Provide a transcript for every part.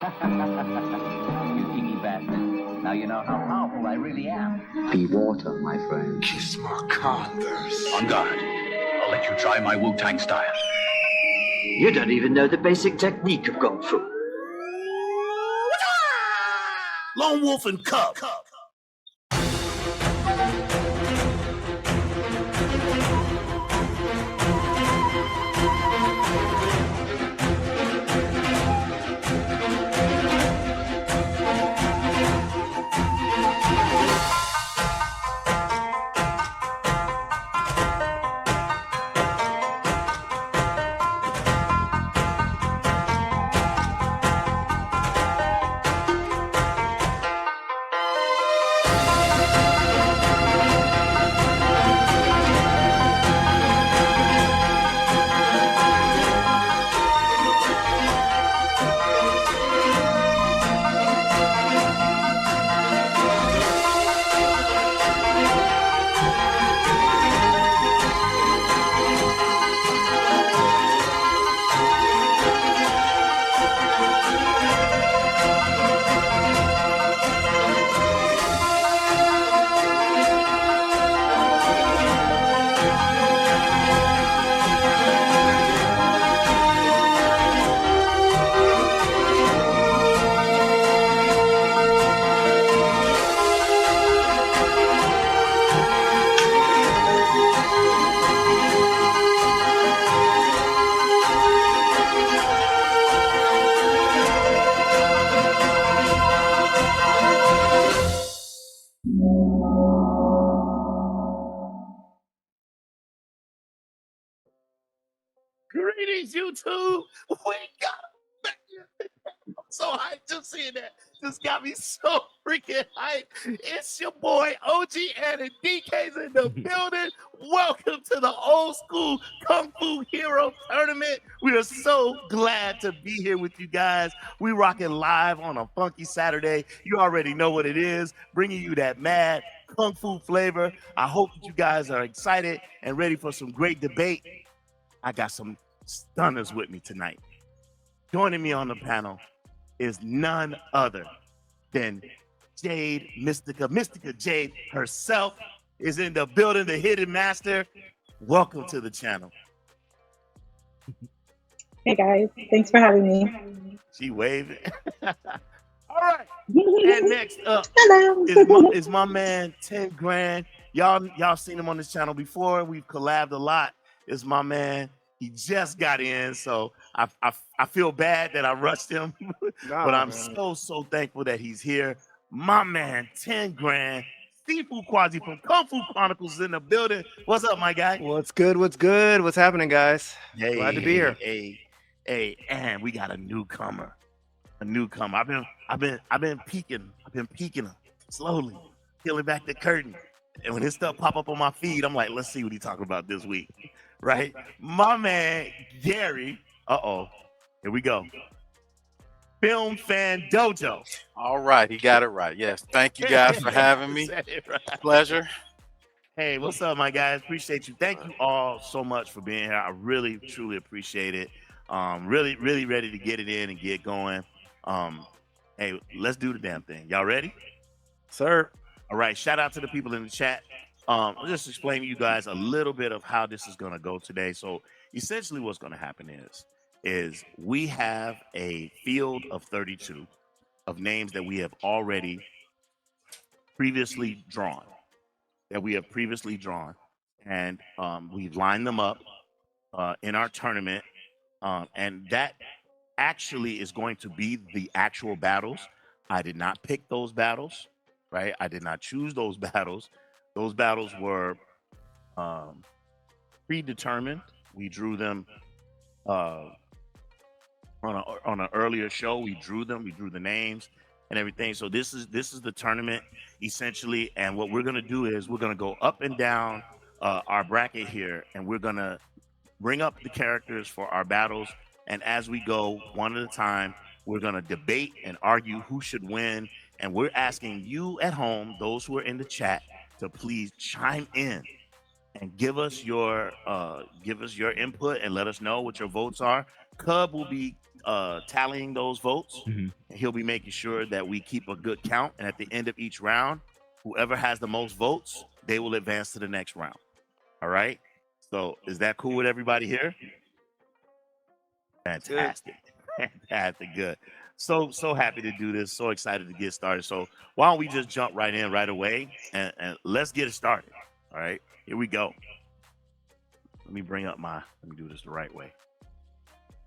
You cheeky bastard. Now you know how powerful I really am. Be water, my friend. Kiss my converse. On guard. I'll let you try my Wu-Tang style. You don't even know the basic technique of Kung Fu. Lone Wolf and Cub. Greetings, YouTube. We got I'm so hyped just seeing that. Just got me so freaking hyped. It's your boy OG and DK's in the building. Welcome to the old school Kung Fu Hero Tournament. We are so glad to be here with you guys. We rocking live on a funky Saturday. You already know what it is, bringing you that mad Kung Fu flavor. I hope that you guys are excited and ready for some great debate. I got some stunners with me tonight. Joining me on the panel is none other than Jade Mystica. Mystica Jade herself is in the building, the hidden master. Welcome to the channel. Hey guys, thanks for having me. She waving. All right. And next up Hello. is my man 10 Grand. Y'all seen him on this channel before. We've collabed a lot. It's my man. He just got in, so I feel bad that I rushed him, but I'm so thankful that he's here. My man, 10 Grand, Sifu Quasi from Kung Fu Chronicles is in the building. What's up, my guy? What's good? What's good? What's happening, guys? Glad to be here. Hey, and we got a newcomer. I've been peeking him slowly, peeling back the curtain. And when his stuff pop up on my feed, I'm like, let's see what he's talking about this week. Right? My man, Gary. Here we go. Film Fan Dojo. All right, he got it right. Yes, thank you guys for having me. Right. Pleasure. Hey, what's up, my guys? Appreciate you. Thank you all so much for being here. I really, truly appreciate it. Really ready to get it in and get going. Hey, let's do the damn thing. Y'all ready? Sir. All right, shout out to the people in the chat. I'll just explain to you guys a little bit of how this is going to go today. So essentially what's going to happen is we have a field of 32 of names that we have already previously drawn, and we've lined them up in our tournament, and that actually is going to be the actual battles. I did not pick those battles, right? I did not choose those battles. Those battles were predetermined. We drew them on an earlier show. We drew them. We drew the names and everything. So this is the tournament essentially. And what we're gonna do is we're gonna go up and down our bracket here, and we're gonna bring up the characters for our battles. And as we go one at a time, we're gonna debate and argue who should win. And we're asking you at home, those who are in the chat, to please chime in and give us your input and let us know what your votes are. Cub will be tallying those votes. Mhm. And he'll be making sure that we keep a good count. And at the end of each round, whoever has the most votes, they will advance to the next round. All right. So is that cool with everybody here? Fantastic. Fantastic. Good. So happy to do this. So excited to get started. So why don't we just jump right in right away and let's get it started. All right. Here we go. Let me do this the right way.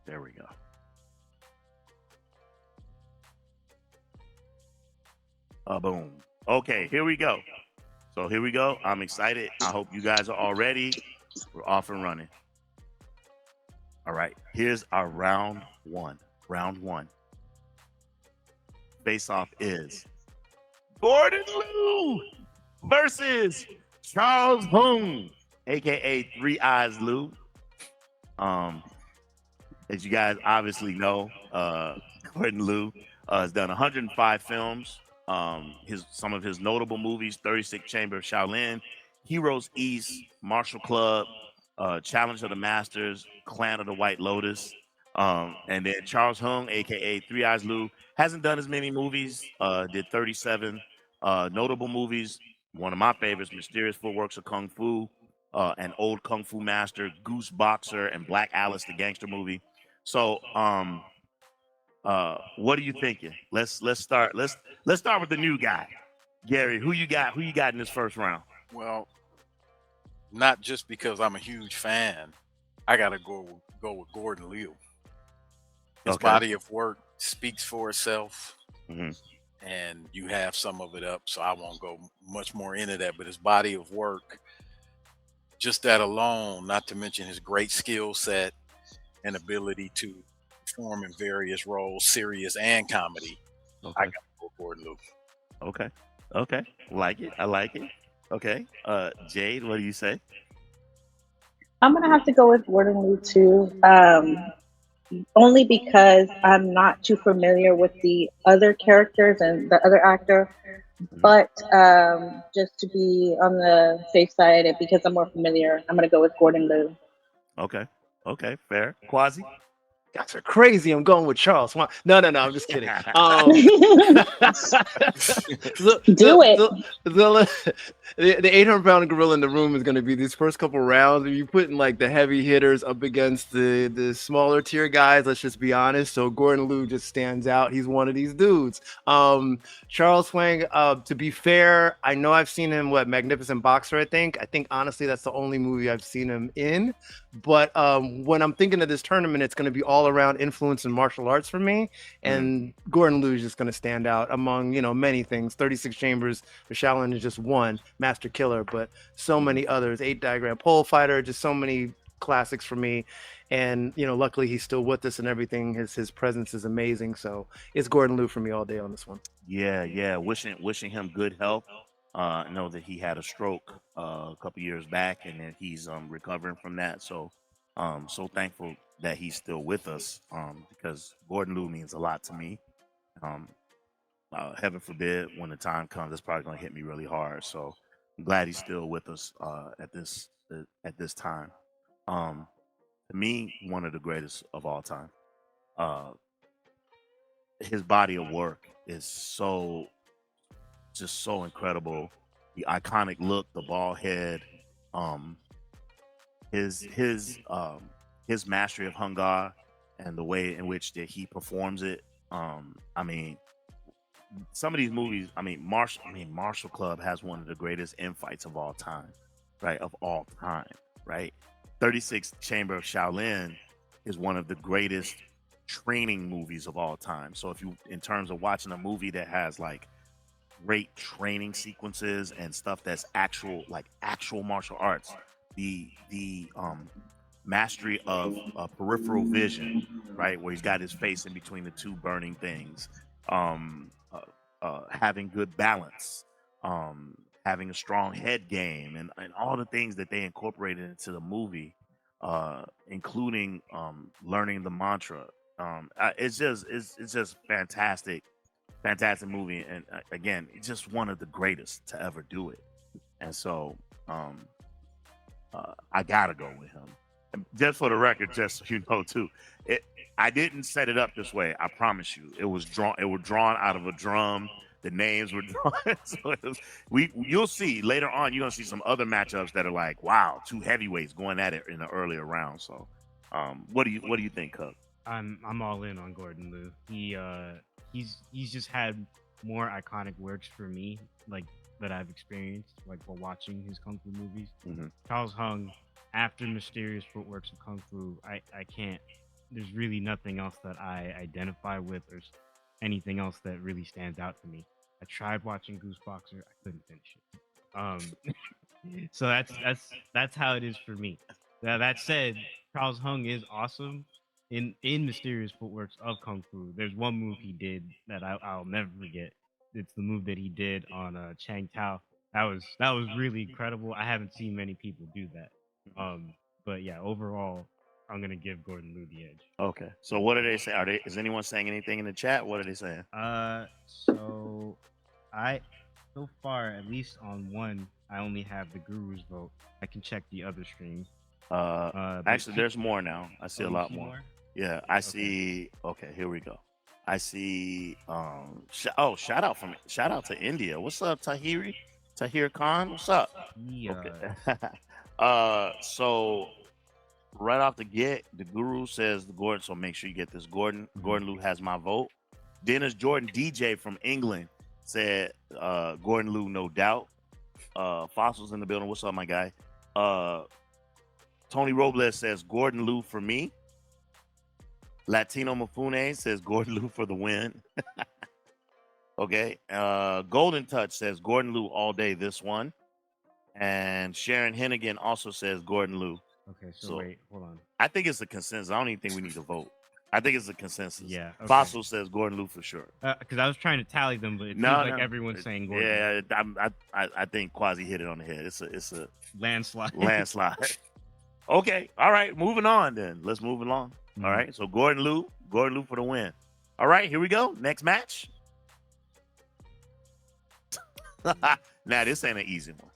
There we go. Boom. Okay, here we go. So here we go. I'm excited. I hope you guys are all ready. We're off and running. All right, here's our round one. Round one. Face-off is Gordon Liu versus Charles Hung, aka Three Eyes Lou. As you guys obviously know, Gordon Liu has done 105 films. Some of his notable movies: 36 Chamber of Shaolin, Heroes East, Martial Club, Challenge of the Masters, Clan of the White Lotus. And then Charles Hung, aka Three Eyes Lou, hasn't done as many movies. Did 37 notable movies. One of my favorites: Mysterious Footworks of Kung Fu, An Old Kung Fu Master, Goose Boxer, and Black Alice, the gangster movie. So, what are you thinking? Let's start. Let's start with the new guy, Gary. Who you got? Who you got in this first round? Well, not just because I'm a huge fan, I gotta go with Gordon Liu. His body of work speaks for itself, and you have some of it up, so I won't go much more into that. But his body of work, just that alone, not to mention his great skill set and ability to perform in various roles, serious and comedy. Okay. I got to go with Gordon Liu. Okay. Like it. I like it. Okay. Jade, what do you say? I'm gonna have to go with Gordon Liu too, only because I'm not too familiar with the other characters and the other actor. But just to be on the safe side, and because I'm more familiar, I'm gonna go with Gordon Liu. Okay. Fair. Quasi. Guys are crazy. I'm going with Charles. No, I'm just kidding. Do it. The 800-pound gorilla in the room is going to be these first couple rounds. If you putting like the heavy hitters up against the smaller tier guys, let's just be honest. So Gordon Liu just stands out. He's one of these dudes. Charles Hung, to be fair, I know I've seen him, Magnificent Boxer, I think honestly that's the only movie I've seen him in. But when I'm thinking of this tournament, it's going to be all around influence in martial arts for me. And Gordon Liu is just going to stand out among, many things. 36 Chambers of Shaolin is just one, Master Killer, but so many others. 8 Diagram Pole Fighter, just so many classics for me. And, luckily he's still with us and everything. His presence is amazing. So it's Gordon Liu for me all day on this one. Yeah. Wishing him good health. I know that he had a stroke a couple years back, and then he's recovering from that. So so thankful that he's still with us, because Gordon Liu means a lot to me. Heaven forbid, when the time comes, it's probably going to hit me really hard. So I'm glad he's still with us at this time. To me, one of the greatest of all time. His body of work is so incredible. The iconic look, the bald head, his mastery of Hung Gar and the way in which that he performs it. I mean, some of these movies. Martial Club has one of the greatest infights of all time, right? Of all time, right? 36 Chamber of Shaolin is one of the greatest training movies of all time. So if you, in terms of watching a movie that has like great training sequences and stuff that's actual martial arts, the mastery of peripheral vision, right, where he's got his face in between the two burning things, having good balance, having a strong head game, and all the things that they incorporated into the movie, including learning the mantra. It's just fantastic movie, and again, it's just one of the greatest to ever do it. And so I gotta go with him. just for the record, just so you know too, I didn't set it up this way. I promise you, it was drawn. It was drawn out of a drum. The names were drawn. So you'll see later on. You're gonna see some other matchups that are like, wow, two heavyweights going at it in the earlier round. So, what do you think, Cub? I'm all in on Gordon Liu. He's just had more iconic works for me, like that I've experienced, like while watching his kung fu movies. Charles Hung, after Mysterious Footworks of Kung Fu, I can't. There's really nothing else that I identify with or anything else that really stands out to me. I tried watching Goose Boxer, I couldn't finish it. So that's how it is for me. Now, that said, Charles Hung is awesome in Mysterious Footworks of Kung Fu. There's one move he did that I'll never forget. It's the move that he did on Chang Tao. That was really incredible. I haven't seen many people do that. But yeah, overall, I'm gonna give Gordon Liu the edge. Okay. So what are they saying? Is anyone saying anything in the chat? What are they saying? So far, at least on one, I only have the Guru's vote. I can check the other streams. Actually, there's more now. I see a lot more. Yeah, I see. Okay, here we go. I see. Shout out to India. What's up, Tahir Khan? What's up? Yeah. Okay. So right off the get, the Guru says the Gordon. So make sure you get this. Gordon Liu has my vote. Dennis Jordan DJ from England said Gordon Liu, no doubt. Fossils in the building. What's up, my guy? Tony Robles says Gordon Liu for me. Latino Mafune says Gordon Liu for the win. Okay. Golden Touch says Gordon Liu all day this one. And Sharon Hennigan also says Gordon Liu. Okay, so wait, hold on. I think it's a consensus. I don't even think we need to vote. I think it's a consensus. Yeah. Okay. Fossil says Gordon Liu for sure. Because I was trying to tally them, but it seems like everyone's saying Gordon. Yeah, I think Quasi hit it on the head. It's a landslide. Okay, all right, moving on then. Let's move along. All right, so Gordon Liu for the win. All right, here we go. Next match. Now this ain't an easy one.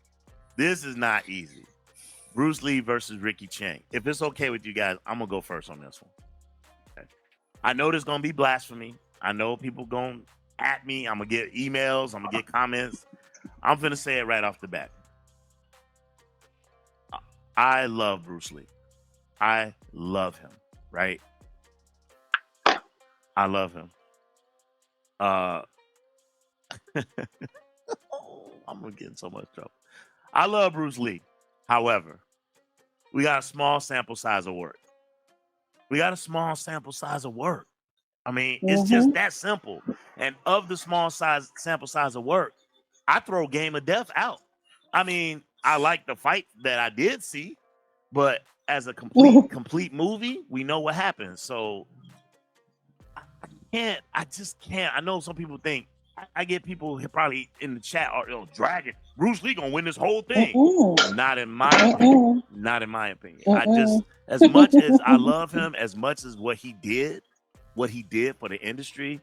This is not easy. Bruce Lee versus Ricky Chang. If it's okay with you guys, I'm gonna go first on this one. Okay. I know there's gonna be blasphemy. I know people going at me. I'm gonna get emails. I'm gonna get comments. I'm gonna say it right off the bat. I love Bruce Lee. I love him. Right? I love him. I'm gonna get in so much trouble. I love Bruce Lee. However, we got a small sample size of work. I mean, it's just that simple. And of the small sample size of work, I throw Game of Death out. I mean, I like the fight that I did see, but as a complete movie, we know what happens. So I just can't. I know some people think, I get people probably in the chat, Dragon, Bruce Lee gonna win this whole thing. Not in my opinion. I just, as much as I love him, as much as what he did for the industry,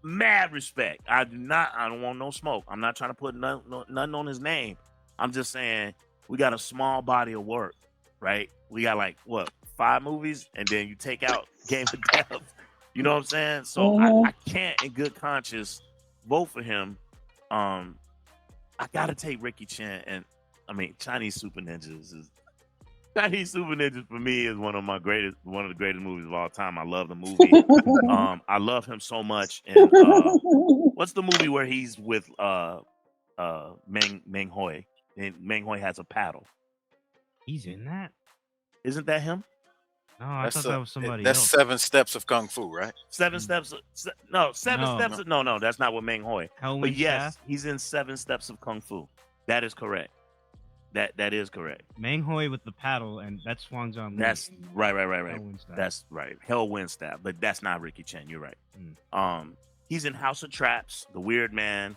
mad respect. I don't want no smoke. I'm not trying to put nothing on his name. I'm just saying we got a small body of work, right? We got 5 movies, and then you take out Game of Death. You know what I'm saying? So I can't, in good conscience, vote for him. I gotta take Ricky Chan, and I mean Chinese Super Ninjas for me is one of the greatest movies of all time. I love the movie. I love him so much. And what's the movie where he's with Meng Hoi? And Meng Hoi has a paddle. He's in that? Isn't that him? No, I thought that was somebody else. That's 7 Steps of Kung Fu, right? 7 Steps. No, 7 Steps. No, that's not with Meng Hoi. But yes, he's in 7 Steps of Kung Fu. That is correct. That is correct. Meng Hoi with the paddle, and that's Wang Zhang. That's right. That's right. Hell Wind Stab, but that's not Ricky Chan. You're right. He's in House of Traps, The Weird Man,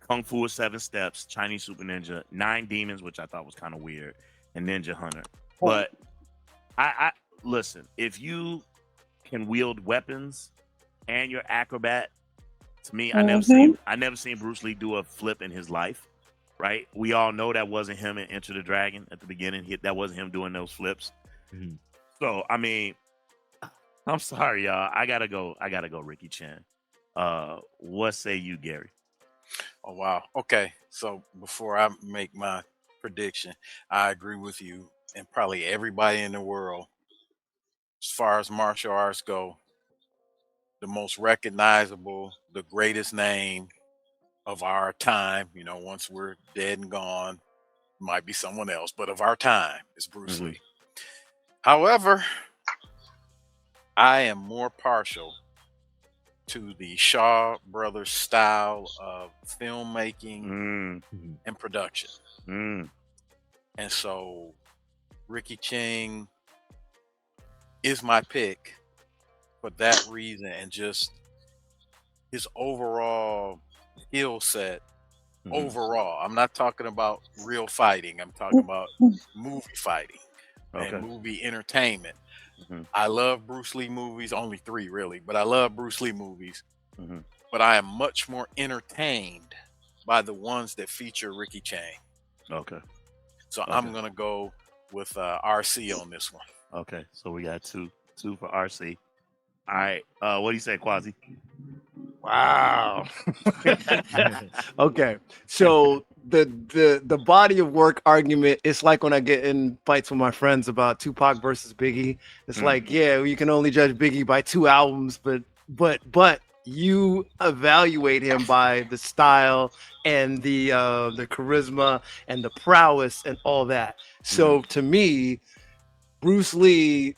Kung Fu with 7 Steps, Chinese Super Ninja, 9 Demons, which I thought was kind of weird, and Ninja Hunter. But I listen, if you can wield weapons and you're acrobat, to me, I never seen Bruce Lee do a flip in his life. Right? We all know that wasn't him in Enter the Dragon at the beginning. That wasn't him doing those flips. Mhm. So I mean, I'm sorry, y'all. I gotta go Ricky Chan. What say you, Gary? Oh wow. Okay. So before I make my prediction, I agree with you and probably everybody in the world. As far as martial arts go, the most recognizable, the greatest name of our time, once we're dead and gone, might be someone else, but of our time is Bruce Mhm. Lee. However, I am more partial to the Shaw Brothers style of filmmaking Mm, Mhm. and production. mm, And so Ricky Chang is my pick for that reason and just his overall skill set. mhm. Overall, I'm not talking about real fighting. I'm talking about movie fighting and Okay. movie entertainment. Mhm. I love Bruce Lee movies, only 3 really, but I love Bruce Lee movies. Mhm. But I am much more entertained by the ones that feature Ricky Chang. Okay. So Okay. I'm gonna go with RC on this one. Okay. So we got two for RC. All right. What do you say, Quasi? Wow. Okay. So the body of work argument, it's like when I get in fights with my friends about Tupac versus Biggie. It's like, yeah, you can only judge Biggie by 2 albums, but you evaluate him by the style and the charisma and the prowess and all that. So to me, Bruce Lee,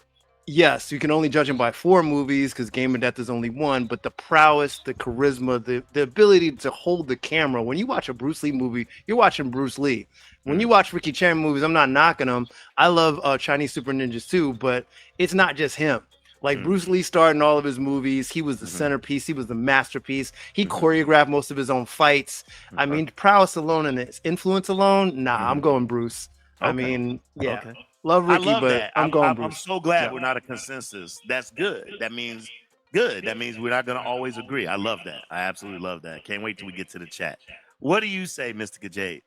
yes, you can only judge him by 4 movies because Game of Death is only 1, but the prowess, the charisma, the ability to hold the camera. When you watch a Bruce Lee movie, you're watching Bruce Lee. When you watch Ricky Chan movies, I'm not knocking them. I love Chinese Super Ninjas too, but it's not just him. Like Bruce Lee starred in all of his movies. He was the centerpiece. He was the masterpiece. He choreographed most of his own fights. I mean, prowess alone and his influence alone, nah, I'm going Bruce. I Okay. mean, yeah. Okay. Love I Ricky, love but that. I'm going I'm Bruce. so glad Yeah. we're not a consensus. That's good. That means good. That means we're not going to always agree. I love that. I absolutely love that. Can't wait till we get to the chat. What do you say, Mr. Kajade?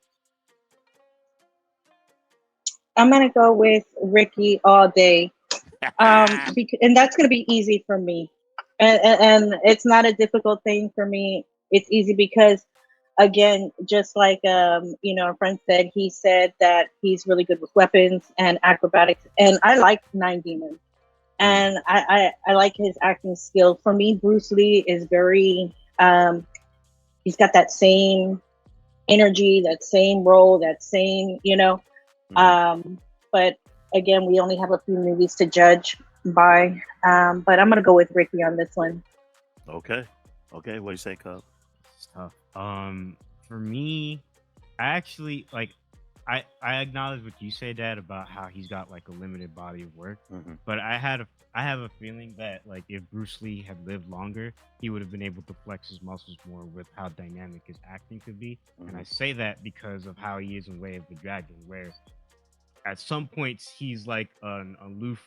I'm gonna go with Ricky all day. And that's gonna be easy for me, and it's not a difficult thing for me. It's easy because, again, just like our friend said, he said that he's really good with weapons and acrobatics, and I like Nine Demons, and I like his acting skill. For me, Bruce Lee is very he's got that same energy, that same role, that same. But again, we only have a few movies to judge by. But I'm gonna go with Ricky on this one. Okay. Okay. What do you say, Cub? It's tough. For me, I actually like. I acknowledge what you say, Dad, about how he's got like a limited body of work. But I have a feeling that like if Bruce Lee had lived longer, he would have been able to flex his muscles more with how dynamic his acting could be. And I say that because of how he is in Way of the Dragon, where at some points he's like an aloof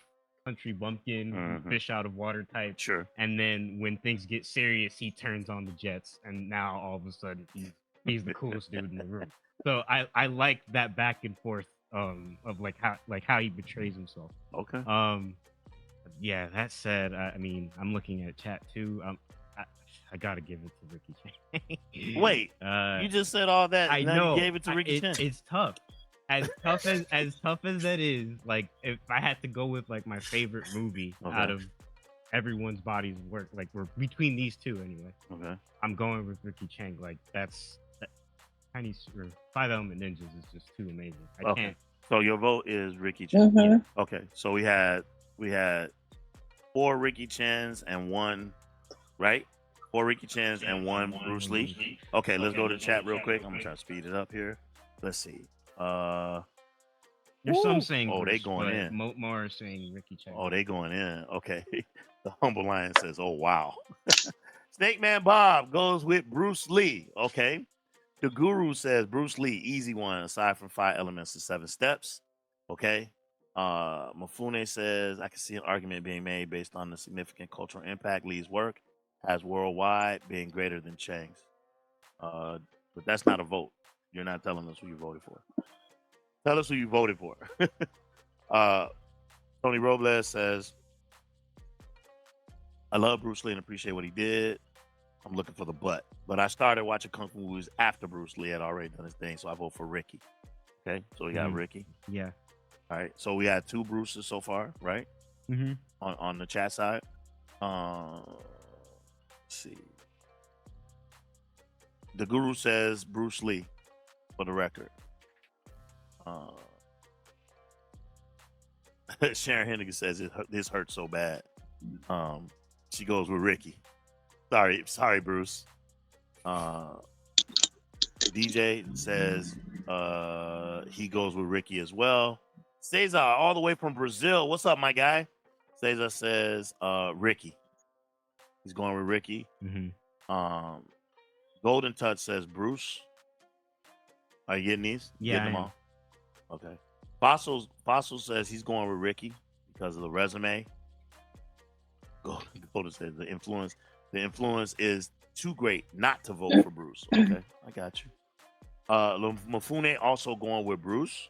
country bumpkin, fish out of water type. Sure. And then when things get serious, he turns on the jets, and now all of a sudden he's the coolest dude in the room. So I like that back and forth of like how he betrays himself. Okay. Yeah. That said, I mean, I'm looking at chat too. I gotta give it to Ricky Chan. Wait, you just said all that. I And now know. you gave it to Ricky Chan. It's tough. As tough as that is, like if I had to go with like my favorite movie out of everyone's body's work, like we're between these two anyway. Okay. I'm going with Ricky Chang. Like that's Chinese or 5 Element Ninjas is just too amazing. I can't. So your vote is Ricky Chan. Mhm. Okay. So we had 4 Ricky Chans and 1, right? 4 Ricky Chans and 1 Bruce Lee. Okay, let's go to the chat real quick. I'm gonna try to speed it up here. Let's see. There's some saying. Oh, they Bruce, going but in. More are saying Ricky Chang. Oh, they going in. Okay. The Humble Lion says, "Oh wow." Snake Man Bob goes with Bruce Lee. Okay. The Guru says Bruce Lee, easy one, aside from 5 elements to 7 steps. Okay. Mafune says, I can see an argument being made based on the significant cultural impact Lee's work has worldwide, being greater than Chang's. But that's not a vote. You're not telling us who you voted for. Tell us who you voted for. Tony Robles says, I love Bruce Lee and appreciate what he did. I'm looking for the butt. But I started watching Kung Fu movies after Bruce Lee had already done his thing, so I vote for Ricky. Okay, so we got Ricky. Yeah. All right, so we had 2 Bruces so far, right? Mm-hmm. On the chat side. Let's see. The Guru says Bruce Lee, for the record. Sharon Hennigan says this hurts so bad. She goes with Ricky. Sorry, Bruce. DJ says he goes with Ricky as well. Cesar, all the way from Brazil. What's up, my guy? Cesar says Ricky. He's going with Ricky. Mm-hmm. Golden Touch says Bruce. Are you getting these? Yeah. Getting them all? Okay. Fossil says he's going with Ricky because of the resume. Golden says the influence is too great not to vote for Bruce. Okay, I got you. Mafune also going with Bruce.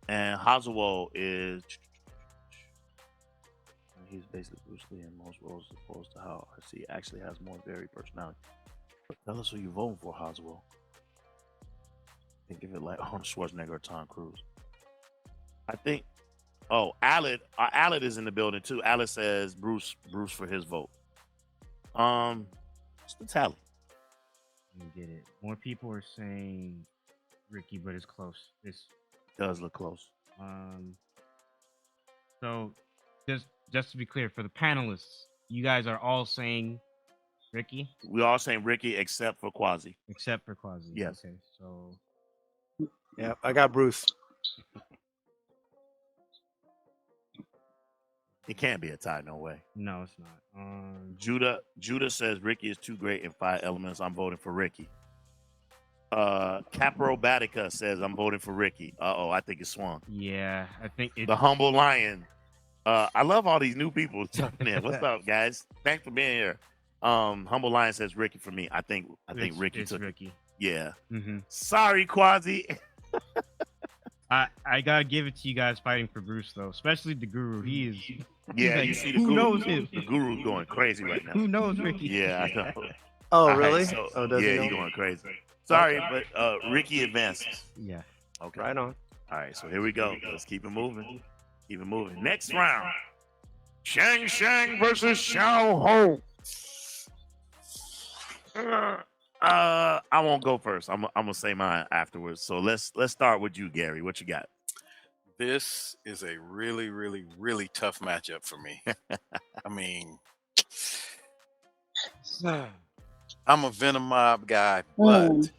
And Hazuo is he's basically Bruce Lee in most roles as opposed to how RC actually has more varied personality. But tell us who you're voting for, Hazuo. Think of it like Arnold Schwarzenegger or Tom Cruise. I think. Oh, Aled is in the building too. Aled says Bruce for his vote. What's the tally? Let me get it. More people are saying Ricky, but it's close. It does look close. So just to be clear, for the panelists, you guys are all saying Ricky? We're all saying Ricky except for Quasi. Except for Quasi. Yes. Okay, so Yeah, I got Bruce. It can't be a tie, no way. No, it's not. Judah says Ricky is too great in 5 elements. I'm voting for Ricky. Caprobatica says I'm voting for Ricky. I think it swung. Yeah, I think The Humble Lion. I love all these new people jumping in. What's up, guys? Thanks for being here. Humble Lion says Ricky for me. I think Ricky took Ricky. It. Yeah. Mm-hmm. Sorry, Quasi. I gotta give it to you guys fighting for Bruce though, especially the Guru. He is. Yeah, like, you see the who Guru. knows him? The Guru's going crazy right now. Who knows Ricky? Yeah, I know. Oh, All really? right, so, Oh, does he yeah, know? he's going crazy. Sorry, but Ricky advances. Yeah. Okay. Right on. All right, so here we go. Let's keep it moving. Keep it moving. Next round. Shang Shang versus Xiao Ho. I won't go first. I'm gonna say mine afterwards. So let's start with you, Gary. What you got? This is a really, really, really tough matchup for me. I mean, I'm a Venom Mob guy, but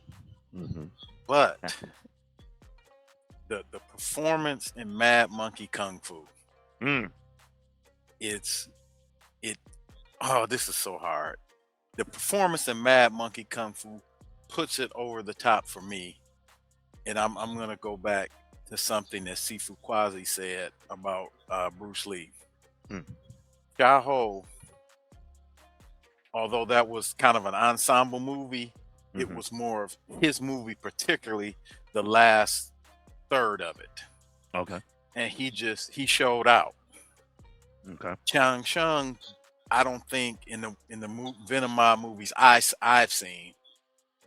the performance in Mad Monkey Kung Fu, this is so hard. The performance in Mad Monkey Kung Fu puts it over the top for me, and I'm gonna go back to something that Sifu Quasi said about Bruce Lee. Xiao Ho, although that was kind of an ensemble movie, it was more of his movie, particularly the last third of it. Okay. And he showed out. Okay. Chang Sheng, I don't think in the Venom Mob movies I've seen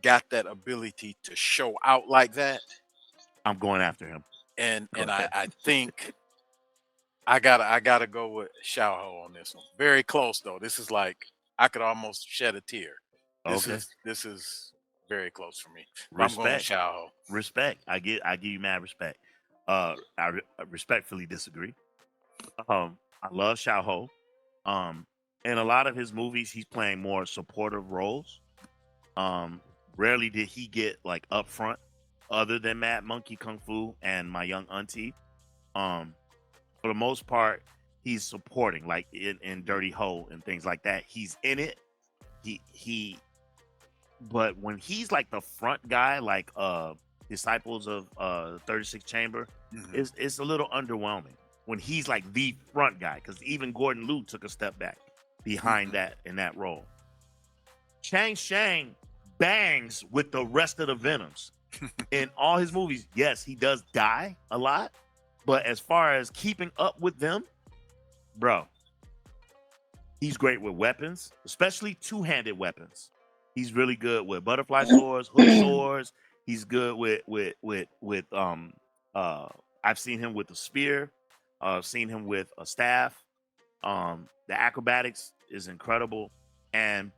got that ability to show out like that. I'm going after him. And I think I gotta go with Xiao Ho on this one. Very close though. This is like I could almost shed a tear. This is very close for me. I'm going with Xiao Ho. Respect. I give you mad respect. I respectfully disagree. I love Xiao Ho. In a lot of his movies, he's playing more supportive roles. Rarely did he get like up front, other than Mad Monkey Kung Fu and My Young Auntie. For the most part, he's supporting, like in Dirty Ho and things like that. He's in it. But when he's like the front guy, like Disciples of 36 Chamber, it's a little underwhelming when he's like the front guy, because even Gordon Liu took a step back behind that in that role. Chang Shang bangs with the rest of the Venoms in all his movies. Yes, he does die a lot, But as far as keeping up with them, bro, he's great with weapons, especially two-handed weapons. He's really good with butterfly swords, hook swords. He's good with I've seen him with a spear. I've seen him with a staff. The acrobatics is incredible. And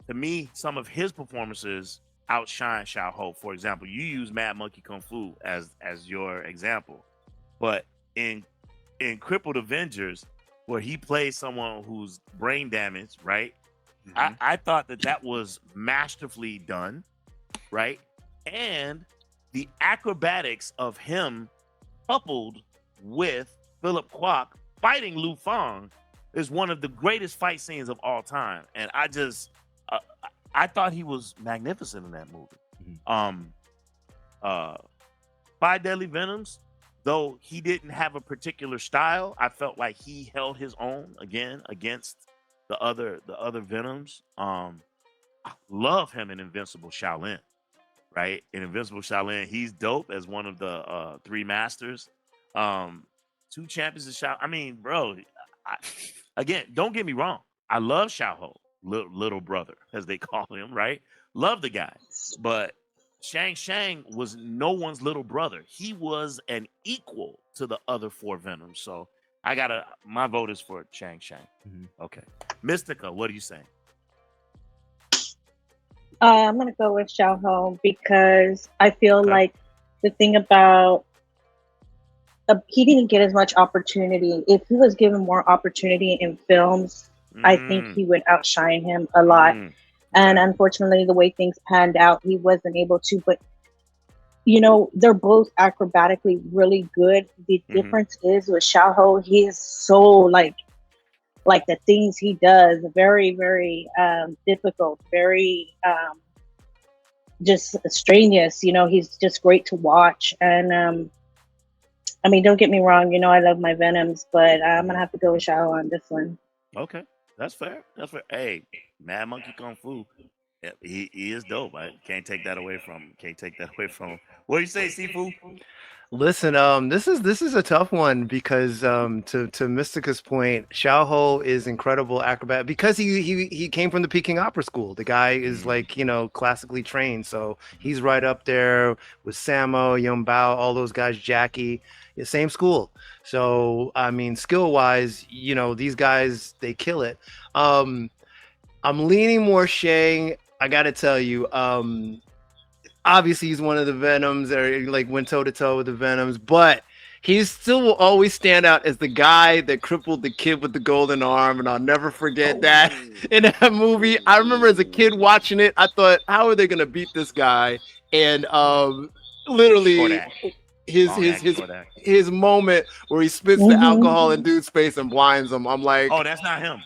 to me, some of his performances outshine Xiao Ho. For example, you use Mad Monkey Kung Fu as your example. But in Crippled Avengers, where he plays someone who's brain damaged, right? I thought that was masterfully done, right? And the acrobatics of him coupled with Philip Kwok fighting Lu Fang is one of the greatest fight scenes of all time. And I thought he was magnificent in that movie. Five Deadly Venoms, though he didn't have a particular style, I felt like he held his own again against the other Venoms. I love him in Invincible Shaolin, right? In Invincible Shaolin, he's dope as one of the three masters. Two champions of Shaolin. I mean, bro, again, don't get me wrong. I love Xiao Ho, little brother, as they call him, right? Love the guy. But Shang was no one's little brother. He was an equal to the other four Venoms. So my vote is for Shang. Okay. Mystica, what are you saying? I'm gonna go with Xiao Ho because I feel like the thing about he didn't get as much opportunity. If he was given more opportunity in films, I think he would outshine him a lot. And unfortunately, the way things panned out, he wasn't able to. But you know, they're both acrobatically really good. The difference is with Xiao Ho, he is so like the things he does, very, very difficult, very just strenuous. You know, he's just great to watch. And I mean, don't get me wrong, you know, I love my Venoms, but I'm gonna have to go with Xiao Ho on this one. Okay, that's fair. Hey, Mad Monkey Kung Fu, he is dope. I can't take that away from him. What do you say, Sifu? Listen, this is a tough one because to Mystica's point, Xiao Ho is incredible acrobat because he came from the Peking Opera School. The guy is like, you know, classically trained, so he's right up there with Sammo, Yun Bao, all those guys, Jackie, same school. So I mean, skill wise, you know, these guys, they kill it. I'm leaning more Shang. I gotta tell you, obviously he's one of the Venoms, or like went toe to toe with the Venoms, but he still will always stand out as the guy that crippled the kid with the golden arm, and I'll never forget that in that movie. I remember as a kid watching it, I thought, how are they gonna beat this guy? And literally his moment where he spits the alcohol in dude's face and blinds him. I'm like, oh, that's not him.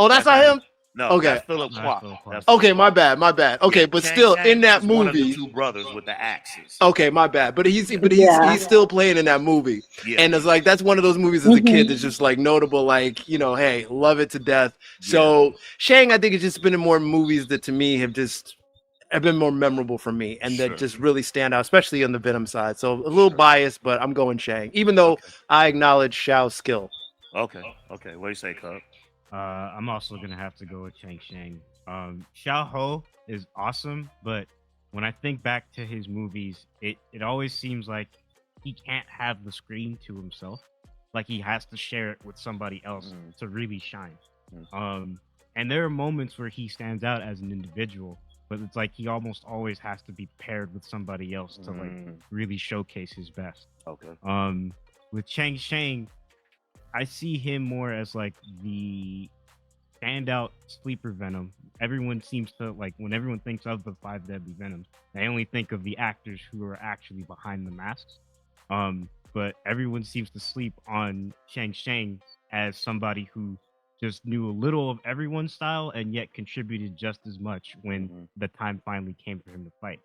Oh, that's not him? No, okay. That's Philip Kwok. Okay, my bad. Okay, but still in that movie, one of the two brothers with the axes. Okay, my bad. But he's still playing in that movie, and it's like that's one of those movies as a kid that's just like notable. Like, you know, hey, love it to death. So Shang, I think it's just been in more movies that to me have been more memorable for me, and that just really stand out, especially on the Venom side. So a little biased, but I'm going Shang, even though I acknowledge Xiao's skill. Okay. What do you say, Cub? I'm also gonna have to go with Shang. Xiao Ho is awesome, but when I think back to his movies, it always seems like he can't have the screen to himself. Like he has to share it with somebody else to really shine. And there are moments where he stands out as an individual, but it's like he almost always has to be paired with somebody else to like really showcase his best. Okay. With Shang, I see him more as like the standout sleeper Venom. Everyone seems to like, when everyone thinks of the five deadly Venoms, they only think of the actors who are actually behind the masks. But everyone seems to sleep on Shang as somebody who just knew a little of everyone's style and yet contributed just as much when the time finally came for him to fight.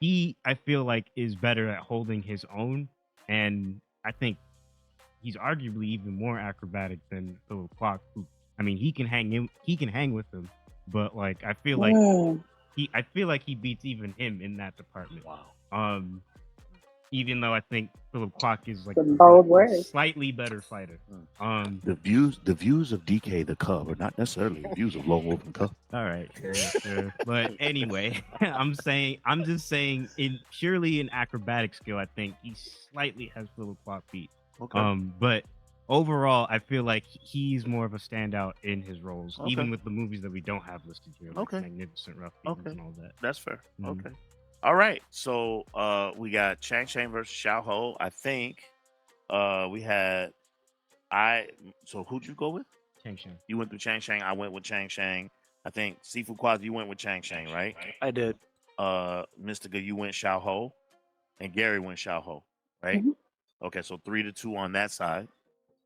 He, I feel like, is better at holding his own, and I think he's arguably even more acrobatic than Philip Kwok. Who, I mean, he can hang with him, but like I feel like he beats even him in that department. Wow. even though I think Philip Kwok is like Some bold a words. slightly better fighter. The views of DK the Cub are not necessarily the views of Lone Wolf and Cub. All right, sure. But anyway, I'm just saying, in purely in acrobatic skill, I think he slightly has Philip Kwok beat. Okay. But overall, I feel like he's more of a standout in his roles, Okay. even with the movies that we don't have listed here, like Okay. Magnificent Ruffians Okay. and all that. That's fair. Mhm. Okay. All right. So we got Chang Chang versus Xiao Ho. I think we had so who'd you go with? Chang Chang. You went through Chang Chang. I went with Chang Chang. I think Sifu Quaz, you went with Chang Chang, right? I did. Mystica, you went Xiao Ho, and Gary went Xiao Ho, right? Mhm. Okay, so 3-2 on that side.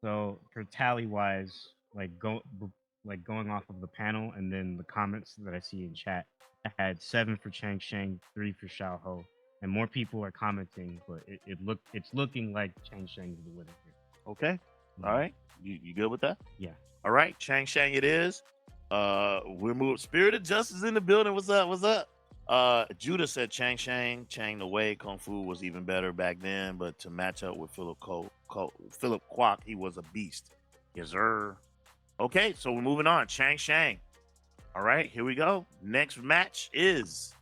So for tally wise, like going off of the panel and then the comments that I see in chat, I had 7 for Chang Chang, 3 for Xiao Ho, and more people are commenting, but it's looking like Chang Chang is the winner here. Okay. All right. You good with that? Yeah. All right. Chang Chang it is. We're moving. Spirit of Justice in the building. What's up? What's up? Judah said Chang the way Kung Fu was even better back then, but to match up with Philip Kwok, he was a beast. Yes, sir. Okay, so we're moving on. Chang. All right, here we go. Next match is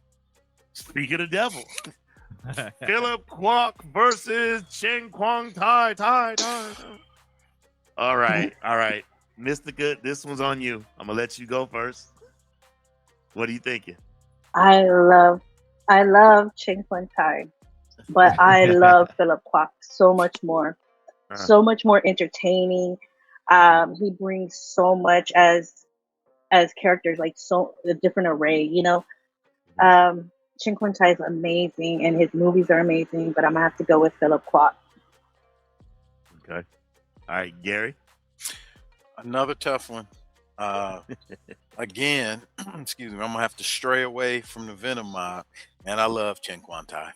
Speak of the Devil. Philip Kwok versus Chen Kwang Tai. All right. Mystica, this one's on you. I'm gonna let you go first. What are you thinking? I love Ching Kwan Tai, but I love Philip Kwok so much more. So much more entertaining. He brings so much as characters, like so a different array, you know. Ching Kwan Tai is amazing and his movies are amazing, but I'm gonna have to go with Philip Kwok. Okay. All right, Gary. Another tough one. Again, excuse me, I'm gonna have to stray away from the Venom mob. Man, I love Chen Kwan Tai.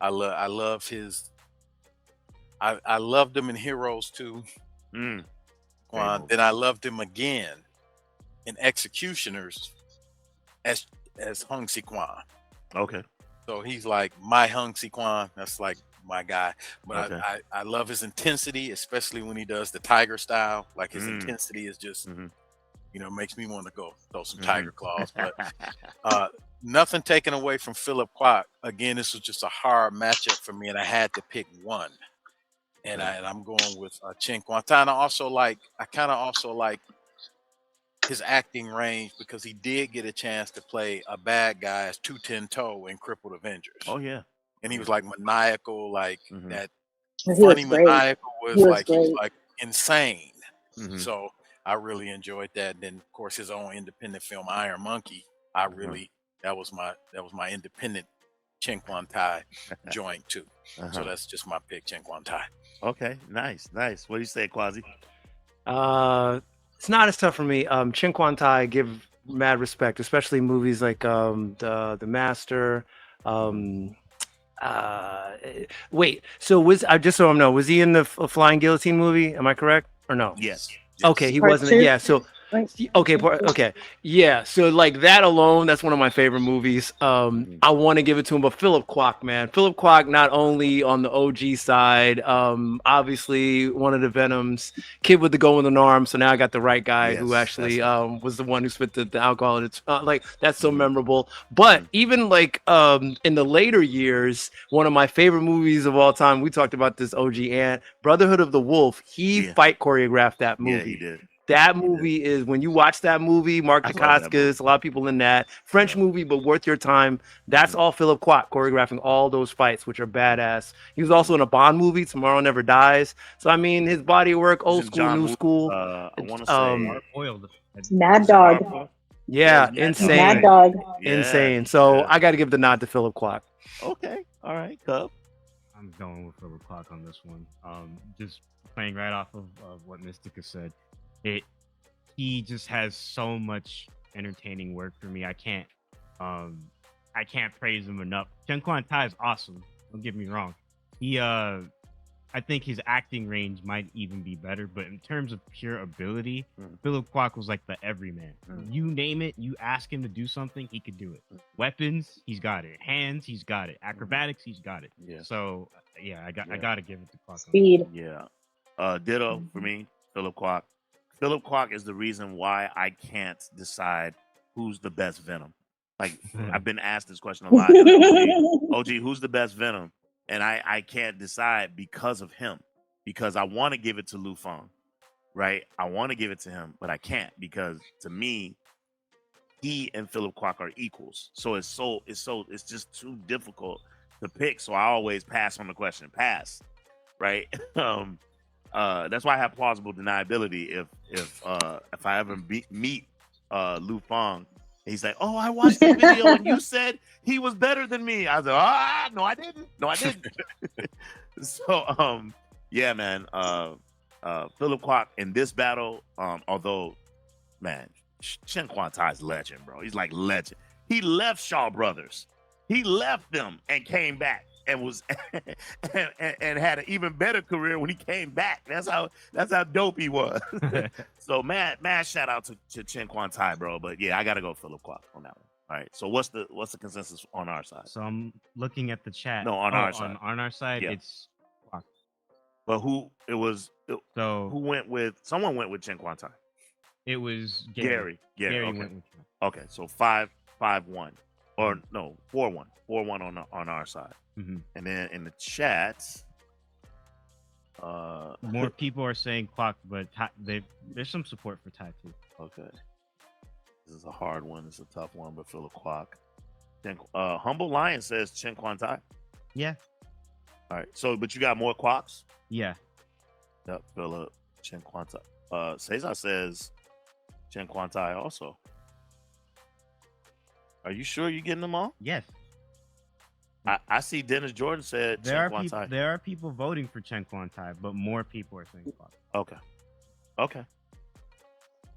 I love his. I loved him in Heroes too. Then I loved him again in Executioners as Hung Si Kwan. Okay. So he's like my Hung Si Kwan. That's like my guy. But Okay. I love his intensity, especially when he does the tiger style. Like his intensity is just, makes me want to go throw some tiger claws. But nothing taken away from Philip Kwok. Again, this was just a hard matchup for me, and I had to pick one. And I'm going with Chen Kwan Tai. And I kind of also like his acting range because he did get a chance to play a bad guy as 210 Toe in Crippled Avengers. Oh yeah. And he was like maniacal, like that He funny was great. maniacal was He was like he was great. like insane. So I really enjoyed that. And then of course his own independent film Iron Monkey. That was my independent Chen Kwan Tai joint too. So that's just my pick, Chen Kwan Tai. Okay, nice. What do you say, Quasi? It's not as tough for me. Chen Kwan Tai, give mad respect, especially movies like the Master. Wait, so just so I know, was he in the Flying Guillotine movie? Am I correct or no? Yes. Okay, he Part wasn't. two? Yeah, so okay, yeah. So like that alone, that's one of my favorite movies. I want to give it to him, but Philip Kwok, man, Philip Kwok, not only on the OG side, obviously one of the Venoms, kid with the golden arm. So now I got the right guy who actually was the one who spit the alcohol. And it's like that's so memorable. But even like in the later years, one of my favorite movies of all time. We talked about this OG and Brotherhood of the Wolf. He fight choreographed that movie. Yeah, he did. That movie is, when you watch that movie, Mark Dacascos, a lot of people in that French movie, but worth your time. That's all Philip Kwok choreographing all those fights, which are badass. He was also in a Bond movie, Tomorrow Never Dies. So I mean, his body of work, old school, new school. I want to say Mad Dog. Yeah, insane. Mad Dog. Insane. So I got to give the nod to Philip Kwok. Okay, all right, Cub. I'm going with Philip Kwok on this one. Just playing right off of what Mystica said. He just has so much entertaining work for me. I can't praise him enough. Chen Kwan Tai is awesome. Don't get me wrong. I think his acting range might even be better, but in terms of pure ability, Philip Kwok was like the everyman. You name it, you ask him to do something, he could do it. Weapons, he's got it. Hands, he's got it. Acrobatics, he's got it. Yeah. So I gotta give it to Kwok. Speed. Yeah. Ditto for me, Philip Kwok. Philip Kwok is the reason why I can't decide who's the best Venom. Like I've been asked this question a lot. OG, who's the best Venom? And I can't decide because of him. Because I want to give it to Lu Feng, right? I want to give it to him, but I can't because to me, he and Philip Kwok are equals. So it's just too difficult to pick. So I always pass on the question. Pass, right? That's why I have plausible deniability. If I ever meet Lu Feng, he's like, "Oh, I watched the video and you said he was better than me." I was like, no, I didn't. So, yeah, man. Philip Kwok in this battle, although, man, Chen Quan Tai's legend, bro. He's like legend. He left Shaw Brothers. He left them and came back and was and had an even better career when he came back. That's how dope he was. So mad shout out to Chen Quan Tai, bro. But yeah, I gotta go Philip Kwok on that one. All right. So what's the consensus on our side? So I'm looking at the chat. No, on our side. On our side, Yeah. it's Kwok. But who went with? Someone went with Chen Quan Tai. It was Gary. Gary Okay. went with Kwok. Okay. So 5-5-1, or no 4-1 on our side. Mhm. And then in the chat, More people are saying Kwok, but there's some support for Tai too. Okay. This is a hard one. It's a tough one, but Philip Kwok. Humble Lion says Chen Quan Tai. Yeah. All right. So, but you got more Kwok's? Yeah. Yep. Philip, Chen Quan Tai. Cesar says Chen Quan Tai also. Are you sure you're getting them all? Yes. I see Dennis Jordan said Chen Quan Tai. There are people voting for Chen Quan Tai, but more people are saying Kwok. Okay.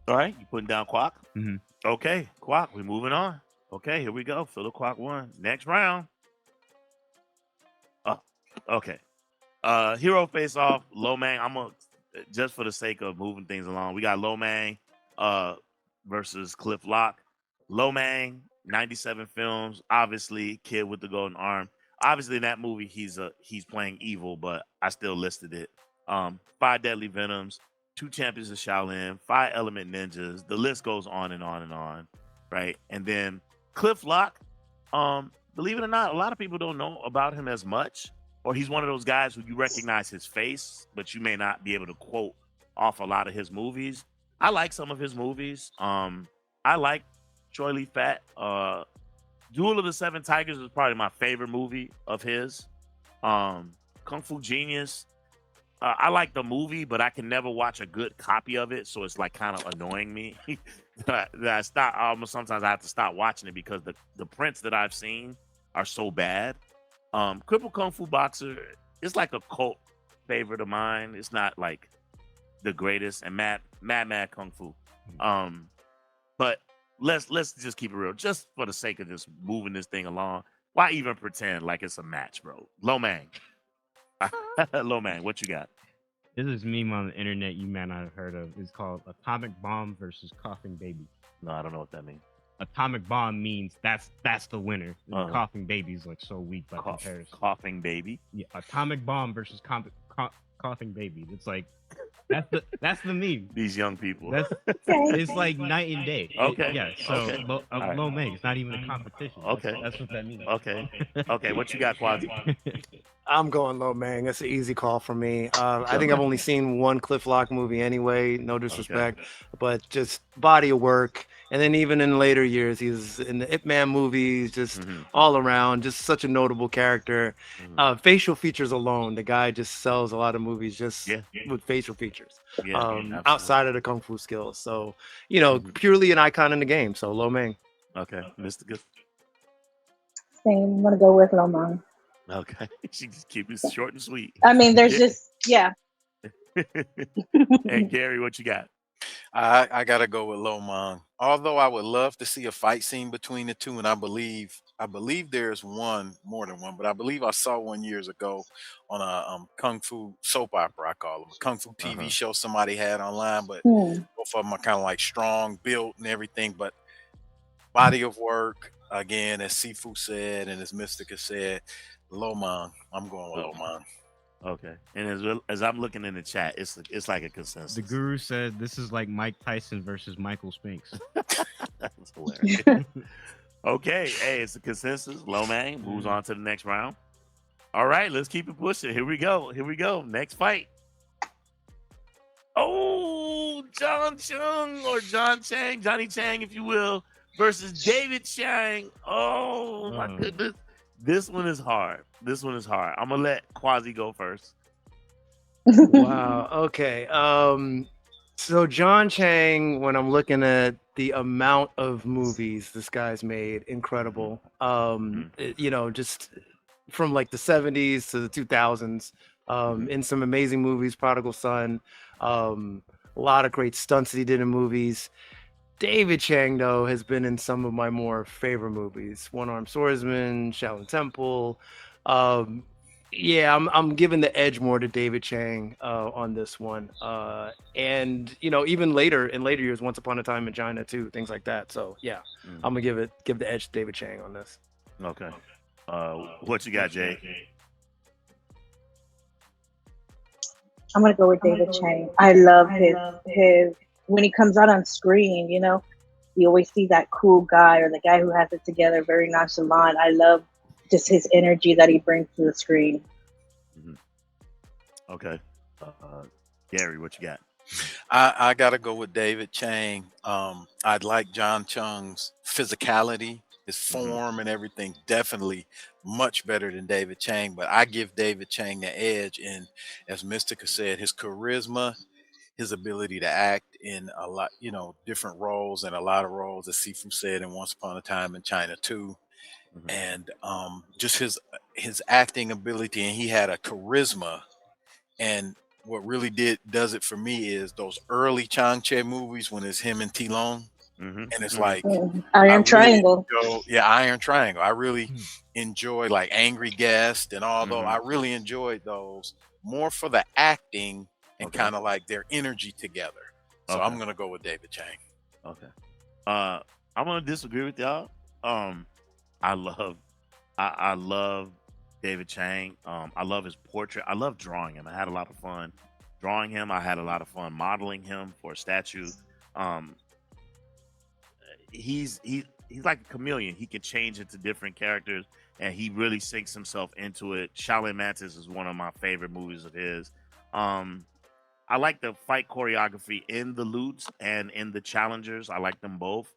All right. You putting down Kwok? Mm-hmm. Okay. Kwok. We're moving on. Okay. Here we go. Philip Kwok won. Next round. Okay. Hero face off. Lo Mang. Just for the sake of moving things along, we got Lo Mang versus Cliff Locke. Lo Mang, 97 films, obviously kid with the golden arm. Obviously in that movie he's playing evil, but I still listed it. 5 Deadly Venoms, 2 Champions of Shaolin, 5 Element Ninjas. The list goes on and on and on, right? And then Cliff Locke, believe it or not, a lot of people don't know about him as much, or he's one of those guys who you recognize his face, but you may not be able to quote off a lot of his movies. I like some of his movies. I like Choi Lee Fat. Duel of the Seven Tigers is probably my favorite movie of his. Kung Fu Genius. I like the movie, but I can never watch a good copy of it, so it's like kind of annoying me. Sometimes I have to stop watching it because the prints that I've seen are so bad. Cripple Kung Fu Boxer is like a cult favorite of mine. It's not like the greatest, and Mad Kung Fu. But let's just keep it real, just for the sake of just moving this thing along. Why even pretend like it's a match, bro? Lo Mang. Lo Mang, what you got? This is a meme on the internet you may not have heard of. It's called Atomic Bomb versus Coughing Baby. No, I don't know what that means. Atomic Bomb means that's the winner. Coughing Baby is like so weak by comparison. Coughing Baby? Yeah, Atomic Bomb versus Coughing Baby. It's like that's the meme. These young people. It's like night and day. Okay. Yeah. So Okay. Lo Mang, it's not even a competition. Okay. That's what that means. Okay. What you got, Quasi? I'm going Lo Mang. That's an easy call for me. I think I've only seen one Cliff Locke movie anyway. No disrespect, but just body of work. And then even in later years, he's in the Ip Man movies, just all around, just such a notable character. Facial features alone, the guy just sells a lot of movies just with facial features. Outside of the kung fu skills. So, purely an icon in the game. So Lo Mang. Okay, Mr. Good. Same. I'm gonna go with Lo Mang. Okay, she just keep it short and sweet. I mean, there's just And Gary, what you got? I gotta go with Lo Mang. Although I would love to see a fight scene between the two, and I believe I believe there's one more than one, but I believe I saw one years ago on a kung fu soap opera. I call them a kung fu TV show somebody had online, but Hmm. both of them are kind of like strong built and everything. But body of work again, as Sifu said and as Mystica said, Lomang. I'm going with Lomang. Okay. And as I'm looking in the chat, it's like a consensus. The guru said this is like Mike Tyson versus Michael Spinks. That's hilarious. Okay, hey, it's a consensus. Lomang moves on to the next round. All right, let's keep it pushing. Here we go. Next fight. Oh, John Chung or John Chang, Johnny Chang, if you will, versus David Chang. Oh my goodness. This one is hard. I'm gonna let Quasi go first. Wow. Okay. So John Chang, when I'm looking at the amount of movies this guy's made, incredible. Just from like the 70s to the 2000s, in some amazing movies, Prodigal Son, a lot of great stunts that he did in movies. David Chang, though, has been in some of my more favorite movies: One Armed Swordsman, Shaolin Temple. I'm giving the edge more to David Chang on this one. And even in later years, Once Upon a Time in China too, things like that. So yeah, I'm gonna give the edge to David Chang on this. Okay. What you got, Jay? I'm gonna go with David Chang. I love his when he comes out on screen. You always see that cool guy or the guy who has it together, very nonchalant. I love just his energy that he brings to the screen. Okay. Gary, what you got? I gotta go with David Chang. I'd like John Chung's physicality, his form and everything, definitely much better than David Chang, but I give David Chang the edge in, as Mystica said, his charisma, his ability to act in a lot, different roles and a lot of roles, as Sifu said in Once Upon a Time in China too. And just his acting ability, and he had a charisma. And what really does it for me is those early Chang Che movies when it's him and T Long, and it's like Iron Triangle. Iron Triangle. I really enjoy like Angry Guest and all those. I really enjoyed those more for the acting and kind of like their energy together. So I'm gonna go with David Chang. Okay. I'm gonna disagree with y'all. I love David Chang. I love his portrait. I love drawing him. I had a lot of fun drawing him. I had a lot of fun modeling him for a statue. He's like a chameleon. He can change into different characters, and he really sinks himself into it. Shaolin Mantis is one of my favorite movies of his. I like the fight choreography in the Lutes and in the Challengers. I like them both,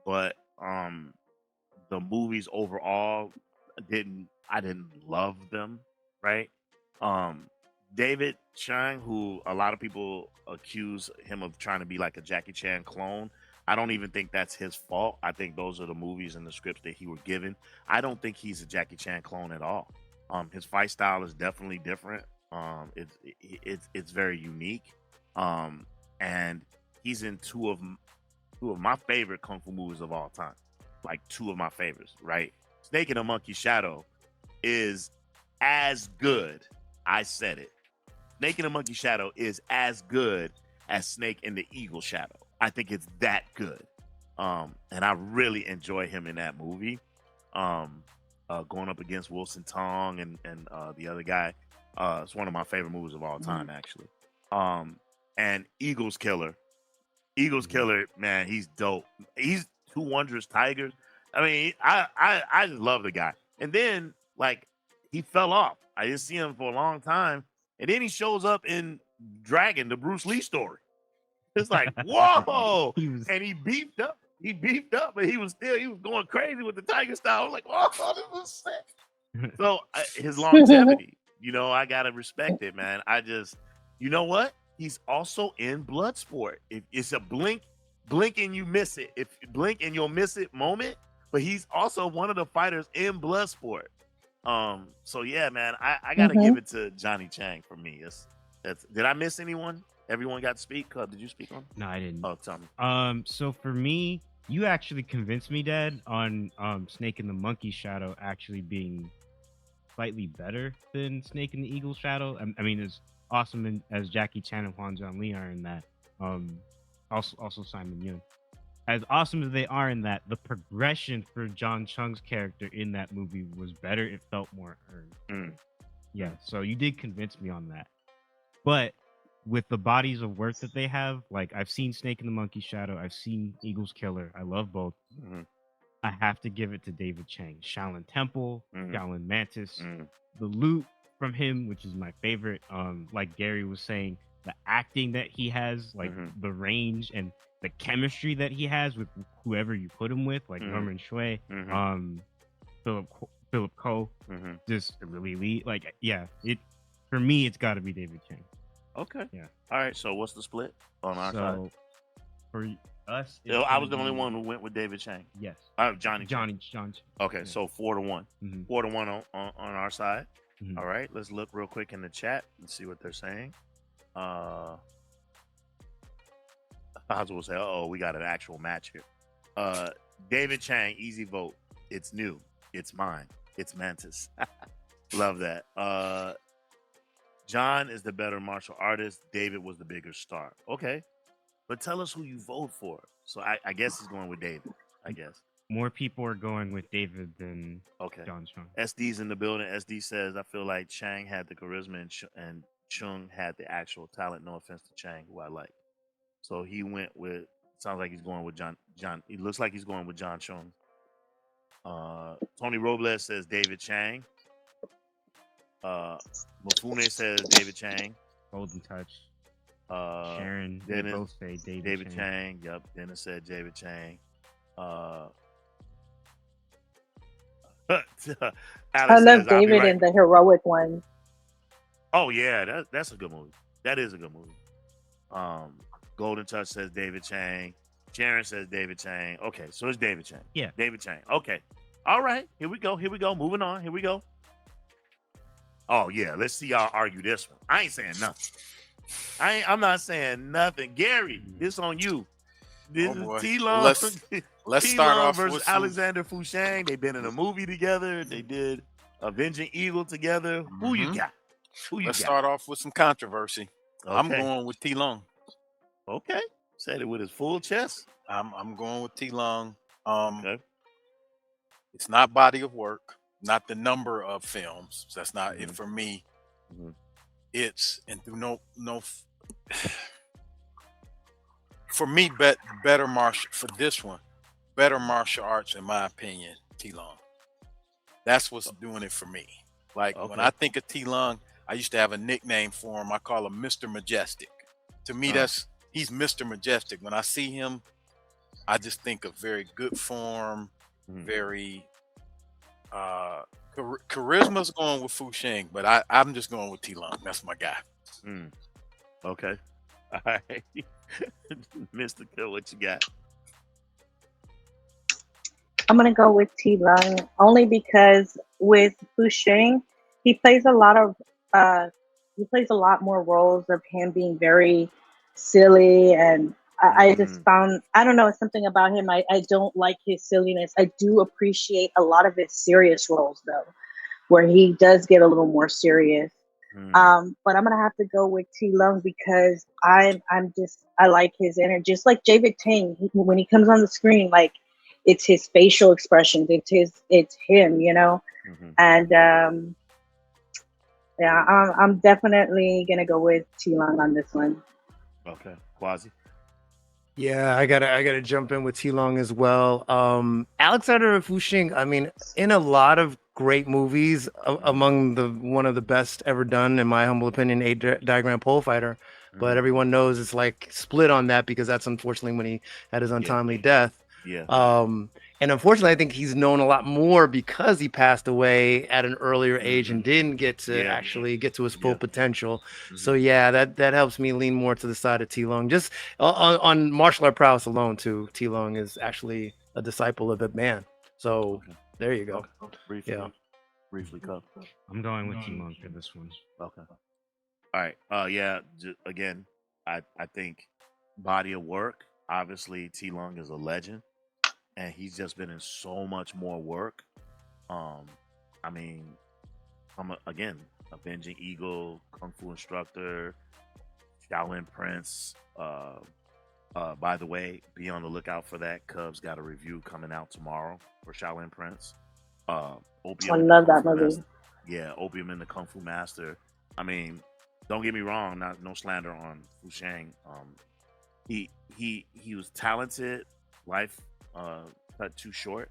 but the movies overall I didn't love them, right? David Chang, who a lot of people accuse him of trying to be like a Jackie Chan clone, I don't even think that's his fault. I think those are the movies and the scripts that he were given. I don't think he's a Jackie Chan clone at all. His fight style is definitely different. It's very unique. And he's in two of my favorite kung fu movies of all time. Like two of my favorites, right? Snake in the Monkey Shadow is as good. I said it. Snake in the Monkey Shadow is as good as Snake in the Eagle Shadow. I think it's that good. And I really enjoy him in that movie. Going up against Wilson Tong and the other guy. It's one of my favorite movies of all time, actually. And Eagles Killer, man, he's dope. He's Two Wondrous Tigers. I mean, I just love the guy. And then, like, he fell off. I didn't see him for a long time. And then he shows up in Dragon, the Bruce Lee story. It's like, whoa! And he beefed up. But he was going crazy with the Tiger style. I was like, oh, this was sick. So his longevity, I gotta respect it, man. You know what? He's also in Bloodsport. It's a blink and you miss it. If you blink and you'll miss it moment. But he's also one of the fighters in Bloodsport. So yeah, man, I gotta give it to Johnny Chang for me. Did I miss anyone? Everyone got to speak. Did you speak on? No, I didn't. Oh, tell me. So for me, You actually convinced me, Dad, on Snake in the Monkey Shadow actually being slightly better than Snake in the Eagle Shadow. I mean, as awesome as Jackie Chan and Hwan Jung Lee are in that, also Simon Yun. As awesome as they are in that, the progression for John Chung's character in that movie was better. It felt more earned. Yeah, so you did convince me on that. But with the bodies of work that they have, like I've seen Snake in the Monkey Shadow, I've seen Eagles Killer. I love both. I have to give it to David Chang. Shaolin Temple, Shaolin Mantis, the loot from him, which is my favorite. Like Gary was saying, the acting that he has, like the range and the chemistry that he has with whoever you put him with, like Norman Shui, Philip Ko, just really elite. Like, yeah, for me, it's got to be David Chang. Okay. Yeah. All right. So what's the split on our side? For us, I was the only one who went with David Chang. Yes. Johnny. Okay, so 4-1. 4-1 on our side. All right. Let's look real quick in the chat and see what they're saying. I was gonna say, we got an actual match here. David Chang, easy vote. It's new. It's mine. It's Mantis. Love that. John is the better martial artist. David was the bigger star. Okay. But tell us who you vote for. So I guess he's going with David, I guess. More people are going with David than John Chung. SD's in the building. SD says, I feel like Chang had the charisma and Chung had the actual talent. No offense to Chang, who I like. So he went with, sounds like he's going with John. It looks like he's going with John Chung. Tony Robles says David Chang. Mafune says David Chang. Golden Touch. Sharon, Dennis, both say David Chang. Yep, Dennis said David Chang. I love David in the heroic one. Oh yeah, that's a good movie. That is a good movie. Golden Touch says David Chang. Sharon says David Chang. Okay, so it's David Chang. Yeah, David Chang. Okay, all right. Here we go. Moving on. Here we go. Oh yeah, let's see y'all argue this one. I ain't saying nothing. I'm not saying nothing. Gary, this on you. This is T-Long. Let's start off versus with Alexander Fushang. They've been in a movie together. They did Avenging Evil together. Who you got? Let's start off with some controversy. Okay. I'm going with T-Long. Okay. Said it with his full chest. I'm going with T-Long. Okay. It's not body of work, not the number of films. So that's not it for me. It's and through no for me, better martial for this one, better martial arts in my opinion. T-Long. That's what's doing it for me. Like when I think of T-Long, I used to have a nickname for him. I call him Mr. Majestic. To me, he's Mr. Majestic. When I see him, I just think of very good form, very charisma's going with Fushang, but I'm just going with T-Long. That's my guy. Okay. All right. Mr. Kill, what you got? I'm gonna go with T-Long only because with Fushang, he plays a lot more roles of him being very silly, and I just found, I don't know, it's something about him. I don't like his silliness. I do appreciate a lot of his serious roles though, where he does get a little more serious. But I'm gonna have to go with T-Long because I like his energy. Just like David Chang, when he comes on the screen, like it's his facial expressions, it's him, you know. And yeah, I'm definitely gonna go with T-Long on this one. Okay, Quasi. Yeah, I gotta jump in with T-Long as well. Alexander Fushang, I mean, in a lot of great movies, among one of the best ever done, in my humble opinion, Diagram Pole Fighter. But everyone knows it's like split on that because that's unfortunately when he had his untimely death. Yeah. And unfortunately, I think he's known a lot more because he passed away at an earlier age and didn't get to actually get to his full potential. So yeah, that helps me lean more to the side of T-Long. Just on martial art prowess alone, too. T-Long is actually a disciple of Ip Man. So there you go. Briefly, Cup. I'm going with T-Long for this one. Okay. All right. Yeah. Again, I think body of work. Obviously, T-Long is a legend. and he's just been in so much more work. I mean, I'm again a Avenging Eagle, Kung Fu instructor, Shaolin Prince. By the way, be on the lookout for that. Cubs got a review coming out tomorrow for Shaolin Prince. Opium I and the love Kung that Fu movie. Master. Yeah, Opium and the Kung Fu Master. I mean, don't get me wrong, no slander on Fu Shang. He was talented. Life cut too short.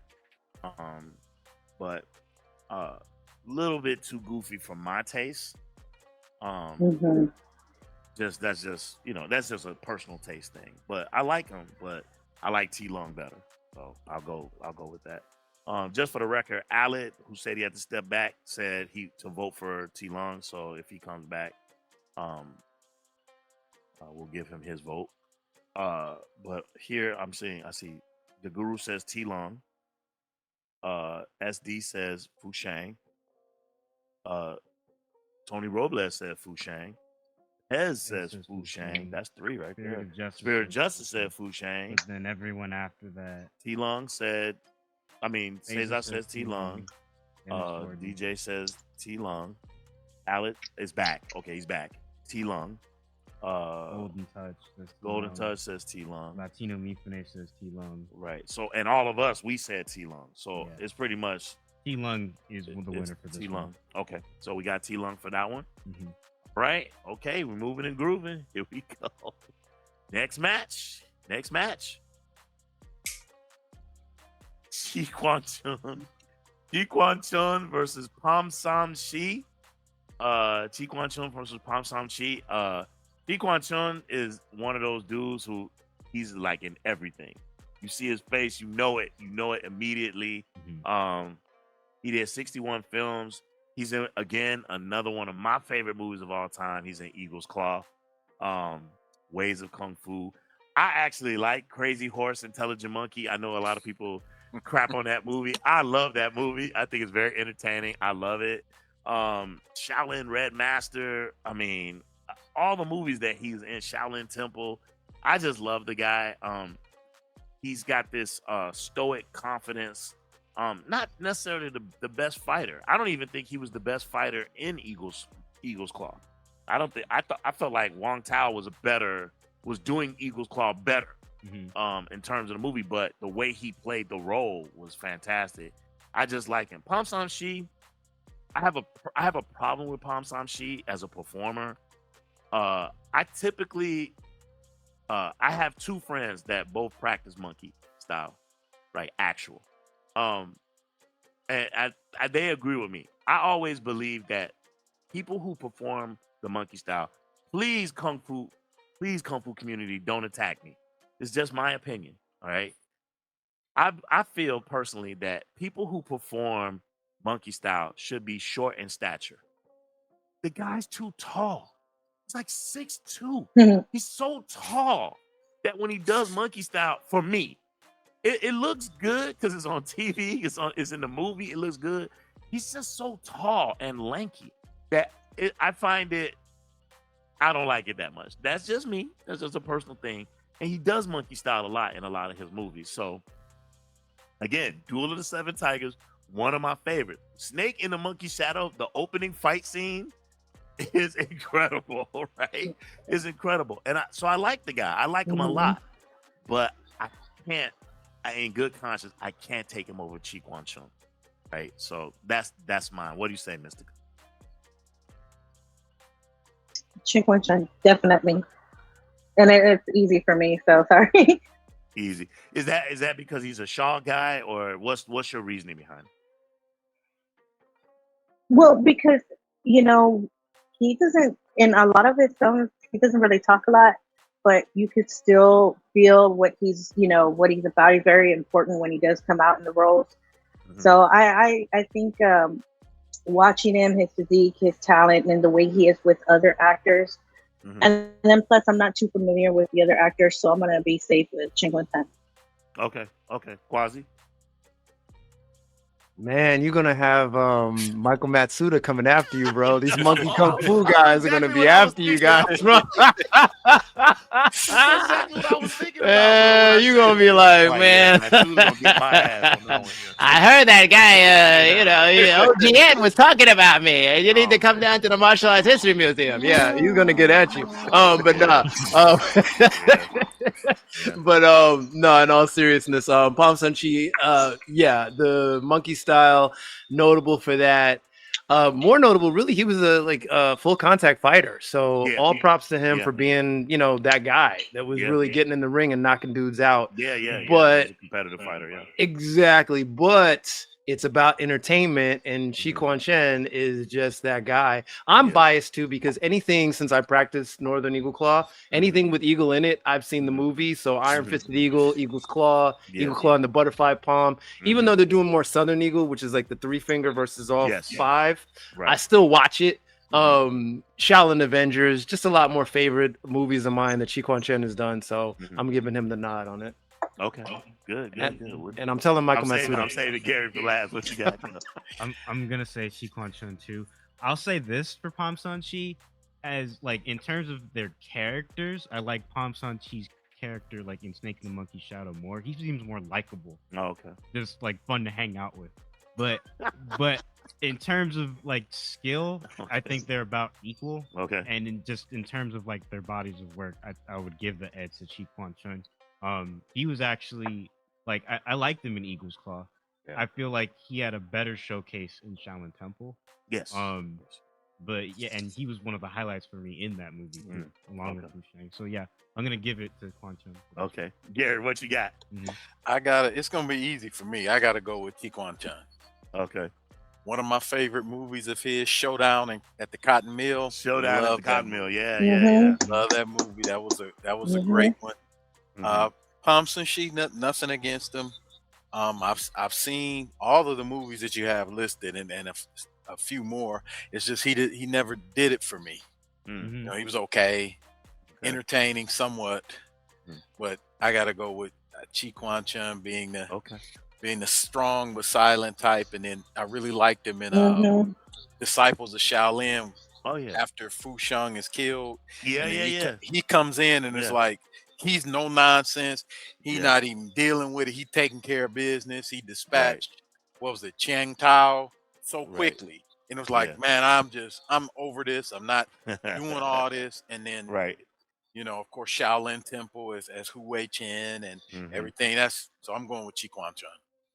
But little bit too goofy for my taste. That's just a personal taste thing. But I like him, but I like T Long better. So I'll go with that. Just for the record, Alec, who said he had to step back, said he to vote for T Long. So if he comes back, we'll give him his vote. But here I see the Guru says T Long. SD says Fu Shang. Tony Robles said Fu Shang. Hez says Fu Shang. That's 3 right there. Spirit of Justice said Fu Shang. But then everyone after that. T Long said, Cesar says T Long. DJ says T Long. Alec is back. Okay, he's back. T Long. Golden Touch. Golden Touch says T Long. Latino Mifune says T Long. Right. So, and all of us, we said T Long. So it's pretty much T Long is the winner for this T Long. one. Okay. So we got T Long for that one. Mm-hmm. Right. Okay. We're moving and grooving. Here we go. Next match. Chi Quan Chun versus Pam Sam Shi. Chi Quan Chun versus Pam Sam Shi. Chi Quan Chun is one of those dudes who he's like in everything. You see his face, you know it immediately. Mm-hmm. He did 61 films. He's in, again, another one of my favorite movies of all time. He's in Eagle's Claw, Ways of Kung Fu. I actually like Crazy Horse, Intelligent Monkey. I know a lot of people crap on that movie. I love that movie. I think it's very entertaining. I love it. Shaolin Red Master. I mean, all the movies that he's in, Shaolin Temple. I just love the guy. He's got this stoic confidence. Not necessarily the best fighter. I don't even think he was the best fighter in Eagle's Claw. I felt like Wong Tao was doing Eagle's Claw better in terms of the movie, but the way he played the role was fantastic. I just like him. Pam Sam Shi, I have a problem with Pam Sam Shi as a performer. I have 2 friends that both practice monkey style, right? Actual. And they agree with me. I always believe that people who perform the monkey style, please Kung Fu community, don't attack me. It's just my opinion. All right. I feel personally that people who perform monkey style should be short in stature. The guy's too tall. He's like 6'2". He's so tall that when he does monkey style, for me, it looks good because it's on TV. It's in the movie. It looks good. He's just so tall and lanky that I find it. I don't like it that much. That's just me. That's just a personal thing. And he does monkey style a lot in a lot of his movies. So again, Duel of the Seven Tigers, one of my favorites. Snake in the Monkey Shadow, the opening fight scene is incredible, right? It's incredible. And so I like the guy. I like him a lot. But in good conscience, I can't take him over Chi Quan Chun. Right? So that's mine. What do you say, Mystica? Chi Quan Chun, definitely. And it's easy for me, so sorry. Easy. Is that because he's a Shaw guy, or what's your reasoning behind it? Well, because, he doesn't, in a lot of his films, he doesn't really talk a lot, but you could still feel what he's about. He's very important when he does come out in the roles. Mm-hmm. So I think watching him, his physique, his talent, and the way he is with other actors, and then plus I'm not too familiar with the other actors, so I'm going to be safe with Chi Quan Chun. Okay. Quasi? Man, you're gonna have Michael Matsuda coming after you, bro. These monkey kung fu guys are gonna be after you guys, bro. That's exactly what I was thinking Man, you gonna be like, Like, man. yeah, man, Tulu's gonna get my ass on that one here. I heard that guy, OGN was talking about me. You need to come down to the Martial Arts History Museum. Yeah, he's gonna get at you. But nah. But no, in all seriousness, Palm Sunchi, yeah, the monkey style, notable for that. More notable, really, he was a full contact fighter. So all props to him for being, that guy that was really getting in the ring and knocking dudes out. Yeah. But He's a competitive fighter, yeah. exactly. But it's about entertainment, and Shi Quan Chen is just that guy. I'm biased too because anything since I practiced Northern Eagle Claw, anything with eagle in it, I've seen the movie. So Iron Fisted Eagle, Eagle's Claw, Eagle Claw, and the Butterfly Palm. Even though they're doing more Southern Eagle, which is like the 3-finger versus all 5, I still watch it. Shaolin Avengers, just a lot more favorite movies of mine that Shi Quan Chen has done. So I'm giving him the nod on it. Okay, good. And I'm telling Michael Matsuda. I'm saving Gary for last. What you got? I'm gonna say Shi Quan Chen too. I'll say this for Palm Sunchi, as like in terms of their characters, I like Palm Sunchi's character like in Snake and the Monkey Shadow more. He seems more likable. Oh, okay. Just like fun to hang out with. But in terms of like skill, I think they're about equal. Okay. And in terms of like their bodies of work, I would give the edge to Shi Quan Chen. He was actually like I liked him in Eagle's Claw. Yeah. I feel like he had a better showcase in Shaolin Temple. Yes. But yeah, and he was one of the highlights for me in that movie too, along with Wu Shang. So yeah, I'm gonna give it to Quan Chen. Okay, Gary, what you got? It's gonna be easy for me. I gotta go with Shi Quan Chen. Okay. One of my favorite movies of his, Showdown at the Cotton Mill. Showdown at the Cotton Mill. Yeah. Love that movie. That was a great one. Palm Sunchi, nothing against him. I've seen all of the movies that you have listed and a few more. It's just he never did it for me. He was okay, entertaining somewhat, but I gotta go with Shi Quan Chen being the strong but silent type, and then I really liked him in Disciples of Shaolin. Oh yeah. After Fu Sheng is killed, yeah. He comes in and it's like he's no nonsense. He's not even dealing with it. He taking care of business. He dispatched what was it, Chang Tao so quickly. And it was like, man, I'm over this. I'm not doing all this. And then of course, Shaolin Temple as Hu Wei Chen and everything. So I'm going with Shi Quan Chen.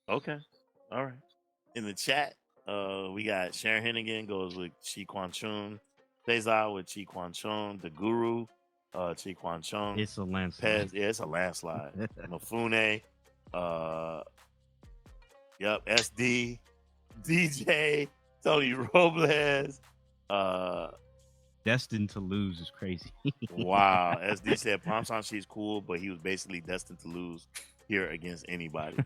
Okay. All right. In the chat, we got Sharon Hennigan goes with Shi Quan Chen. Cesar with Shi Quan Chen. The Guru, Shi Quan Chen. It's a landslide. It's a landslide. Mifune. SD. DJ. Tony Robles. Destined to lose is crazy. Wow. SD said Palm Sunchi is cool, but he was basically destined to lose here against anybody.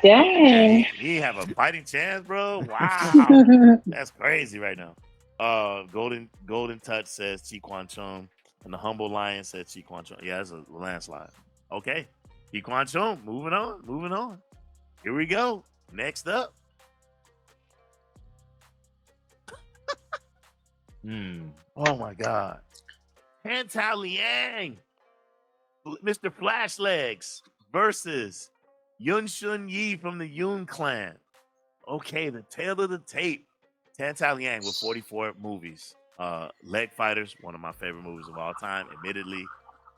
Dang. He have a fighting chance, bro. Wow. That's crazy right now. Golden Touch says Shi Quan Chen, and the Humble Lion says Shi Quan Chen. Yeah, that's a landslide. Okay. Shi Quan Chen, moving on. Here we go. Next up. Oh my God. Han Tao Liang, Mr. Flashlegs versus Yun Shun Yi from the Yun clan. Okay, the tail of the tape. Han Tao Liang with 44 movies. Leg Fighters, one of my favorite movies of all time, admittedly.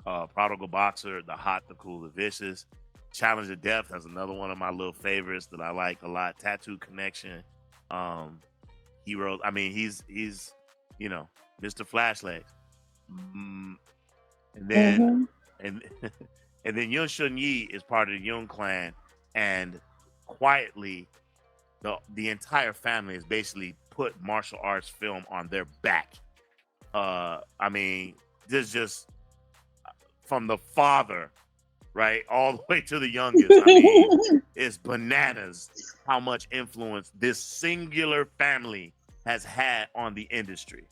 Prodigal Boxer, The Hot, The Cool, The Vicious. Challenge of Death, that's another one of my little favorites that I like a lot. Tattoo Connection. Heroes. I mean, he's Mr. Flashlegs. And then and then Yun Shun Yi is part of the Yun clan, and quietly the entire family has basically put martial arts film on their back. I mean, this just from the father, right, all the way to the youngest. I mean, it's bananas how much influence this singular family has had on the industry.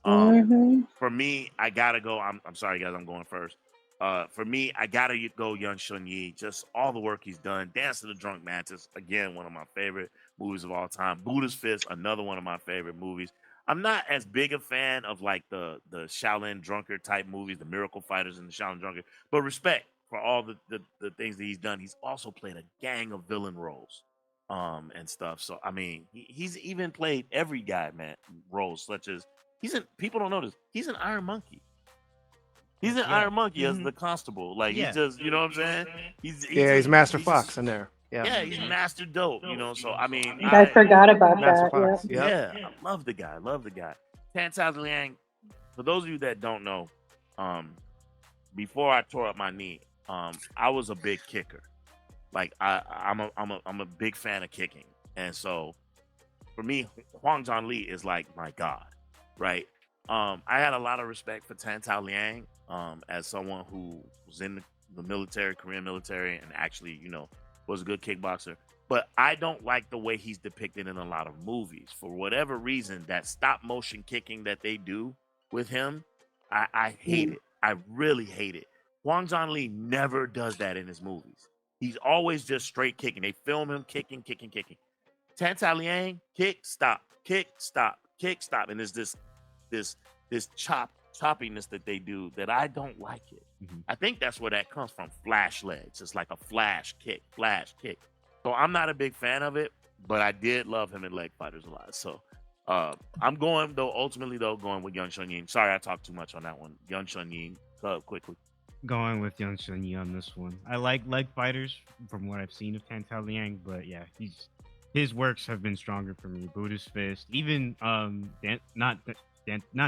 For me, I gotta go. I'm sorry, guys. I'm going first. For me, I gotta go Yun Shun Yi. Just all the work he's done. Dance to the Drunk Mantis, again, one of my favorite movies of all time. Buddha's Fist, another one of my favorite movies. I'm not as big a fan of like the Shaolin Drunkard type movies, the Miracle Fighters and the Shaolin Drunkard, but respect for all the things that he's done, he's also played a gang of villain roles, and stuff. So I mean, he's even played every guy man roles, such as people don't know this. He's an Iron Monkey. He's an Iron Monkey as the constable. Like he's just, you know what I'm saying? He's Master Fox in there. Yeah, he's Master Dope. You know, so I mean, I forgot about Master that. Fox. Yeah. Yep. yeah, I love the guy. Tan Liang. For those of you that don't know, before I tore up my knee, I was a big kicker. Like I'm a big fan of kicking, and so for me, Hwang Jong Lee is like my god, right? I had a lot of respect for Tan Liang, as someone who was in the military, Korean military, and actually, you know, was a good kickboxer. But I don't like the way he's depicted in a lot of movies. For whatever reason, that stop motion kicking that they do with him, I hate it. I really hate it. Hwang Jong Lee never does that in his movies. He's always just straight kicking. They film him kicking. Tan Liang, kick, stop, and there's this choppiness that they do that I don't like it. I think that's where that comes from. Flash legs. It's like a flash kick. So I'm not a big fan of it, but I did love him in Leg Fighters a lot. So I'm going with Yun Shun Yin. Sorry, I talked too much on that one. Yun Shun Yin, quickly. Going with Yun Shun Yi on this one. I like Leg Fighters from what I've seen of Tan Liang, but yeah, his works have been stronger for me. Buddha's Fist, even not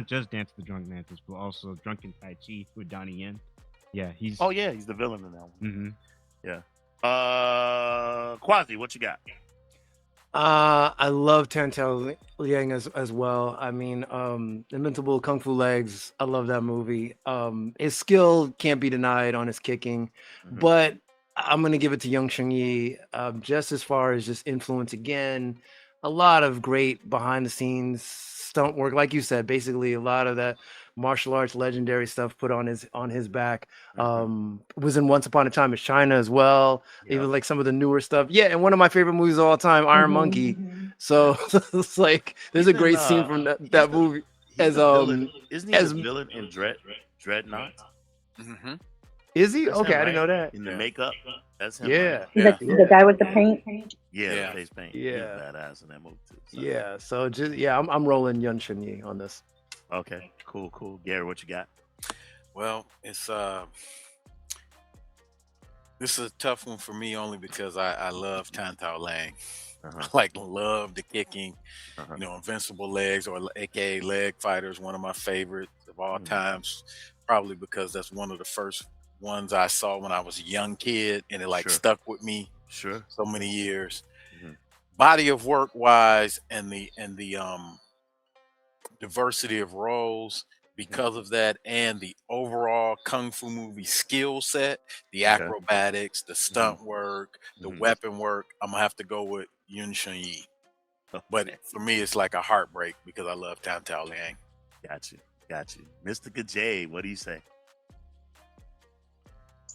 just Dance of the Drunk Mantis, but also Drunken Tai Chi with Donnie Yen. Yeah, he's the villain in that one. Mm-hmm. Yeah. Quasi, what you got? I love Tan Liang as well. I mean, Invincible Kung Fu Legs. I love that movie. His skill can't be denied on his kicking, but I'm gonna give it to Young Shun Yi. Just as far as just influence again, a lot of great behind the scenes stunt work, like you said. Basically, a lot of that martial arts legendary stuff put on his back. Was in Once Upon a Time in China as well. Even like some of the newer stuff. Yeah, and one of my favorite movies of all time, Iron Monkey. So it's like there's a great scene from that movie. As isn't he the villain in Dreadnought? Is he? That's okay, him, I didn't know right? that. In the makeup, that's him. Yeah. Right? The guy with the paint. Yeah, the face paint. Yeah. He's badass in that movie too. So. Yeah. So just I'm rolling Yun Shun Yi on this. Okay, cool. Gary, what you got? Well, it's this is a tough one for me only because I love Tan Liang. Love the kicking, you know, Invincible Legs, or aka Leg Fighters, one of my favorites of all times. Probably because that's one of the first ones I saw when I was a young kid, and it stuck with me so many years. Body of work wise, and the diversity of roles because of that, and the overall kung fu movie skill set, the acrobatics, the stunt work, the weapon work, I'm gonna have to go with Yun Shun Yi. But for me, it's like a heartbreak because I love Tan Liang. Got you. Mr. J, what do you say?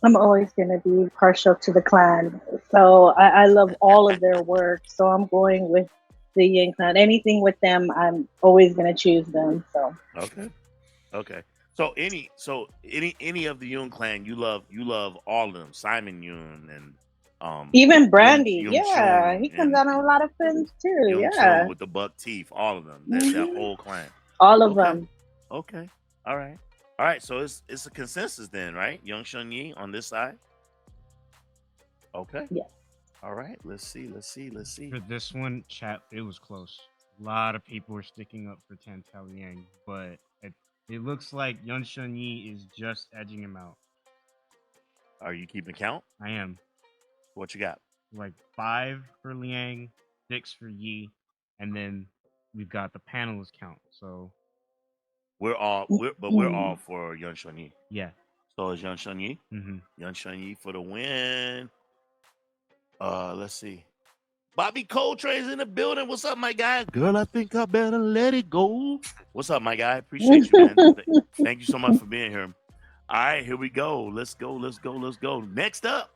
I'm always going to be partial to the clan. So I love all of their work. So I'm going with the Yin Clan. Anything with them, I'm always going to choose them. So Okay. So any of the Yun Clan, you love all of them. Simon Yun and even Brandy. Yung Yeah, Chun he comes and out on a lot of films too. Yung Yeah, Chun with the buck teeth, all of them. That whole clan. all of them. Okay. All right. So it's a consensus then, right? Young Shun Yi on this side. Okay. Yeah. All right. Let's see. For this one, chat, it was close. A lot of people were sticking up for Tan Liang, but it looks like Yun Shun Yi is just edging him out. Are you keeping count? I am. What you got? Like 5 for Liang, 6 for Yi, and then we've got the panelist count. So we're all for Yun Shun Yi. Yeah. So it's Yun Shun Yi. Yun Shun Yi for the win. Let's see. Bobby Coltrane's in the building. What's up, my guy? Girl, I think I better let it go. What's up, my guy? Appreciate you, man. Thank you so much for being here. All right, here we go. Let's go. Next up.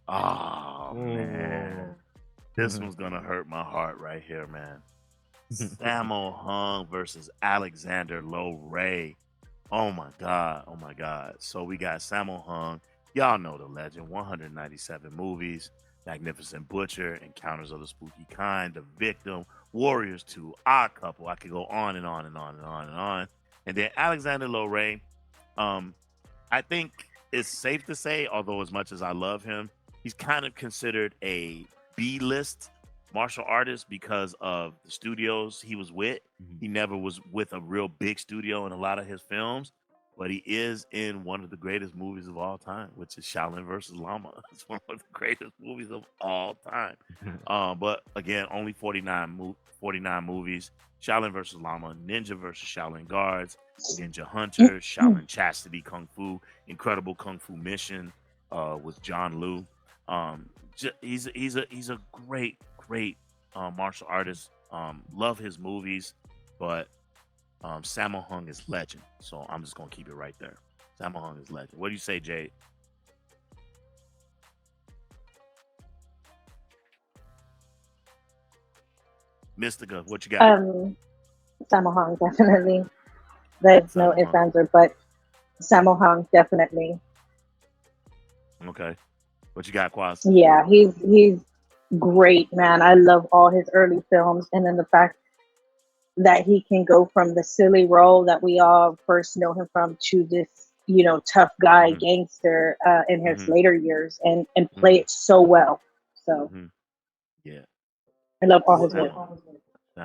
Oh, man. This one's going to hurt my heart right here, man. Sammo Hung versus Alexander Low Ray. Oh, my God. So we got Sammo Hung. Y'all know the legend. 197 movies. Magnificent Butcher, Encounters of the Spooky Kind, The Victim, Warriors 2, Odd Couple. I could go on and on and on and on and on. And then Alexander Lorray. I think it's safe to say, although as much as I love him, he's kind of considered a B-list martial artist because of the studios he was with. He never was with a real big studio in a lot of his films, but he is in one of the greatest movies of all time, which is Shaolin versus Lama. It's one of the greatest movies of all time. But again, only 49 movies. Shaolin versus Lama, Ninja versus Shaolin Guards, Ninja Hunter, Shaolin Chastity Kung Fu, Incredible Kung Fu Mission with John Liu. He's a great martial artist. Love his movies, but Sammo Hung is legend. So I'm just gonna keep it right there. Sammo Hung is legend. What do you say, Jade? Mystica, what you got? Sammo Hung, definitely. There's no ifs, ands, or but. Sammo Hung, definitely. Okay. What you got, Quaz? Yeah, he's great, man. I love all his early films, and then the fact that he can go from the silly role that we all first know him from to this, tough guy gangster in his later years, and play it so well. So, yeah, I love all his work.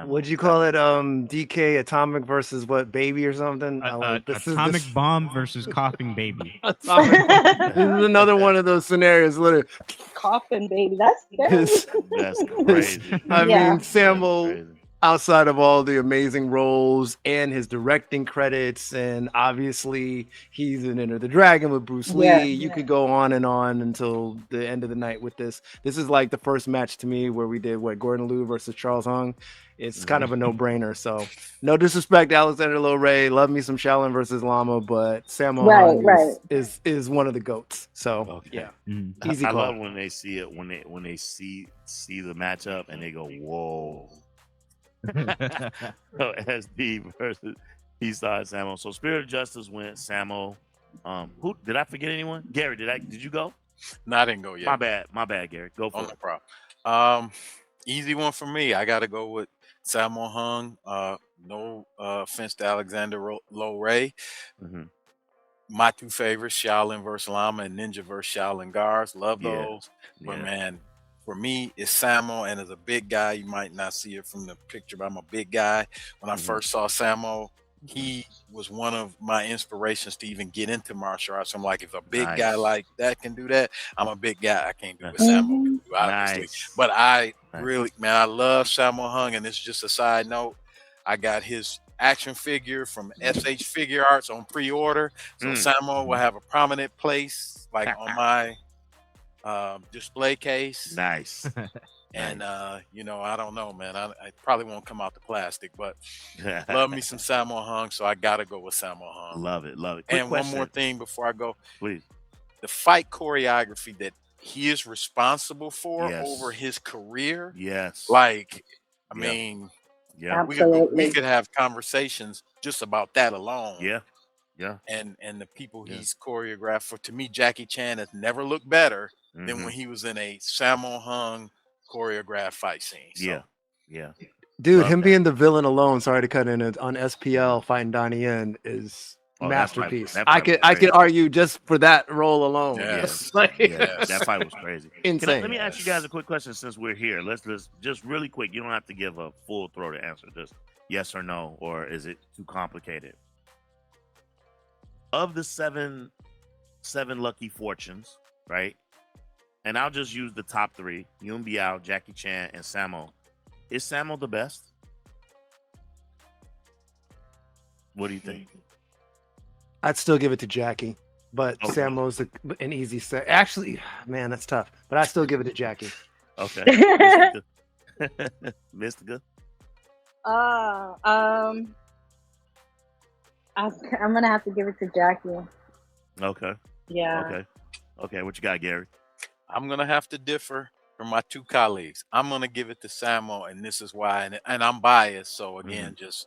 What'd you call it? DK Atomic versus what? Baby or something? Atomic Bomb versus Coughing Baby. This is another one of those scenarios. Literally, Coughing Baby. That's crazy. I mean, Sammo, outside of all the amazing roles and his directing credits, and obviously he's in Enter the Dragon with Bruce Lee. You could go on and on until the end of the night with this. This is like the first match to me where we did Gordon Liu versus Charles Hung. It's kind of a no-brainer. So, no disrespect to Alexander Lorray. Love me some Shaolin versus Lama, but Sammo Hung is one of the GOATs. So, yeah, easy I call. love when they see it when they see the matchup and they go, "Whoa." So SD versus Eastside Sammo. So Spirit of Justice went Sammo. Who did I forget? Anyone? Gary, did you go? No, I didn't go yet. My bad, Gary. Go for it. No problem. Easy one for me. I got to go with Sammo Hung. No offense to Alexander Lorray. My two favorites, Shaolin versus Lama and Ninja versus Shaolin Guards. Love those. But man, for me, it's Sammo, and as a big guy, you might not see it from the picture, but I'm a big guy. When I first saw Sammo, he was one of my inspirations to even get into martial arts. I'm like, if a big guy like that can do that, I'm a big guy. I can't do what Sammo can do, obviously. But I really, man, I love Sammo Hung, and it's just a side note. I got his action figure from SH Figure Arts on pre-order, so Sammo will have a prominent place, like on my display case. Nice. And I don't know, man. I probably won't come out the plastic, but love me some Sammo Hung, so I gotta go with Sammo Hung. Love it. Quick and question. One more thing before I go, please. The fight choreography that he is responsible for over his career. Yes. Like, I mean, absolutely. We could have conversations just about that alone. Yeah. And the people he's choreographed for. To me, Jackie Chan has never looked better than when he was in a Sammo Hung choreographed fight scene. So. Yeah. Dude, him being the villain alone, sorry to cut in, on SPL fighting Donnie Yen is masterpiece. That I could argue just for that role alone. Yes. That fight was crazy. Insane. Let me ask you guys a quick question since we're here. Let's just really quick. You don't have to give a full throated answer. Just yes or no, or is it too complicated? Of the seven lucky fortunes, right? And I'll just use the top three: Yun Biao, Jackie Chan, and Sammo. Is Sammo the best? What do you think? I'd still give it to Jackie, but Sammo's an easy set. Actually, man, that's tough. But I still give it to Jackie. Okay. Mystica. I'm gonna have to give it to Jackie. Okay. Yeah. Okay. What you got, Gary? I'm gonna have to differ from my two colleagues. I'm gonna give it to Sammo, and this is why. And I'm biased, so again, just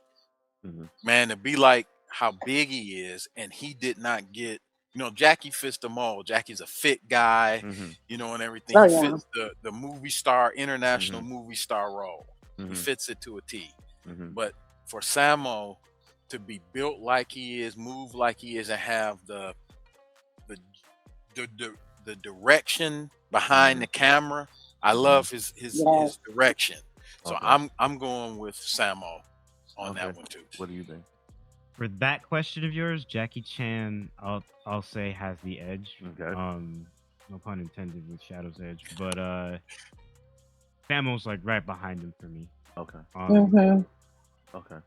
man, to be like how big he is, and he did not get you know, Jackie fits the mold. Jackie's a fit guy, Mm-hmm. you know, and everything. Oh He yeah. fits the movie star, international Mm-hmm. movie star role. He Mm-hmm. fits it to a T. Mm-hmm. But for Samo to be built like he is, move like he is, and have the direction behind the camera, I love his Yes. direction. So Okay. I'm going with Samo on Okay. that one too. What do you think? For that question of yours, Jackie Chan, I'll say has the edge. Okay. No pun intended with Shadow's Edge, but Samo's like right behind him for me. Okay. Mm-hmm. Okay.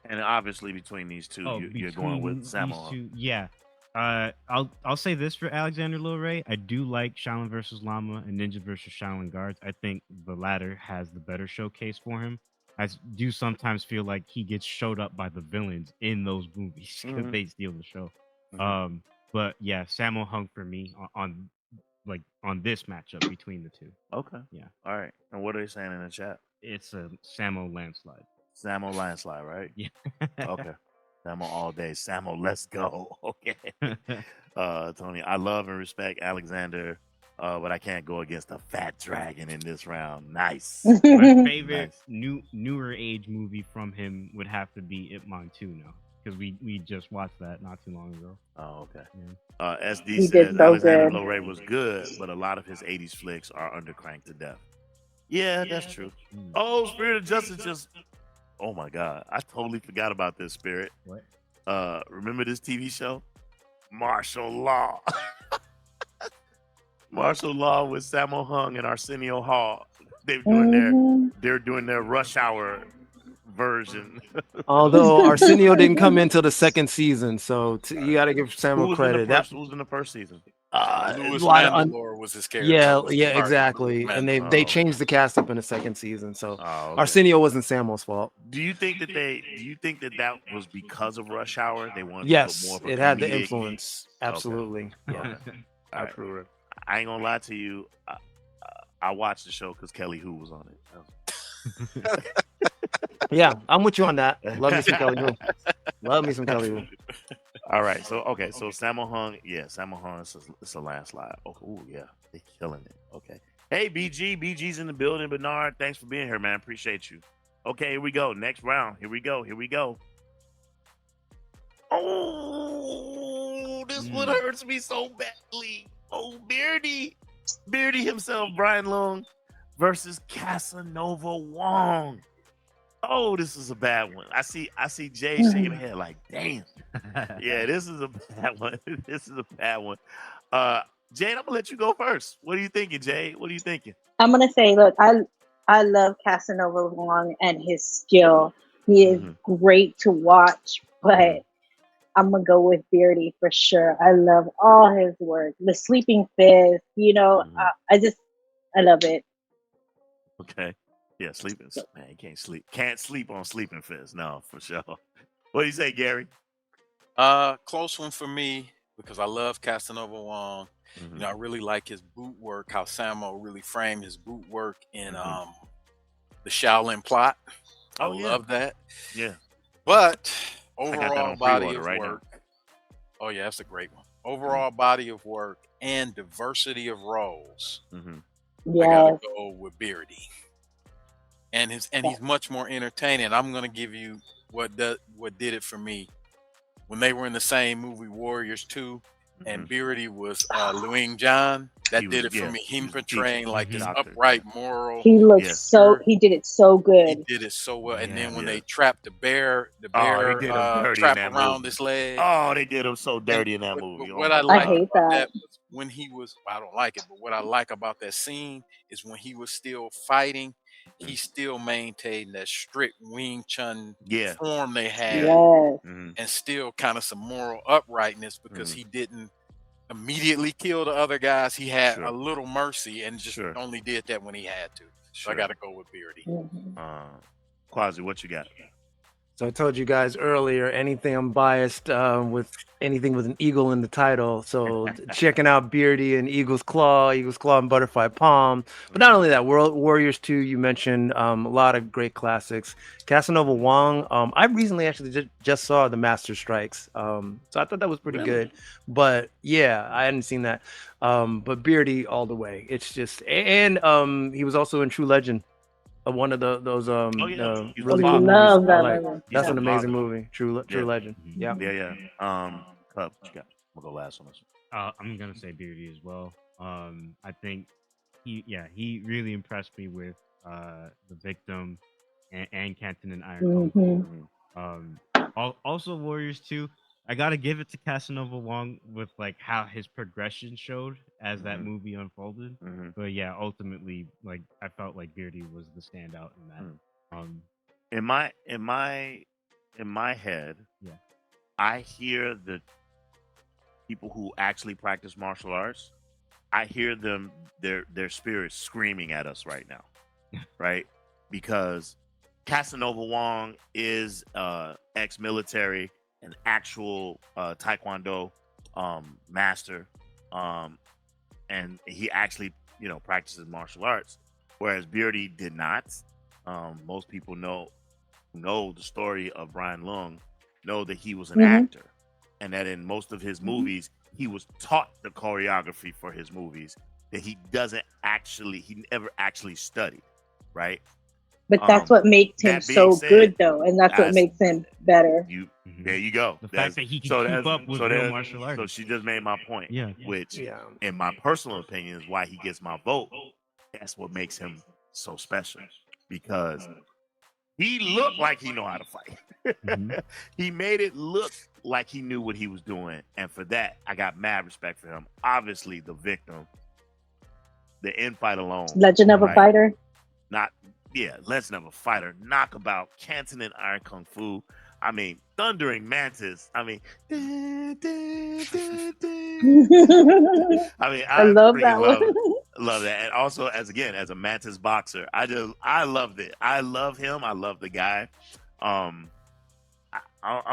And obviously between these two, you're going with between Samo. these two, yeah. I'll say this for Alexander Lil Ray. I do like Shaolin versus Llama and Ninja versus Shaolin Guards. I think the latter has the better showcase for him. I do sometimes feel like he gets showed up by the villains in those movies because they steal the show. Mhm. But yeah, Samo hung for me on this matchup between the two. Okay. Yeah. All right. And what are they saying in the chat? It's a Samo landslide. Samo landslide, right? Yeah. Okay. Samo all day. Samo, let's go. Okay. Tony, I love and respect Alexander, but I can't go against a fat dragon in this round. Nice. My favorite Nice. newer age movie from him would have to be Ip Man 2 now, because we just watched that not too long ago. Oh, okay. Yeah. SD He says did so Alexander good. Lorray was good, but a lot of his 80s flicks are undercranked to death. Yeah, that's true. Oh, Spirit of Justice just. Oh my God. I totally forgot about this, Spirit. What? Remember this TV show? Martial Law. Martial Law with Sammo Hung and Arsenio Hall. They're doing their Rush Hour version. Although Arsenio didn't come in till the second season, so you got to give Who Samuel was credit. who was in the first season? Louis a lot of Mandalore was his character. Yeah, was yeah, Mark exactly. And they Mandalore. changed the cast up in the second season, so okay. Arsenio wasn't Samuel's fault. Do you think that was because of Rush Hour? They wanted to Yes, put more of a it had the comedic- influence. Absolutely. Okay. Yeah. All right. Absolutely. I ain't gonna lie to you. I watched the show because Kelly Hu was on it. Yeah, I'm with you on that. Love me some Kelly Hu. Love me some Kelly Hu. All right, so Sammo Hung, Sammo Hung, it's a landslide. Okay, ooh, yeah, they killing it. Okay, hey BG's in the building. Bernard, thanks for being here, man. Appreciate you. Okay, here we go. Next round. Here we go. Oh, this one hurts me so badly. Oh, Beardy himself, Brian Long versus Casanova Wong. Oh, this is a bad one. I see Jay shaking her head like, damn. Yeah, this is a bad one. Jade, I'm gonna let you go first. What are you thinking, Jade? What are you thinking? I'm gonna say, look, I love Casanova Wong and his skill. He is great to watch, but I'm gonna go with Beardy for sure. I love all his work. The Sleeping Fist, I love it. Okay. Yeah, sleeping. Man, you can't sleep. Can't sleep on Sleeping Fist. No, for sure. What do you say, Gary? Close one for me because I love Casanova Wong. You know, I really like his boot work, how Sammo really framed his boot work in the Shaolin Plot. I love that. Yeah. But I got that overall on body pre-order of right work. Oh yeah, that's a great one. Overall body of work and diversity of roles. I gotta go with Beardy. And he's much more entertaining. I'm gonna give you what did it for me when they were in the same movie, Warriors 2, and Beardy was Luing John. That did it for me. Him portraying like this upright, moral. He looked he did it so good. He did it so well. And then when they trapped the bear they did him dirty trap in that around movie. his leg. Oh, they did him so dirty in that movie. What Oh I my like God. about that was when he was, I don't like it, but what I like about that scene is when he was still fighting, he still maintained that strict Wing Chun form they had, and still kind of some moral uprightness because he didn't immediately kill the other guys. He had a little mercy and just only did that when he had to. So I got to go with Beardy. Quasi, what you got? So I told you guys earlier, anything I'm biased with anything with an eagle in the title. So checking out Beardy and Eagle's Claw and Butterfly Palm. But not only that, World Warriors 2, you mentioned a lot of great classics. Casanova Wong, I recently actually just saw The Master Strikes. So I thought that was pretty good. But yeah, I hadn't seen that. But Beardy all the way. It's just, and he was also in True Legend. One of those really cool love movies. that movie. That's an amazing father. movie. True Legend. Yeah. Yeah. Cub, what you got? We'll go last on this one. I'm gonna say Beardy as well. I think he really impressed me with The Victim and Canton and Iron Kung Fu. Also Warriors 2. I gotta give it to Casanova Wong with like how his progression showed as that movie unfolded. But yeah, ultimately, like I felt like Beardy was the standout in that. In my head, I hear the people who actually practice martial arts. I hear them, their spirits screaming at us right now, right? Because Casanova Wong is ex-military, an actual Taekwondo master, and he actually, practices martial arts, whereas Beardy did not. Most people know the story of Brian Lung, know that he was an actor, and that in most of his movies, he was taught the choreography for his movies that he never actually studied, right? But that's what makes him so good, though, and that's what makes him better. There you go. The fact that he can keep up with real martial arts. So she just made my point. Yeah. Which, in my personal opinion, is why he gets my vote. That's what makes him so special, because he looked like he know how to fight. He made it look like he knew what he was doing, and for that, I got mad respect for him. Obviously, The Victim, the infight alone, Legend of a Fighter. Legend of a Fighter, Knockabout, Canton and Iron Kung Fu. I mean, Thundering Mantis. I mean, I love that one. Love that. And also, as a Mantis boxer, I loved it. I love him. I love the guy. I'm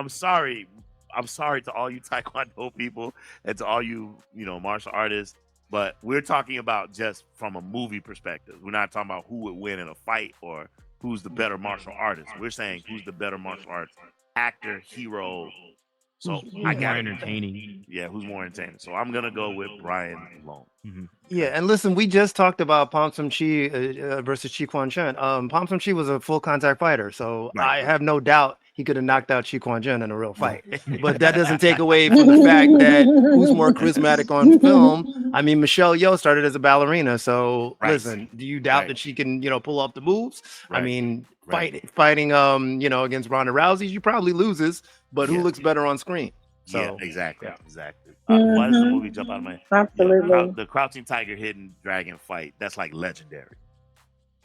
sorry. I'm sorry to all you Taekwondo people and to all you, martial artists. But we're talking about just from a movie perspective. We're not talking about who would win in a fight or who's the better martial artist. We're saying who's the better martial arts actor, hero. So I got entertaining. Yeah, who's more entertaining? So I'm gonna go with Brian Long. Yeah, and listen, we just talked about Pom Sum Chi versus Chi Quan Chen. Pom Sum Chi was a full contact fighter, so I have no doubt he could have knocked out Chi Quan Chen in a real fight. But that doesn't take away from the fact that who's more charismatic on film. I mean, Michelle Yeoh started as a ballerina, so listen, do you doubt that she can, pull off the moves? I mean, fighting, against Ronda Rousey, she probably loses, but who looks better on screen? So, yeah, exactly. Why does the movie jump out of my head? Absolutely. The Crouching Tiger, Hidden Dragon fight, that's like legendary.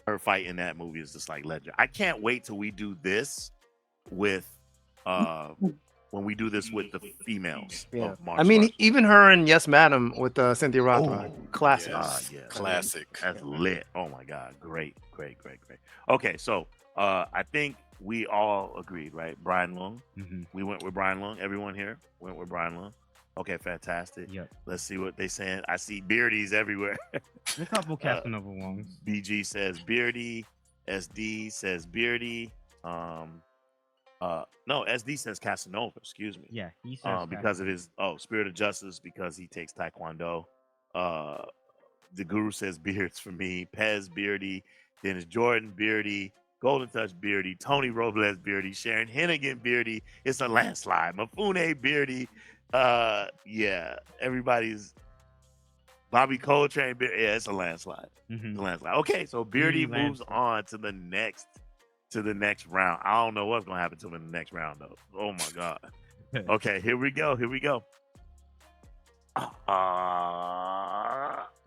Her fight in that movie is just like legendary. I can't wait till we do this with when we do this with the females. Yeah. Of I mean, arts. even her and Yes Madam with Cynthia Rothrock. Classic. Classic. That's lit. Oh my God. Great. Okay, so I think we all agreed, right? Brian Lung. We went with Brian Lung. Everyone here went with Brian Lung. Okay, fantastic. Yep. Let's see what they saying. I see Beardies everywhere. A couple Casanova Wongs. BG says Beardy. SD says Beardy. No, SD says Casanova. Excuse me. Yeah, he says because of his Spirit of Justice, because he takes Taekwondo. The Guru says Beards for me. Pez Beardy. Dennis Jordan Beardy. Golden Touch Beardy. Tony Robles Beardy. Sharon Hennigan Beardy. It's a landslide. Mafune Beardy. Everybody's Bobby Coltrane Beardy. Yeah, it's a landslide. It's a landslide. Okay, so Beardy moves on to the next round. I don't know what's gonna happen to him in the next round though. Oh my God. Okay, here we go. No,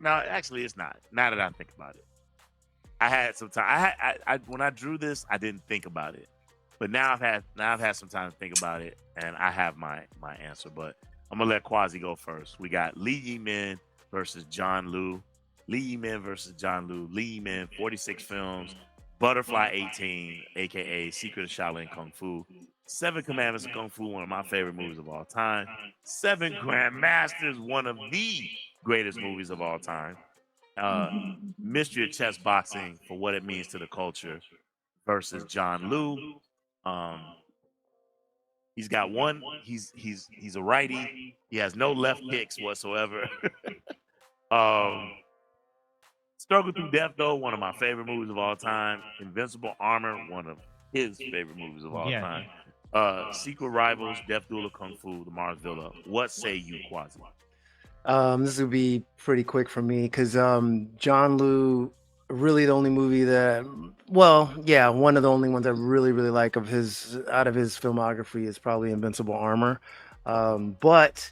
actually it's not. Now that I think about it. I had some time. I when I drew this, I didn't think about it. But now I've had some time to think about it, and I have my answer. But I'm gonna let Quasi go first. We got Lee Yi-min versus John Liu. Lee Yi-min versus John Liu. Lee Yi-min, 46 films, Butterfly 18, aka Secret of Shaolin Kung Fu. Seven Commandments of Kung Fu, one of my favorite movies of all time. Seven Grandmasters, one of the greatest movies of all time. Mystery of Chess Boxing, for what it means to the culture, versus John Liu. He's got one. He's a righty. He has no left kicks whatsoever. Struggle Through Death, though, one of my favorite movies of all time. Invincible Armor, one of his favorite movies of all time. Secret Rivals, Death Duel of Kung Fu, The Mars Villa. What say you, Quasi? This would be pretty quick for me because John Liu, really the only movie that, well, yeah, one of the only ones I really like of his out of his filmography is probably Invincible Armor. But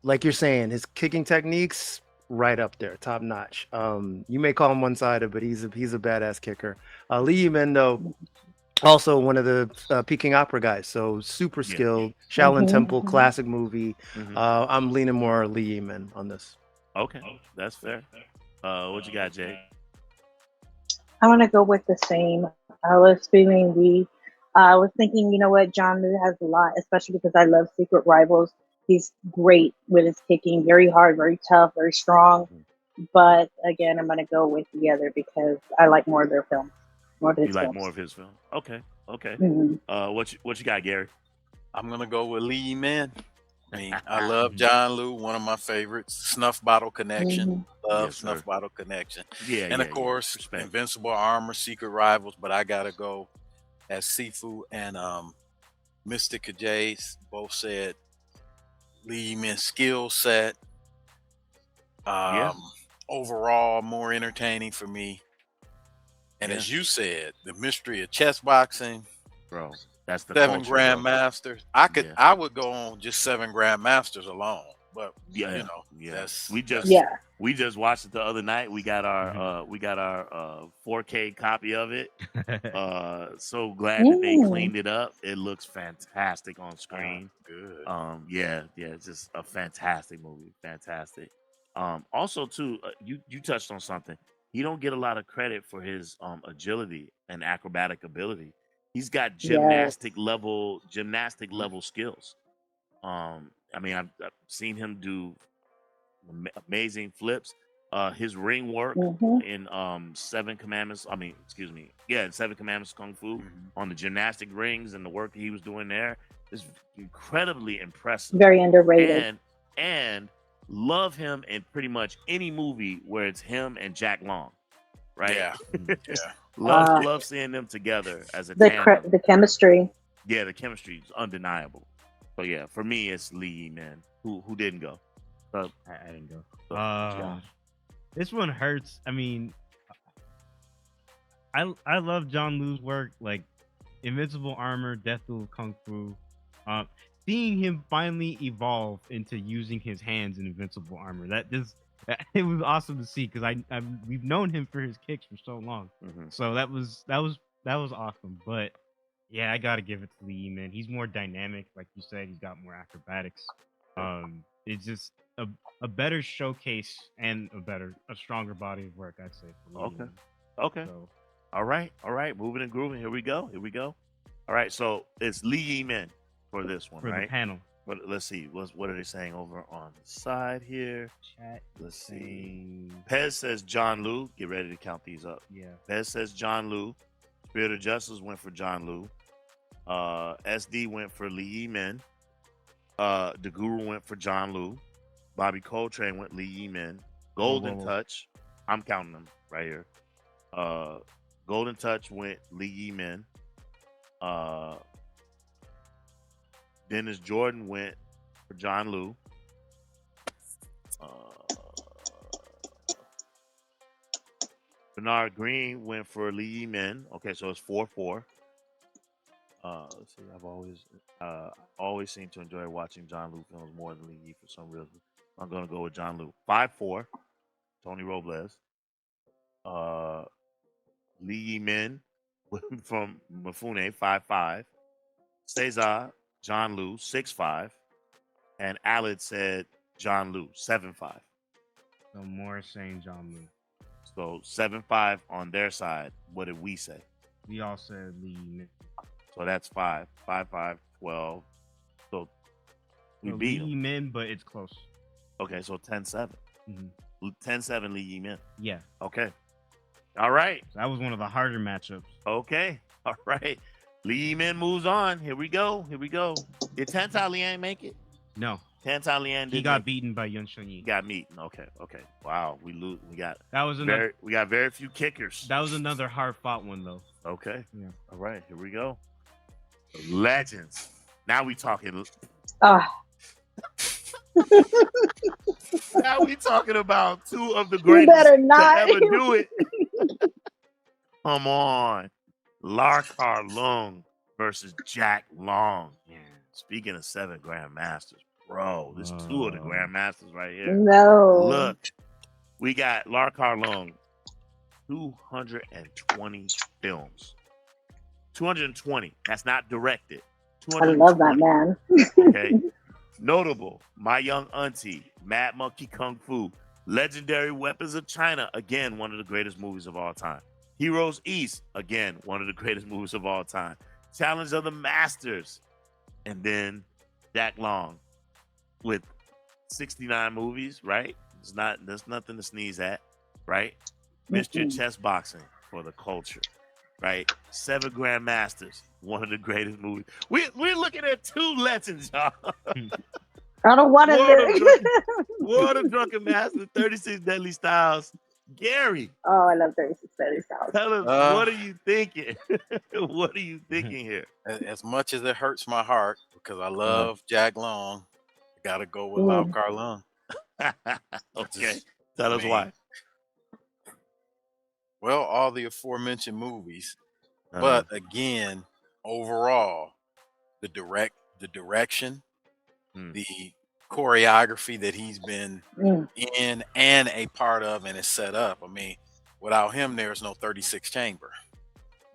like you're saying, his kicking techniques right up there, top notch. You may call him one-sided, but he's a badass kicker. Lee Yimin, though, also one of the Peking opera guys, so super skilled. Shaolin Temple, classic movie. I'm leaning more Lee Yimin on this. Okay, that's fair. What you got, Jay? I want to go with the same. I was thinking, you know what, John Liu has a lot, especially because I love Secret Rivals. He's great with his kicking, very hard, very tough, very strong. But again, I'm going to go with the other because I like more of their films. More of his films. More of his film? Okay. Mm-hmm. What you got, Gary? I'm gonna go with Lee Man. I mean, I love John Liu, one of my favorites. Snuff Bottle Connection. Love Snuff Bottle Connection. And of course, Invincible Armor, Secret Rivals, but I gotta go as Sifu and Mr. Kajays both said Lee Man's skill set. Overall more entertaining for me. And as you said, the mystery of chess boxing, bro. That's the Seven Grandmasters. I would go on just Seven Grandmasters alone. But you know, we just watched it the other night. We got our 4K copy of it. So glad that they cleaned it up. It looks fantastic on screen. Good. It's just a fantastic movie. Fantastic. Also too, you touched on something. He don't get a lot of credit for his agility and acrobatic ability. He's got gymnastic level skills. I mean, I've seen him do amazing flips. His ring work in Seven Commandments. In Seven Commandments Kung Fu on the gymnastic rings and the work that he was doing there is incredibly impressive. Very underrated. And love him in pretty much any movie where it's him and Jack Long, right? Love seeing them together as a tandem. The chemistry. Yeah, the chemistry is undeniable. So yeah, for me it's Lee, man. Who didn't go? I didn't go. This one hurts. I mean, I love John Liu's work, like Invincible Armor, Death Duel Kung Fu. Seeing him finally evolve into using his hands in Invincible Armor, it was awesome to see because we've known him for his kicks for so long. So that was awesome. But yeah, I gotta give it to Lee, man. He's more dynamic, like you said. He's got more acrobatics. It's just a better showcase and a stronger body of work, I'd say. For Lee, Okay. So, All right. Moving and grooving. Here we go. All right. So it's Lee Yimin for this one, for right? the panel. But let's see. What are they saying over on the side here? Chat. Let's see. Pez says John Liu. Get ready to count these up. Yeah. Pez says John Liu. Spirit of Justice went for John Liu. SD went for Lee Yimin. The Guru went for John Liu. Bobby Coltrane went Lee Yimin. Golden Touch. I'm counting them right here. Golden Touch went Lee Yimin. Dennis Jordan went for John Liu. Bernard Green went for Lee Yimin. Okay, so it's 4-4. Let's see. I've always seem to enjoy watching John Liu films more than Lee Yi for some reason. I'm gonna go with John Liu. 5-4. Tony Robles. Lee Yimin from Mifune. 5-5. Cesar. John Liu, 6-5, and Alid said John Liu, 7-5. So more saying John Liu. So 7-5 on their side. What did we say? We all said Lee Min. So that's 5. 5-5, 12. So we So beat Lee him. Min, but it's close. Okay, so 10-7. 10-7 Lee Yi-min. Yeah. Okay. All right. So that was one of the harder matchups. Okay. All right. Lee Yi-min moves on. Here we go. Here we go. Did Tan Ta Liang make it? No. Tan Ta Liang He did. got beaten by Yun Shun Yi. Got beaten. Okay. Okay. Wow. We lose. We got That was another. we got very few kickers. That was another hard fought one though. Okay. Yeah. All right. Here we go. Legends. Now we talking. Now we talking about two of the greatest better not. to ever do it. Come on. Larkar Lung versus Jack Long. Yeah. Speaking of 7 Grandmasters, bro, there's 2 of the Grandmasters right here. No. Look, we got Larkar Lung, 220 films. 220. That's not directed. I love that man. Okay. Notable, My Young Auntie, Mad Monkey Kung Fu, Legendary Weapons of China, again, one of the greatest movies of all time. Heroes East, again, one of the greatest movies of all time. Challenge of the Masters, and then Jack Long with 69 movies, right? There's nothing to sneeze at, right? Mr. Chess Boxing for the culture, right? 7 Grandmasters, one of the greatest movies. We're looking at 2 legends, y'all. I don't want to. War of the Drunken Master, 36 Deadly Styles. Gary. Oh, I love 36 Deadly Styles. Tell us, what are you thinking? What are you thinking here? As much as it hurts my heart, because I love Jack Long, I gotta go with Lau Kar Lung. Okay. Tell us why. Well, all the aforementioned movies, but again, overall, the direction, the choreography that he's been in and a part of and is set up. I mean, without him, there's no 36 Chamber.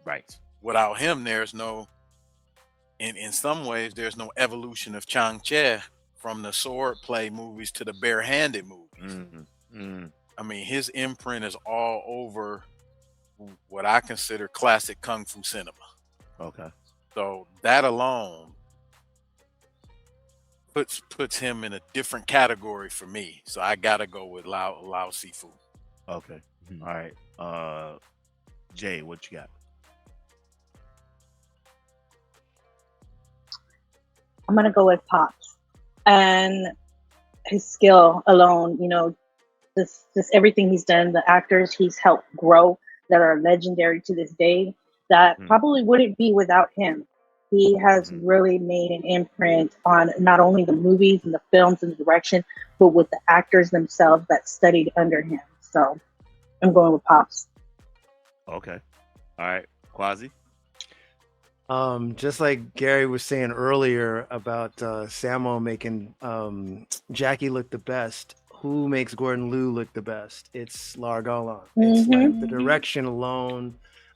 Right. Without him, there's no, in some ways, there's no evolution of Chang Che from the sword play movies to the barehanded movies. I mean, his imprint is all over what I consider classic Kung Fu cinema. Okay. So that alone puts him in a different category for me. So I gotta go with Lao Sifu. Okay. All right. Jay, what you got? I'm gonna go with Pops, and his skill alone. You know, this everything he's done, the actors he's helped grow that are legendary to this day. That probably wouldn't be without him. He has really made an imprint on not only the movies and the films and the direction, but with the actors themselves that studied under him. So I'm going with Pops. Okay. All right. Quasi? Just like Gary was saying earlier about Sammo making Jackie look the best, who makes Gordon Liu look the best? It's Lar Garlon. It's like the direction alone.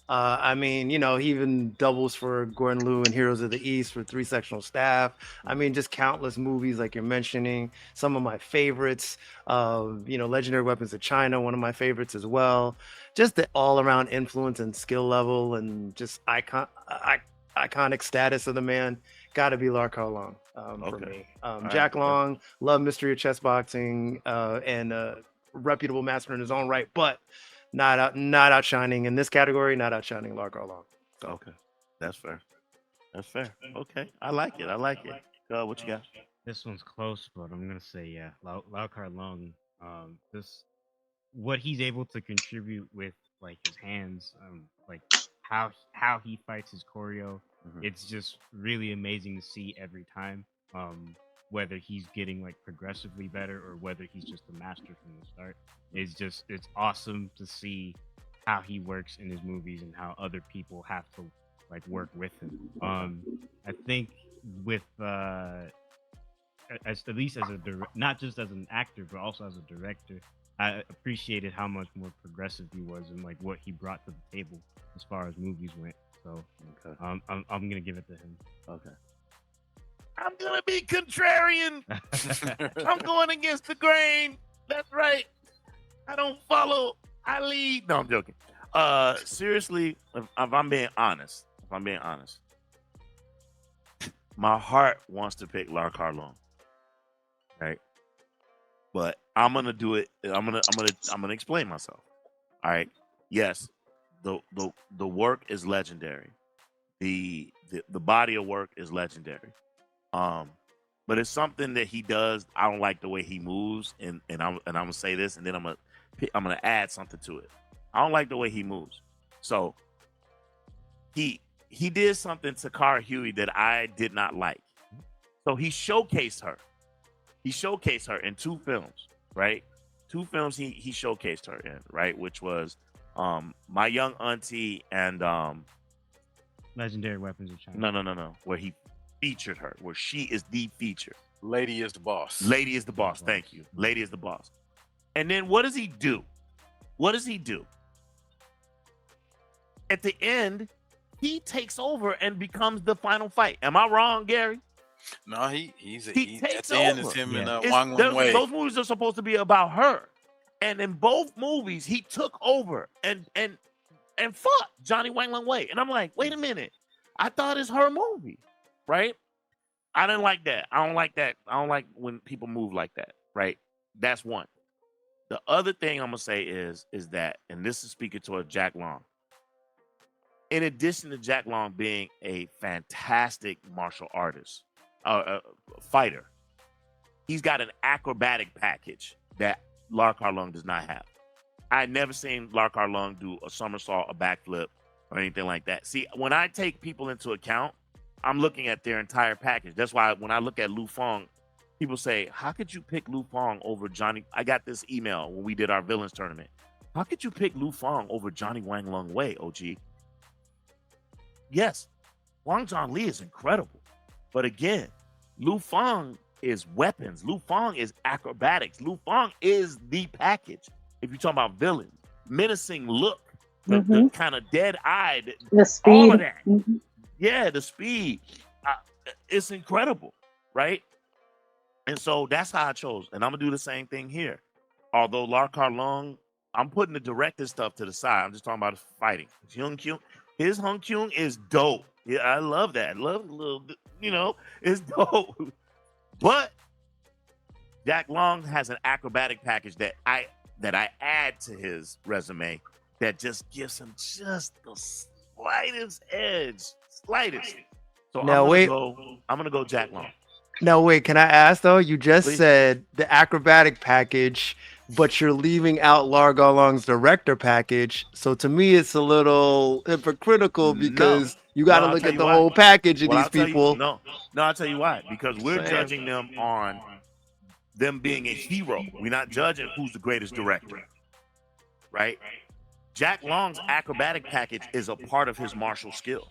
I mean, you know, he even doubles for Gordon Liu in Heroes of the East for 3 Sectional Staff. I mean, just countless movies like you're mentioning. Some of my favorites, you know, Legendary Weapons of China, one of my favorites as well. Just the all-around influence and skill level and just iconic status of the man. Got to be Lar Garlon for me. Jack Long, love Mystery of Chess Boxing, and a reputable master in his own right, but not outshining in this category, not outshining Lar Garlon. So. Okay, that's fair. That's fair. Okay, I like it. I like it. What you got? This one's close, but I'm gonna say Lau Kar Lung. This what he's able to contribute with like his hands, like how he fights his choreo. It's just really amazing to see every time. Whether he's getting like progressively better or whether he's just a master from the start. It's awesome to see how he works in his movies and how other people have to like work with him. I think with at least as not just as an actor but also as a director, I appreciated how much more progressive he was and like what he brought to the table as far as movies went. So I'm gonna give it to him. Okay. I'm gonna be contrarian. I'm going against the grain. That's right. I don't follow Ali. No, I'm joking. Seriously, if I'm being honest, my heart wants to pick Lar Carlone, right? But I'm gonna do it. I'm gonna explain myself. All right. Yes, the work is legendary. The body of work is legendary. But it's something that he does. I don't like the way he moves, and I'm gonna say this, and then I'm gonna add something to it. I don't like the way he moves. So he did something to Cara Huey that I did not like. So he showcased her. He showcased her in 2 films, right? 2 films he showcased her in, right? Which was My Young Auntie and Legendary Weapons of China. No. Where he featured her, where she is the feature. Lady is the boss. Lady is the boss. Thank you. Lady is the boss. And then what does he do? At the end, he takes over and becomes the final fight. Am I wrong, Gary? No, he's He at takes the end over. is him and It's- Wang Wei. those movies are supposed to be about her, and in both movies, he took over and fought Johnny Wang Wei. And I'm like, wait a minute, I thought it's her movie, right? I didn't like that. I don't like that. I don't like when people move like that, right? That's one. The other thing I'm gonna say is that, and this is speaking to a Jack Long. In addition to Jack Long being a fantastic martial artist, fighter, he's got an acrobatic package that Lar Carlone does not have. I had never seen Lar Carlone do a somersault, a backflip, or anything like that. See, when I take people into account, I'm looking at their entire package. That's why when I look at Lu Fong, people say, how could you pick Lu Fong over Johnny? I got this email when we did our villains tournament. How could you pick Lu Fong over Johnny Wang Lung Wei, OG? Yes, Wang Zhongli is incredible. But again, Lu Fong is weapons. Lu Fong is acrobatics. Lu Fong is the package. If you're talking about villains, menacing look, the kind of dead-eyed, The speed. all of that. Mhm. Yeah, the speed. It's incredible, right? And so that's how I chose. And I'm going to do the same thing here. Although Lar Carlone, I'm putting the director stuff to the side. I'm just talking about his fighting. His Hung Kyung is dope. Yeah, I love that. Love a little, it's dope. But Jack Long has an acrobatic package that I add to his resume that just gives him just the slightest edge. Slightest. So Now, I'm gonna go Jack Long. Now wait, can I ask though? You just Please. said the acrobatic package, but you're leaving out Lar Carlone's director package. So to me, it's a little hypocritical because you got to I'll look tell at you the why. whole package of Well, these I'll tell you- people. No, I'll tell you why. Because we're Saying. judging them on them being a hero. We're not judging who's the greatest director, right? Jack Long's acrobatic package is a part of his martial skill.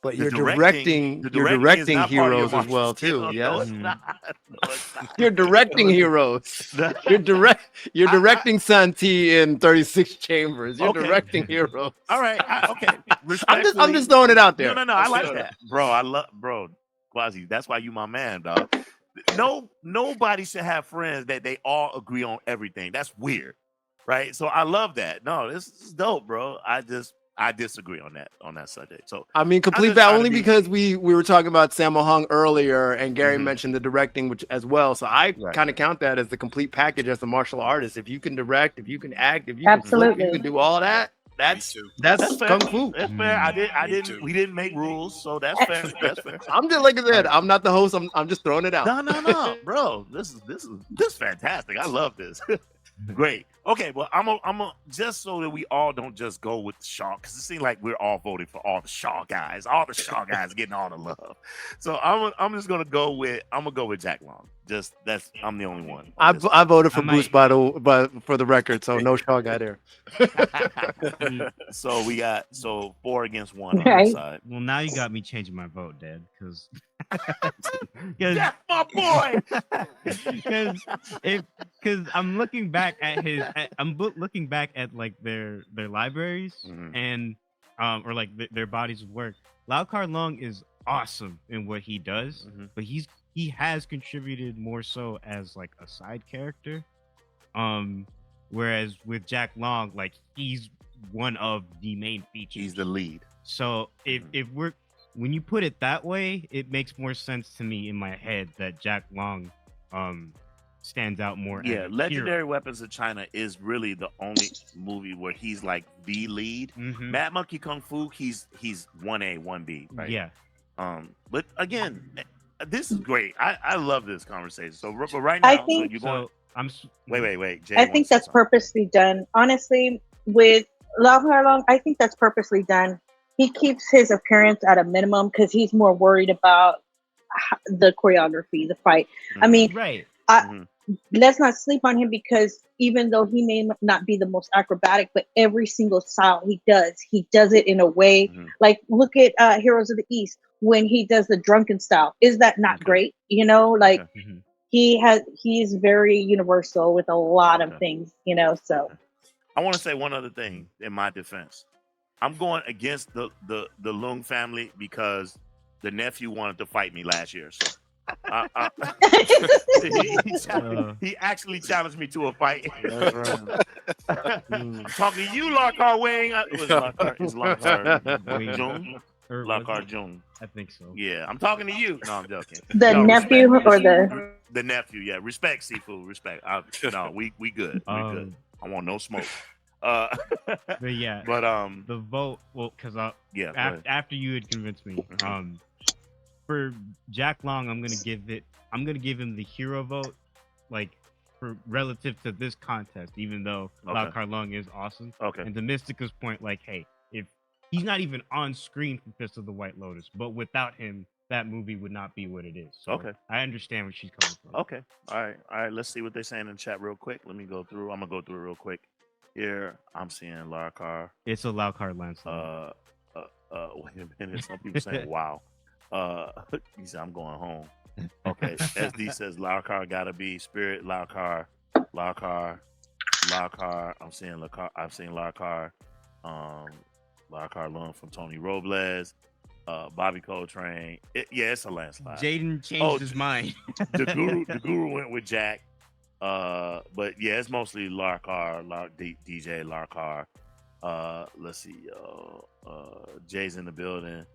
But The you're directing- directing, the you're directing is directing not part of your heroes as martial well skill. too. No, Yes, it's not. No, it's not. you're directing heroes. You're directing Santi in 36 Chambers. You're Okay. directing heroes. All right. Okay. I'm just throwing it out there. No. I like that, bro. Quasi. That's why you my man, dog. Nobody should have friends that they all agree on everything. That's weird, right? So I love that. No, this is dope, bro. I disagree on that subject. So I mean, complete just that trying to only be- because we were talking about Sammo Hung earlier, and Gary Mhm. mentioned the directing, which as well. So I Right. kind of count that as the complete package as a martial artist. If you can direct, if you can act, if you can flip, Absolutely. you can do all that. That's Me too. that's fair. kung fu. That's fair. I Me didn't. too. We didn't make rules, so that's fair. That's fair. I'm just like I said, I'm not the host. I'm just throwing it out. No, bro. This is fantastic. I love this. Great. Okay, well, I'm a just so that we all don't just go with the Shaw, because it seems like we're all voting for all the Shaw guys. All the Shaw guys getting all the love. So I'm just gonna go with Jack Long. I'm the only one. I on this I voted for I Bruce for the record, so no Shaw guy there. one. So we got 4 against 1 on Right. this side. Well, now you got me changing my vote, Dad, because That's my boy. because I'm looking back at looking back at like their libraries Mhm. and or like their bodies of work. Lau Kar Long is awesome in what he does, Mhm. but he has contributed more so as like a side character. Whereas with Jack Long, like he's one of the main features. He's the lead. So if we're when you put it that way, it makes more sense to me in my head that Jack Long stands out more. Yeah, as a Legendary hero. Weapons of China is really the only movie where he's like the lead. Mad Monkey Kung Fu, he's 1A, 1B, right? Yeah. But again, this is great. I love this conversation. So, but right now, I think- so you're going. I'm Wait. Jay I think that's purposely done. Honestly, with Lau Kar Long, I think that's purposely done. He keeps his appearance at a minimum because he's more worried about the choreography, the fight. I mean, right. Let's not sleep on him because even though he may not be the most acrobatic, but every single style he does it in a way like look at Heroes of the East when he does the drunken style. Is that not great? You know, like he's very universal with a lot of things, you know. So I want to say one other thing in my defense. I'm going against the Lung family because the nephew wanted to fight me last year. So he actually challenged me to a fight. I'm talking to you, Larkar Wing. It's Larkar June. Larkar June. I think so. Yeah, I'm talking to you. No, I'm joking. The nephew or the nephew? Yeah, respect, Seafood. Respect. No, we good. We good. I want no smoke. But yeah, but the vote. Well, because yeah, after you had convinced me, for Jack Long, I'm gonna give him the hero vote, like for relative to this contest, even though Lau Kar Long is awesome. Okay. And to Mystica's point, like, hey, if he's not even on screen for Fist of the White Lotus, but without him, that movie would not be what it is. So I understand where she's coming from. Okay. All right. Let's see what they're saying in the chat real quick. Let me go through. I'm gonna go through it real quick. Here, I'm seeing Larkar. It's a Lau Kar landslide. Wait a minute. Some people saying, "Wow." He said, "I'm going home." Okay. SD says Larkar gotta be Spirit. Larkar. I'm seeing Larkar. I've seen Larkar. Larkar Lung from Tony Robles. Bobby Coltrane. It's a landslide. Jaden changed his mind. the guru went with Jack. But yeah, it's mostly Larkar, DJ Larkar. Let's see, Jay's in the building.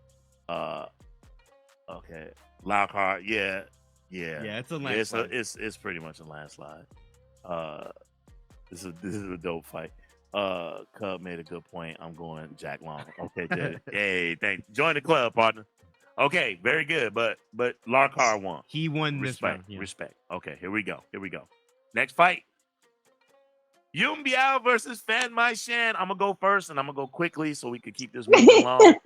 Okay, Larkar, yeah, it's a landslide. It's pretty much a landslide. This is a dope fight. Cub made a good point. I'm going Jack Long. Okay, Jay. Hey, join the club, partner. Okay, very good. But Larkar won. He won this round. Respect. Okay, here we go. Next fight. Yun Biao versus Fan Mai Shan. I'm gonna go first, and I'm gonna go quickly so we can keep this moving along.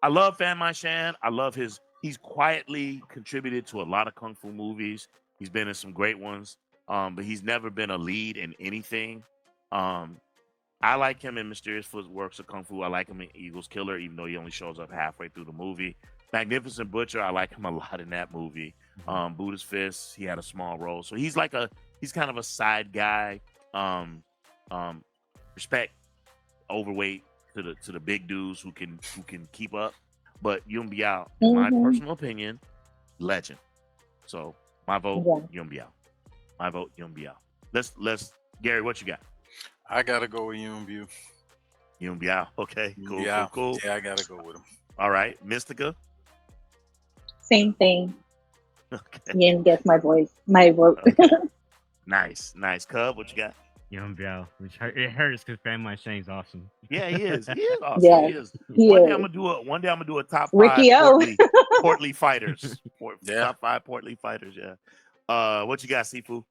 I love Fan Mai Shan. I love he's quietly contributed to a lot of kung fu movies. He's been in some great ones, but he's never been a lead in anything. I like him in Mysterious Footworks of Kung Fu. I like him in Eagles Killer, even though he only shows up halfway through the movie. Magnificent Butcher, I like him a lot in that movie. Buddha's Fist, he had a small role. So he's kind of a side guy. Respect, overweight to the big dudes who can keep up. But Yun Biao, in my personal opinion, legend. So my vote, Yun Biao. My vote, Yun Biao. Let's Gary, what you got? I gotta go with Yun Biao. Yun Biao. Okay, cool. Yeah, I gotta go with him. All right, Mystica. Same thing. Okay. Yin gets my vote. Okay. Nice. Cub, what you got? Yun Biao, which it hurts because Fan Mai Shan's awesome. Yeah, he is. He is awesome. Yeah, he is. he One is. day I'm gonna do a top Ricky 5 portly fighters. Top 5 portly fighters. Yeah. What you got, Sifu?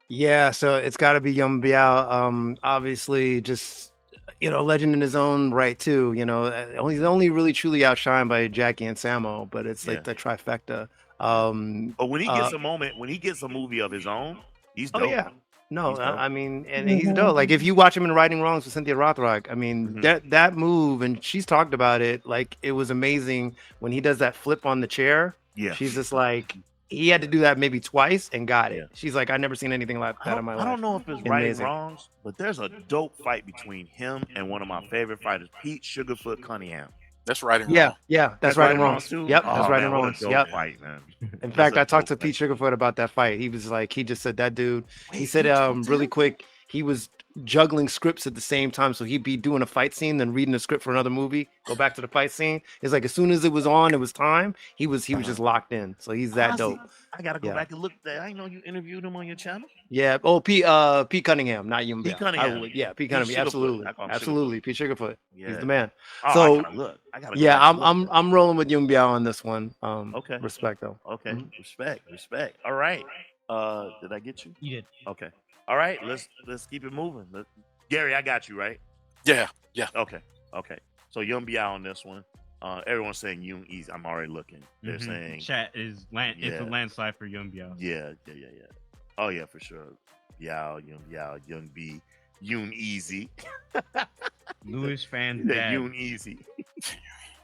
Yeah, so it's got to be Yun Biao. Obviously, just legend in his own right too. He's only really truly outshined by Jackie and Sammo, but it's like the trifecta. But when he gets a moment, when he gets a movie of his own, he's dope. Oh yeah. No, He's dope. I mean, and he's dope. Like if you watch him in Righting Wrongs with Cynthia Rothrock, I mean that move, and she's talked about it. Like it was amazing when he does that flip on the chair. Yeah, she's just like he had to do that maybe twice and got it. She's like, I never seen anything like that in my life. I don't know if it's Righting Wrongs, but there's a dope fight between him and one of my favorite fighters, Pete Sugarfoot Cunningham. That's right and Yeah, wrong. yeah, that's Right right and and Wrong wrongs. too. Yep, Oh that's right man, and what a wrongs. dope Yep. fight, man. In That's fact, a I talked dope to Pete fight. Sugarfoot about that fight. He was like, he just said that dude. He Wait, said, you talked to really him? quick, he was juggling scripts at the same time. So he'd be doing a fight scene, then reading the script for another movie, go back to the fight scene. It's like as soon as it was on, it was time. He was just locked in. So he's that Honestly, dope. I gotta go Yeah. back and look at that. I didn't know you interviewed him on your channel. Yeah. Oh, Pete Cunningham, not Yum Pete Biao. Cunningham. Yeah, Pete Pete Cunningham. Sugarfoot. Absolutely. I call him Absolutely. Pete Sugarfoot. Yeah. He's the man. Oh, So I gotta look. I gotta go yeah, back and look at that. I'm rolling with Yung Biao on this one. Okay. Respect though. Okay. Mhm. Respect. All right. Did I get you? You did. Okay. All right. Let's keep it moving. Gary, I got you right. Yeah. Okay. So Yung Biao on this one. Everyone's saying Yung Easy. I'm already looking. They're saying Chat is it's a Yeah. landslide for Yung Biao. yeah. Oh yeah, for sure. Yung Biao, Yung B, Yung Easy. Lewis fans Yeah, dad. Yung Easy.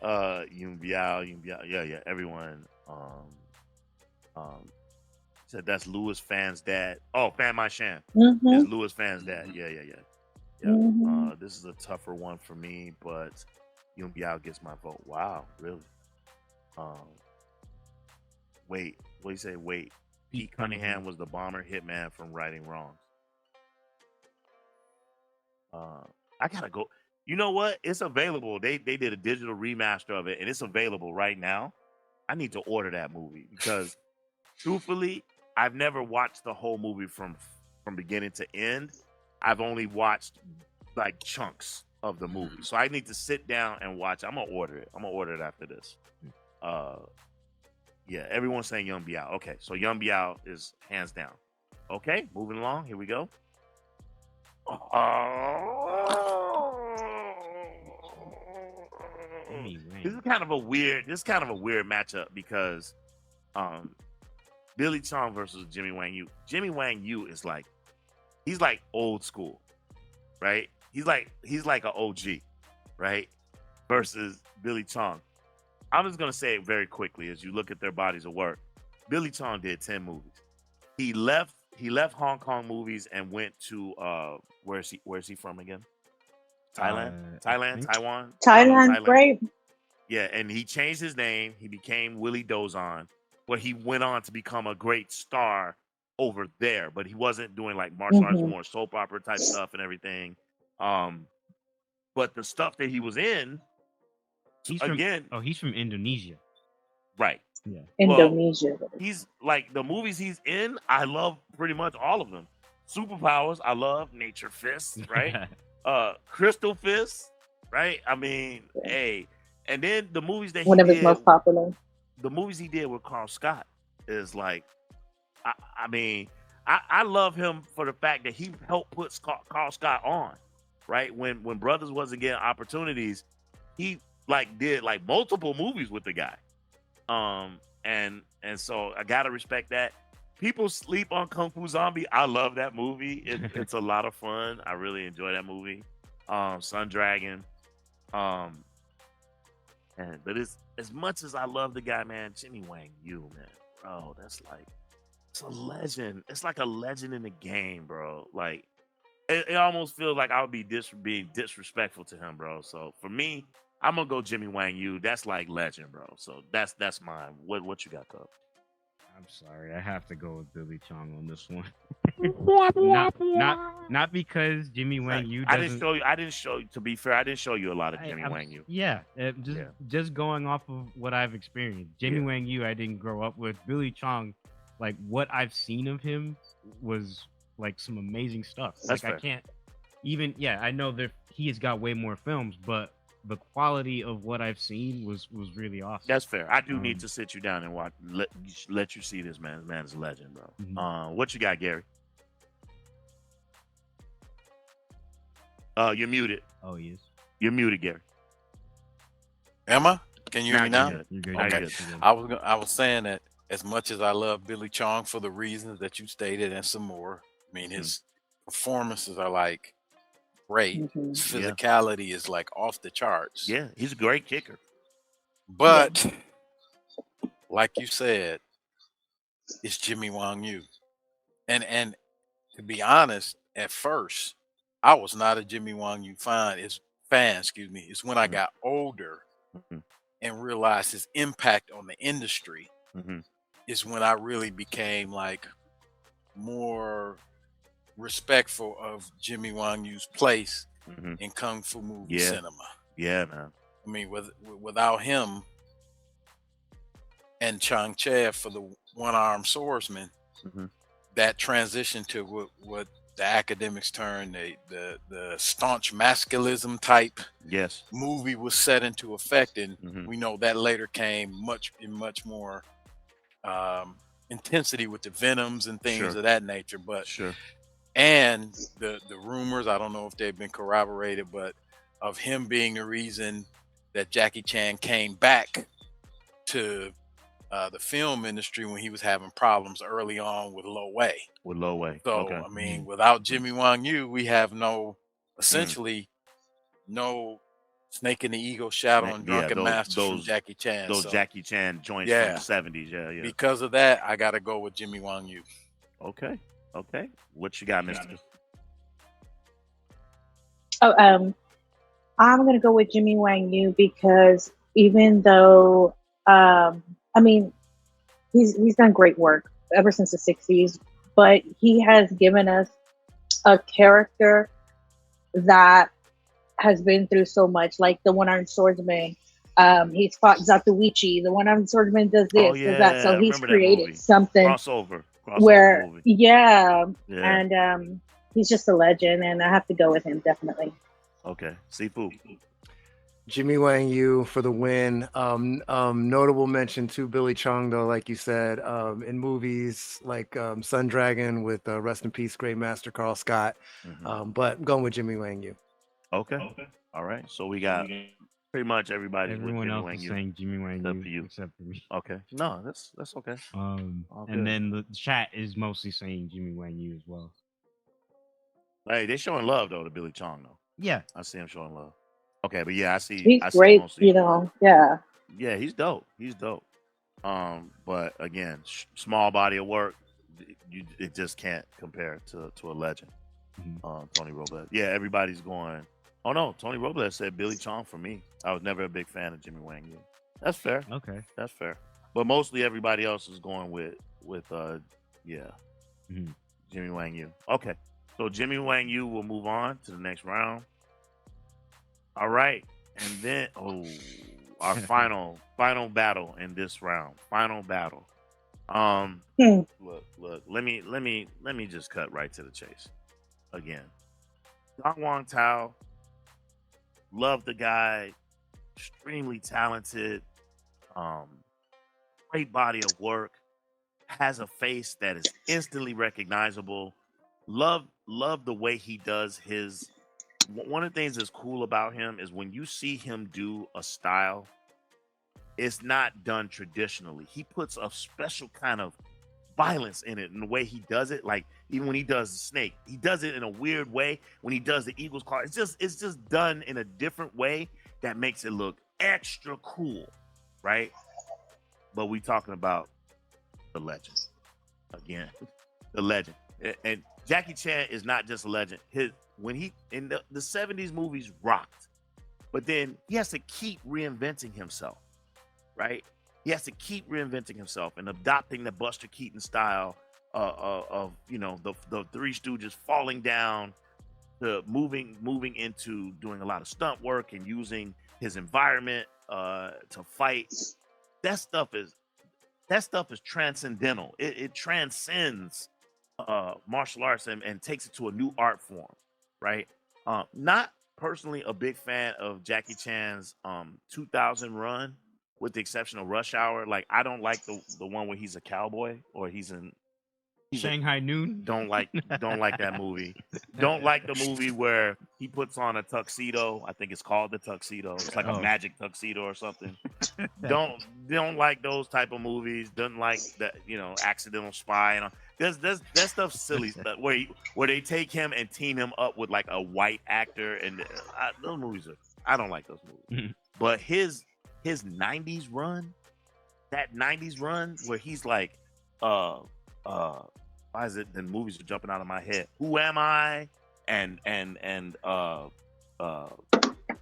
Yung Biao. Yeah. Everyone said that's Lewis Fan's dad. Oh, Fan My Shan. Mm-hmm. It's Lewis Fan's dad. Yeah. Mhm. This is a tougher one for me, but Yung Biao gets my vote. Wow, really? Wait, what do you say? Wait. Pete Cunningham was the bomber hitman from Righting Wrongs. I gotta go. You know what? It's available. They did a digital remaster of it, and it's available right now. I need to order that movie because, truthfully, I've never watched the whole movie from beginning to end. I've only watched like chunks of the movie, so I need to sit down and watch. I'm gonna order it. I'm gonna order it after this. Yeah, everyone's saying Yung Biao. Okay, so Yung Biao is hands down. Okay, moving along. Here we go. This is kind of a weird matchup because Billy Chong versus Jimmy Wang Yu. Jimmy Wang Yu is like he's like old school, right? He's like an OG, right? Versus Billy Chong. I'm just gonna say it very quickly as you look at their bodies of work. Billy Chong did 10 movies. He left Hong Kong movies and went to where's he from again? Thailand, Taiwan. Thailand, great. Yeah, and he changed his name. He became Willie Dozon, but he went on to become a great star over there. But he wasn't doing like martial arts, more soap opera type stuff and everything. But the stuff that he was in, He's from Indonesia. Right. Yeah. Indonesia. He's like the movies he's in, I love pretty much all of them. Superpowers, I love. Nature Fist, right? Crystal Fist, right? I mean, hey. And then the movies that One of his most popular. The movies he did with Carl Scott is like, I mean, I love him for the fact that he helped put Carl Scott on, right? When Brothers wasn't getting opportunities, he like did like multiple movies with the guy. And so I gotta respect that. People sleep on Kung Fu Zombie. I love that movie. It's a lot of fun. I really enjoy that movie. Sun Dragon. But it's as much as I love the guy, man, Jimmy Wang Yu, man, bro, that's like it's a legend. It's like a legend in the game, bro. Like it almost feels like I would be being disrespectful to him, bro. So for me, I'm gonna go Jimmy Wang Yu. That's like legend, bro. So that's mine. What you got, Cub? I'm sorry, I have to go with Billy Chong on this one. not because Jimmy Wang Yu. I didn't show you. To be fair, I didn't show you a lot of Jimmy Wang Yu. Yeah, just going off of what I've experienced. Jimmy Wang Yu, I didn't grow up with. Billy Chong, like what I've seen of him was like some amazing stuff. That's like fair. I can't even. Yeah, I know that he has got way more films, but the quality of what I've seen was really awesome. That's fair. I do need to sit you down and watch. Let you see this man. This man is a legend, bro. Mhm. What you got, Gary? You're muted. Oh, he is. You're muted, Gary. Am I? Can you hear me now? You're good. Okay. You're good. I was saying that as much as I love Billy Chong for the reasons that you stated and some more, I mean his performances are like great. His physicality is like off the charts. Yeah, he's a great kicker. But like you said, it's Jimmy Wang Yu. And to be honest, at first, I was not a Jimmy Wang Yu fan. It's when I got older and realized his impact on the industry, is when I really became like more respectful of Jimmy Wang Yu's place in kung fu movie cinema. Yeah, man. I mean, without him and Chang Che for the one-armed swordsman, that transition to what the academics term the staunch masculism type movie was set into effect, and we know that later came much more intensity with the Venoms and things of that nature. But and the rumors, I don't know if they've been corroborated, but of him being the reason that Jackie Chan came back to the film industry when he was having problems early on with Lo Wei. So I mean, without Jimmy Wang Yu, we have essentially no Snake in the Eagle, Shadow, and Drunken Master from Jackie Chan. Those Jackie Chan joints from the 70s. Yeah. Because of that, I got to go with Jimmy Wang Yu. Okay. What you got, Mr.? I'm gonna go with Jimmy Wang Yu because even though I mean he's done great work ever since the 60s, but he has given us a character that has been through so much, like the one-armed swordsman. He's fought Zatoichi. The one-armed swordsman does this, does that. So he's created something crossover where movie. And he's just a legend, and I have to go with him definitely. Okay, Sifu. Jimmy Wang Yu for the win. Notable mention to Billy Chung, though, like you said, in movies like Sun Dragon with rest in peace, great master Carl Scott. But I'm going with Jimmy Wang Yu. Okay. All right. So we got pretty much everybody. Everyone else is saying Jimmy Wang Yu except for me. Okay. No, that's okay. And then the chat is mostly saying Jimmy Wang Yu as well. Hey, they're showing love though to Billy Chung though. Yeah, I see him showing love. Okay, but yeah, I see. He's great, you know. Yeah. Yeah, he's dope. But again, small body of work. It just can't compare to a legend. Tony Robles. Yeah, everybody's going. Oh no, Tony Robles said Billy Chung for me. I was never a big fan of Jimmy Wang Yu. That's fair. Okay, that's fair. But mostly everybody else is going with Jimmy Wang Yu. Okay, so Jimmy Wang Yu will move on to the next round. All right, and then our final battle in this round. Final battle. Look. Let me just cut right to the chase. Again, Dong Wang Tao. Love the guy. Extremely talented. Great body of work. Has a face that is instantly recognizable. Love the way he does his. One of the things that's cool about him is when you see him do a style, it's not done traditionally. He puts a special kind of violence in it in the way he does it. Like even when he does the snake, he does it in a weird way. When he does the eagle's claw, it's just done in a different way that makes it look extra cool, right? But we talking about the legend again, the legend. And Jackie Chan is not just a legend. When he in the 70s movies rocked, but then he has to keep reinventing himself, right? He has to keep reinventing himself and adopting the Buster Keaton style of the Three Stooges, falling down to moving into doing a lot of stunt work and using his environment to fight. That stuff is transcendental. It transcends martial arts and takes it to a new art form. Right. Not personally a big fan of Jackie Chan's 2000 run, with the exception of Rush Hour. Like I don't like the one where he's a cowboy or he's Shanghai Noon. Don't like that movie. Don't like the movie where he puts on a tuxedo. I think it's called The Tuxedo. It's like a magic tuxedo or something. Don't like those type of movies. Doesn't like that, Accidental Spy and all. That stuff's silly stuff where they take him and team him up with like a white actor, and those movies I don't like those movies. But his 90s run, that 90s run where he's like why is it the movies are jumping out of my head? Who Am I? And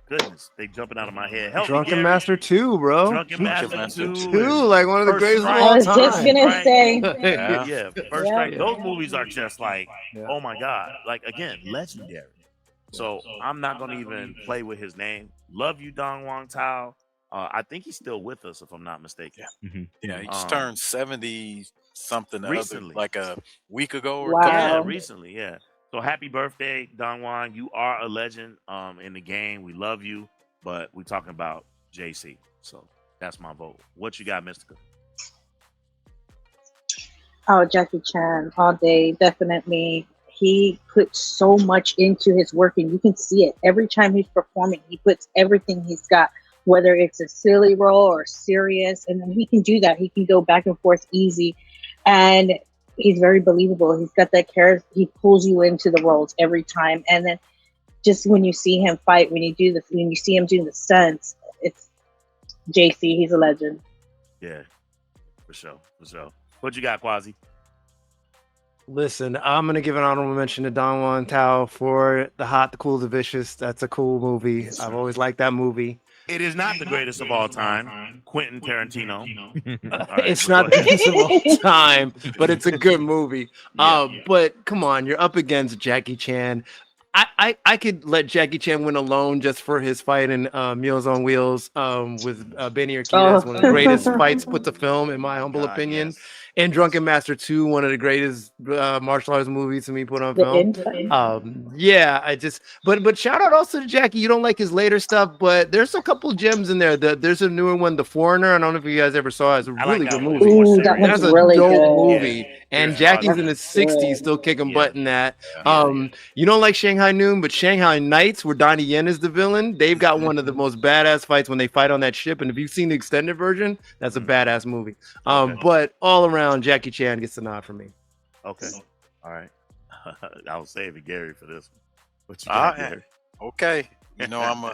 goodness, they jumping out of my head. Help me, Drunken Gary. Master 2, bro. Drunken Master Master 2. 2, like one of the First greatest of Strike. all I was time. just gonna say, Yeah. Yeah, First Yeah. Strike. Those movies are just like, Yeah. oh my God. Like, again, legendary. So I'm not going to even play with his name. Love you, Dong Wang Tao. I think he's still with us, if I'm not mistaken. Yeah, he just turned 70 something Recently. like a week ago or Wow. a couple Yeah, of- recently, yeah. So happy birthday, Dong Wang. You are a legend in the game. We love you, but we're talking about JC. So that's my vote. What you got, Mystica? oh, Jackie Chan all day, definitely. He puts so much into his work, and you can see it every time he's performing. He puts everything he's got, whether it's a silly role or serious, and then he can do that. He can go back and forth easy, and he's very believable. He's got that character. He pulls you into the roles every time, and then just when you see him fight, when you see him do the stunts, it's JC. He's a legend. Yeah, for sure, for sure. What you got, Quasi? Listen, I'm gonna give an honorable mention to Don Juan Tao for The Hot, the Cool, the Vicious. That's a cool movie. I've always liked that movie. It is not the greatest of all time. Quentin Tarantino. All right, It's but not go the ahead. best of all time, but it's a good movie. Yeah. But come on, you're up against Jackie Chan. I could let Jackie Chan win alone just for his fight in Meals on Wheels with Benny Urquidez. That's one of the greatest fights put to film, in my humble opinion. Yes. And Drunken Master 2, one of the greatest martial arts movies to me put on The film. end. Yeah, but shout out also to Jackie. You don't like his later stuff, but there's a couple gems in there. There's a newer one, The Foreigner. I don't know if you guys ever saw it. It's a I like really that good one. movie. Ooh, that That's one's a really dope good. movie. Yeah. And Yeah. Jackie's in his That's 60s, good. still kicking Yeah. butt in that. Yeah. You don't like Shanghai Noon, but Shanghai Nights, where Donnie Yen is the villain, they've got one of the most badass fights when they fight on that ship. And if you've seen the extended version, that's a badass movie. Okay. But all around, Jackie Chan gets the nod for me. Okay. All right. I was saving Gary for this one. What you All got, right. Gary? Okay. You know,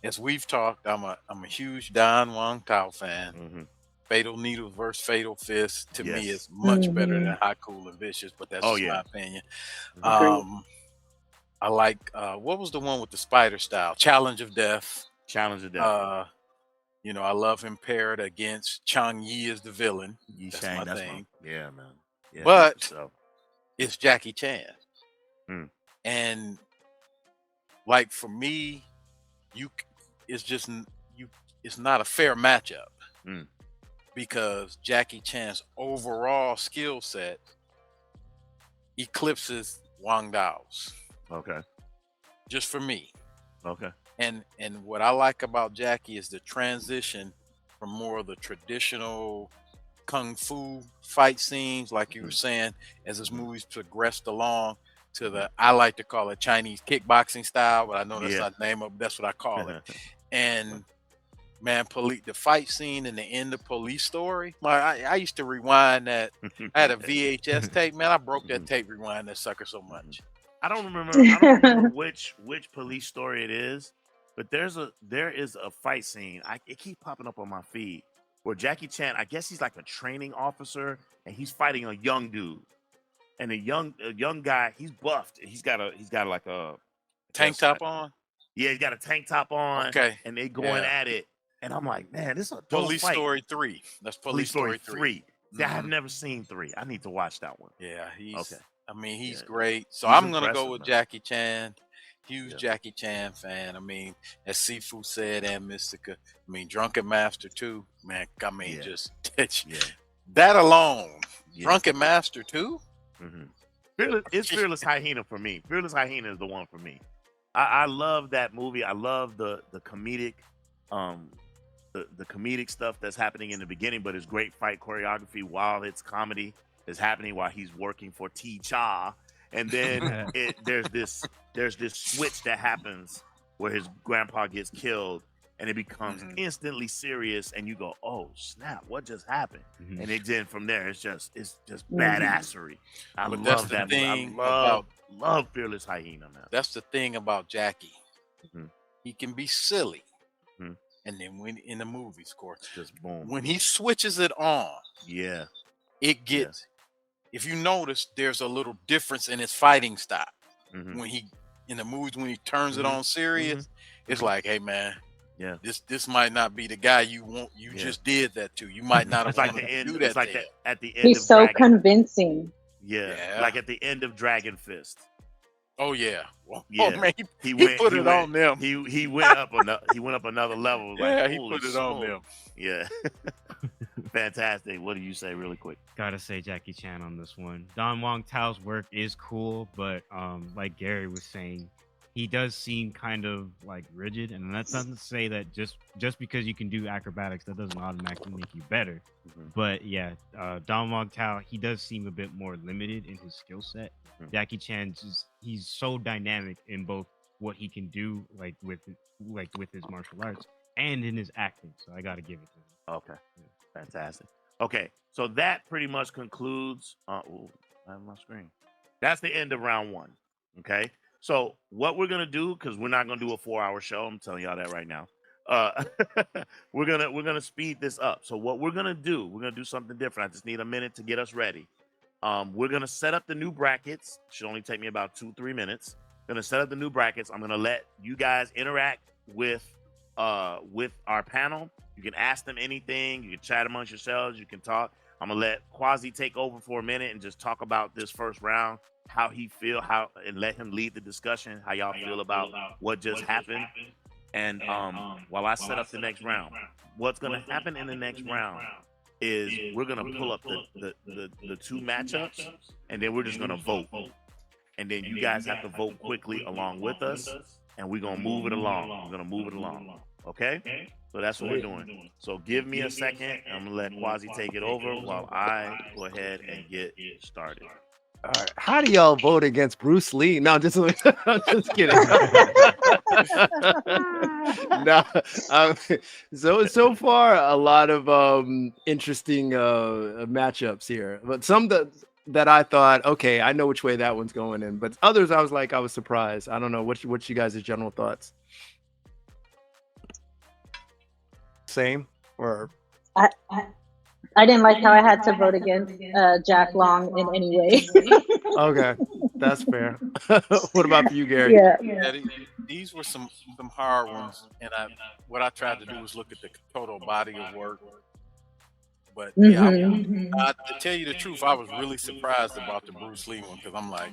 as we've talked, I'm a huge Don Wang Tao fan. Mm-hmm. Fatal Needles versus Fatal Fist to me Yes. is much better Mhm. than Hot, Cool, and Vicious, but that's Oh, just yeah. my opinion. Agreed. I like what was the one with the spider style? Challenge of Death. Challenge of Death. You know, I love Impaired against Chang Yi as the villain. Yi That's Shang, my that's thing. Yeah, man. Yeah, But- so It's Jackie Chan. Mm. And like for me, it's not a fair matchup Mm. because Jackie Chan's overall skill set eclipses Wang Dao's. okay. Just for me. Okay. And what I like about Jackie is the transition from more of the traditional kung fu fight scenes, like you were saying, as his movies progressed along, to the, I like to call it, Chinese kickboxing style, but I know that's Yeah. not the name of it, that's what I call it. And man, the fight scene in the end of Police Story, I used to rewind that. I had a VHS tape, man. I broke that tape rewind that sucker so much. I don't remember which police story it is, but there is a fight scene. It keeps popping up on my feed where Jackie Chan, I guess he's like a training officer, and he's fighting a young dude. And a young guy, he's buffed. He's got like a Tank top on? Yeah, he's got a tank top on. Okay. And they going Yeah. at it. And I'm like, man, this is a dope Police fight. Story 3. That's Police Story 3. 3. See, I have Mhm. never seen 3. I need to watch that one. Yeah, he's Okay. I mean, he's Yeah. great. So He's I'm gonna go impressive, with man. Jackie Chan. Huge Yeah. Jackie Chan fan. I mean, as Sifu said, and Mystica. I mean, Drunken Master too, man. I mean, Yeah. just Yeah. that alone. Yeah. Drunken Master too. Mm-hmm. It's Fearless Hyena for me. Fearless Hyena is the one for me. I love that movie. I love the comedic, the comedic stuff that's happening in the beginning, but it's great fight choreography while it's comedy is happening while he's working for T Cha, and then there's this switch that happens where his grandpa gets killed, and it becomes instantly serious, and you go, "Oh snap! What just happened?" And then from there, it's just badassery. I But that's love the that movie. thing I love Fearless Hyena, man. That's the thing about Jackie. Mhm. He can be silly, Mhm. and then when in the movies, of course, Just boom. when he switches it on, Yeah. it gets. If you notice, there's a little difference in his fighting style. Mhm. When he in the movies, when he turns it on serious, it's like, hey man, Yeah. this might not be the guy you want. You just did that to. You might not have It's like wanted the to end. do that. It's like thing. at the end He's of so Dragon. convincing. Yeah, like at the end of Dragon Fist. Oh yeah. Well, Yeah, oh man, he put it on them. He went up another level. Like, Yeah, he holy put it on smoke. them. Yeah, fantastic. What do you say, really quick? Gotta say Jackie Chan on this one. Don Wong Tao's work is cool, but like Gary was saying, he does seem kind of like rigid, and that's not to say that just because you can do acrobatics, that doesn't automatically make you better. But yeah, Don Wong Tao, he does seem a bit more limited in his skill set. Jackie Chan, he's so dynamic in both what he can do, like with his martial arts, and in his acting. So I gotta give it to him. Okay, fantastic. Okay, so that pretty much concludes. I have my screen. That's the end of round one. Okay, so what we're gonna do, because we're not gonna do a 4-hour show. I'm telling y'all that right now. We're gonna speed this up. So what we're gonna do something different. I just need a minute to get us ready. We're gonna set up the new brackets. Should only take me about 2-3 minutes. Gonna set up the new brackets. I'm gonna let you guys interact with our panel. You can ask them anything. You can chat amongst yourselves. You can talk. I'm gonna let Quasi take over for a minute and just talk about this first round, how he feel, and let him lead the discussion. How y'all feel about what just happened. And while I set up the next round, what's gonna happen in the next round is we're gonna pull up the two matchups, and then we're just gonna vote. And then you guys have to vote quickly along with us, and we're gonna move it along. Okay? So that's what we're doing. So give me a second. I'm gonna let Quasi take it over while I go ahead and get started. All right. How do y'all vote against Bruce Lee? No, just I'm just kidding. No, so far a lot of interesting matchups here, but some that I thought, okay, I know which way that one's going in, but others I was surprised. I don't know what you guys' general thoughts. Same or I didn't like how I had to vote against Jack Long in any way. Okay, that's fair. What about you, Gary? Yeah. These were some hard ones, and what I tried to do was look at the total body of work. But yeah, to tell you the truth, I was really surprised about the Bruce Lee one, because I'm like,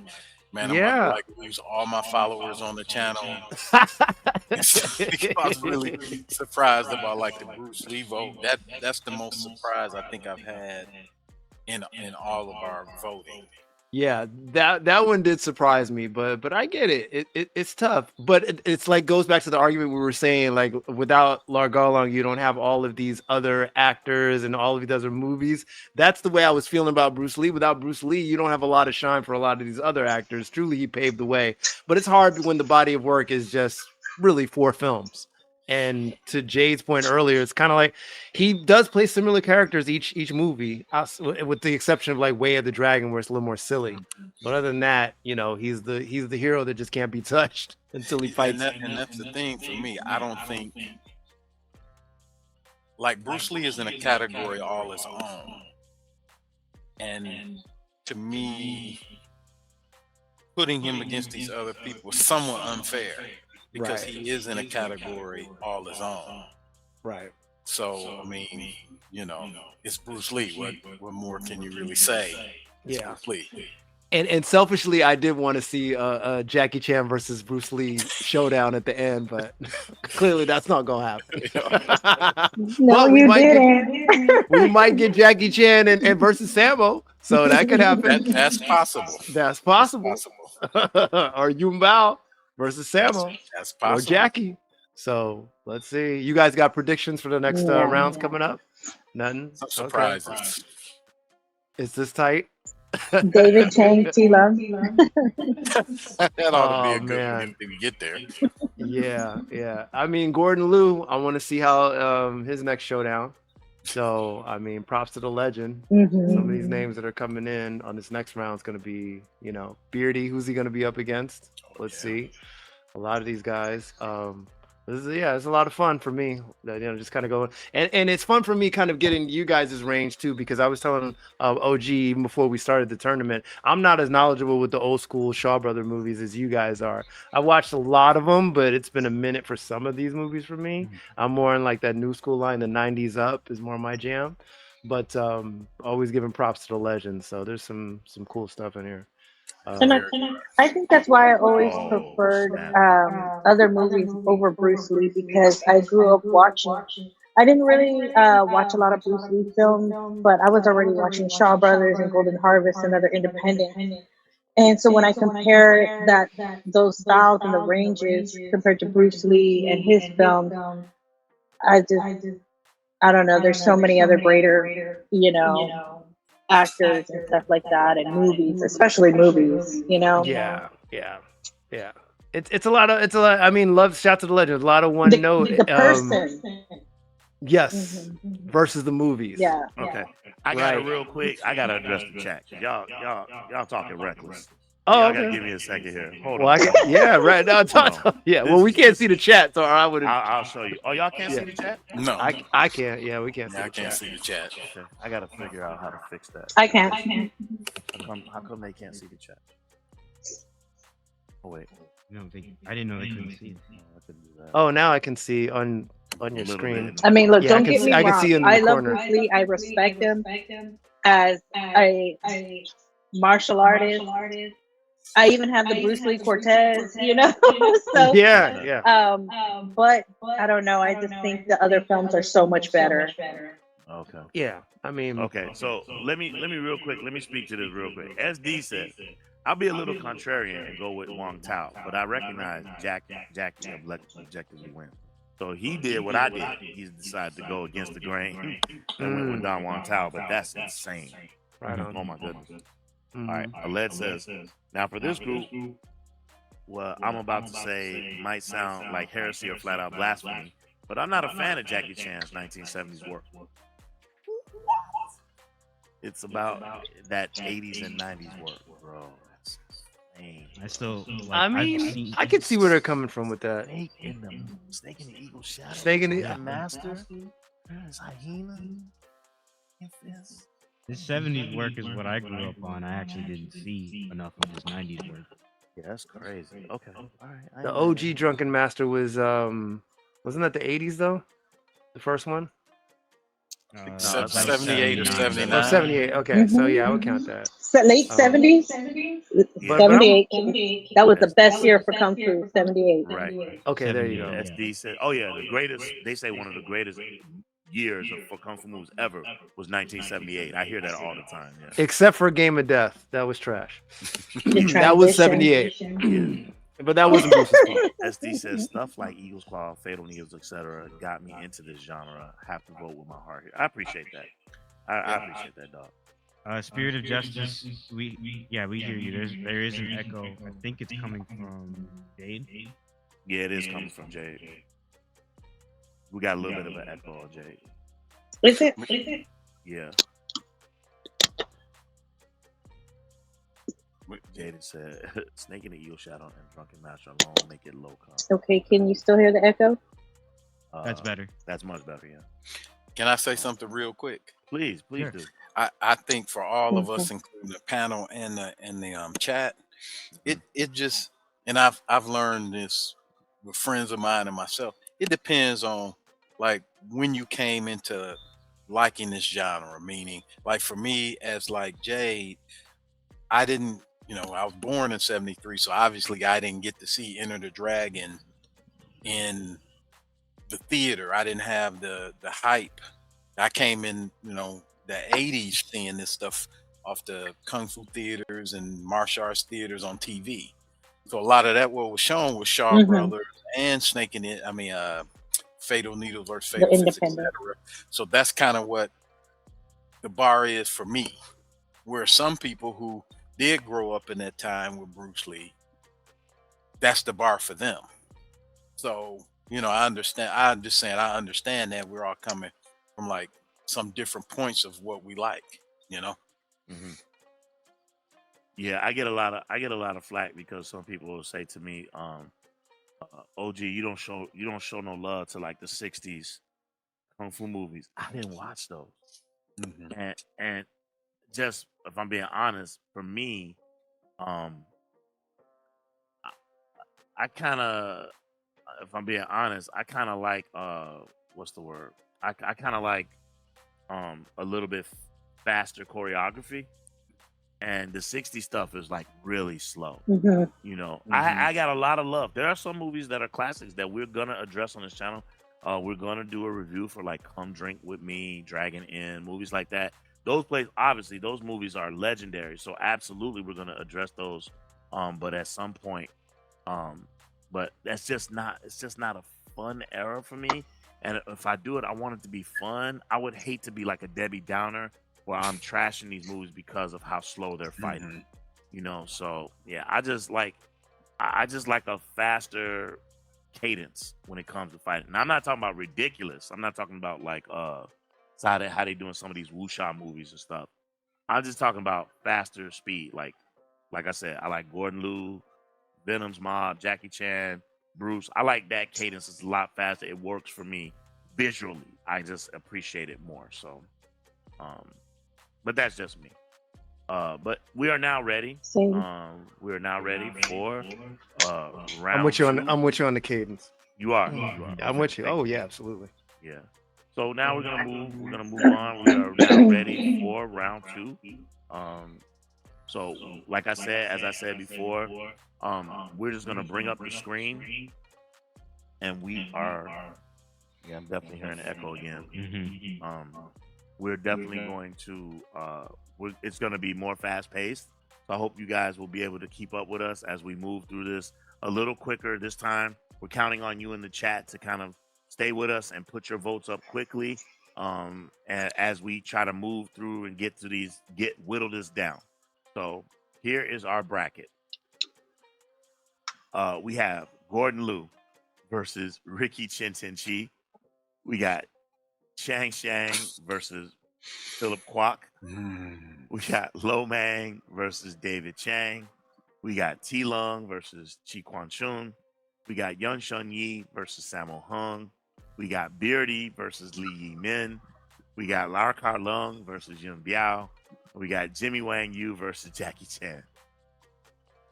man, I'm about to lose all my followers on the channel. I was really surprised about the Bruce Lee vote. That's the most surprise I think I've had in all of our voting. Yeah, that one did surprise me, but I get it. It's tough, but it's like goes back to the argument we were saying, like without Lar Garlong, you don't have all of these other actors and all of these other movies. That's the way I was feeling about Bruce Lee. Without Bruce Lee, you don't have a lot of shine for a lot of these other actors. Truly, he paved the way, but it's hard when the body of work is just really 4 films. And to Jade's point earlier, it's kind of like he does play similar characters each movie, with the exception of like Way of the Dragon, where it's a little more silly. But other than that, he's the hero that just can't be touched until he fights. And that's the thing for me. I don't think Bruce Lee is in a category all his own, and to me, putting him against these other people is somewhat unfair. Because he is in a category all his own. Right. So, I mean, it's Bruce Lee. What more can you really say? It's Bruce Lee. And selfishly, I did want to see a Jackie Chan versus Bruce Lee showdown at the end, but clearly that's not going to happen. No, you didn't. We might get Jackie Chan and versus Sammo, so that could happen. That's possible. That's possible. Or Yuen Biao versus Sammo. That's possible. Or Jackie. So let's see. You guys got predictions for the next rounds coming up? Nothing? Some surprises. Okay. Is this tight? David Chang, T-Love. That ought to be a good one if we get there. Yeah. I mean, Gordon Liu, I want to see how his next showdown. So, I mean, props to the legend. Some of these names that are coming in on this next round is going to be, Beardy. Who's he going to be up against? Let's see. A lot of these guys. It's a lot of fun for me. Just kind of going, and it's fun for me, kind of getting you guys' range too, because I was telling OG even before we started the tournament, I'm not as knowledgeable with the old school Shaw Brother movies as you guys are. I watched a lot of them, but it's been a minute for some of these movies for me. I'm more in like that new school line, the '90s up is more my jam. But always giving props to the legends. So there's some cool stuff in here. And I think that's why I always preferred other movies over Bruce Lee, because I grew up watching. I didn't really watch a lot of Bruce Lee films, but I was already watching Shaw Brothers and Golden Harvest and other independent. And so when I compare those styles and the ranges compared to Bruce Lee and his films, I don't know. There's so many other greater, actors and stuff like that, and movies, especially movies. Yeah. It's a lot. I mean, love. Shout to the legends. A lot of one note. The person. Yes. Versus the movies. Yeah. Okay. I got it real quick. I gotta address the chat. Y'all talking reckless. Oh, y'all okay. gotta give me a second here. Hold Well, on. yeah, right now. Yeah. Well, we can't see the chat, so I would. I'll show you. Oh, y'all can't see the chat? No, I can't. Yeah, we can't see. I can't see the chat. Okay. I gotta figure out how to fix that. I can't. How come they can't see the chat? Oh wait. No, I didn't know they couldn't see. Oh, now I can see on your screen. I mean, look, Yeah, don't get me wrong. I can see in the I love corner. Bruce Lee. I respect him as a martial artist. I even have the Bruce Lee Cortez, So yeah. But I don't know. I just think the other films are so much better. Okay. Yeah. I mean. Okay. So let me real quick. Let me speak to this real quick. SD said, I'll be a little contrarian and go with Wong Tao, but I recognize Jackie objectively wins. So he did what I did. He decided to go against the grain and went with Don Wong Tao, but that's insane. Right on. Oh my goodness. All right. Aled says, now for this group, what I'm about to say might sound like heresy or flat out blasphemy, but I'm not a fan of Jackie Chan's 1970s work. It's about that 80s and 90s work, bro. That's insane. I still. I mean, I can see where they're coming from with that. Snake in the Eagle Shadow. Snake in the Master. There's Hyena. His 70s work is what I grew up on. I actually didn't see enough of his 90s work. Yeah, that's crazy. Okay. All right. The OG Drunken Master was wasn't that the 80s though? The first one? 78 or 79. Oh, 78. Okay, so yeah, I would count that. Late 70s? 78. That was the best year for Kung Fu, 78. Right. Okay, there you go. SD said, oh yeah, the greatest, they say one of the greatest years for Kung Fu movies ever was 1978. I hear that all the time. Yeah. Except for Game of Death. That was trash. That was 78. But that wasn't Bruce's fault. SD says stuff like Eagle's Claw, Fatal Needles, etc. got me into this genre. Have to vote with my heart here. I appreciate that. I appreciate that, dog. Spirit of Justice. We hear you. There is an echo. I think it's coming from Jade. Yeah, it is coming from Jade. We got a little bit of an echo on Jade. Is it? Yeah. Jaden said, Snake in the Eel Shadow and Drunken Master alone make it low cost. Okay, can you still hear the echo? That's better. That's much better, yeah. Can I say something real quick? Please do. I think for all of us, including the panel and the chat, it just, and I've learned this with friends of mine and myself. It depends on like when you came into liking this genre. Meaning, like for me, as like Jade, I didn't. I was born in 73, so obviously I didn't get to see Enter the Dragon in the theater. I didn't have the hype. I came in, the 80s seeing this stuff off the Kung Fu theaters and martial arts theaters on TV. So a lot of that what was shown was Shaw Brothers and Snake in it. Fatal Needles versus Fatal Fists, etc. So that's kind of what the bar is for me. Where some people who did grow up in that time with Bruce Lee, that's the bar for them. So, I understand. I'm just saying, I understand that we're all coming from like some different points of what we like, Yeah, I get a lot of flack because some people will say to me, OG, you don't show no love to like the '60s kung fu movies. I didn't watch those, and just if I'm being honest, for me, I kind of, if I'm being honest, I kind of like what's the word? I kind of like a little bit faster choreography, and the '60s stuff is like really slow. Mhm. You know, I got a lot of love. There are some movies that are classics that we're gonna address on this channel. We're gonna do a review for like Come Drink with Me, Dragon Inn, movies like that. Those obviously those movies are legendary, so absolutely we're gonna address those. But at some point, but it's just not a fun era for me. And if I do it, I want it to be fun. I would hate to be like a Debbie Downer where I'm trashing these movies because of how slow they're fighting. You know, so yeah, I just like a faster cadence when it comes to fighting. Now I'm not talking about ridiculous. I'm not talking about like how they doing some of these wuxia movies and stuff. I'm just talking about faster speed. Like I said, I like Gordon Liu, Venom's Mob, Jackie Chan, Bruce. I like that cadence. It's a lot faster. It works for me visually. I just appreciate it more. So, but that's just me. But we are now ready. Same. We are now ready for round. I'm with you on the cadence. You are. I'm with you. Oh yeah, absolutely. Yeah. So now we're gonna move on. We are now ready for round 2. So like I said, as I said before, we're just gonna bring up the screen, and we are. Yeah, I'm definitely hearing an echo again. We're definitely going to. It's gonna be more fast paced. So I hope you guys will be able to keep up with us as we move through this a little quicker this time. We're counting on you in the chat to kind of stay with us and put your votes up quickly, as we try to move through and whittle this down. So here is our bracket. We have Gordon Liu versus Ricky Chin-Chin-Chi. We got Shang Shang versus Philip Kwok. We got Lo Mang versus David Chang. We got T Lung versus Chi Quan Chun. We got Yun Shun Yi versus Sammo Hung. We got Beardy versus Li Yi Min. We got Lar Kar Lung versus Yun Biao. We got Jimmy Wang Yu versus Jackie Chan.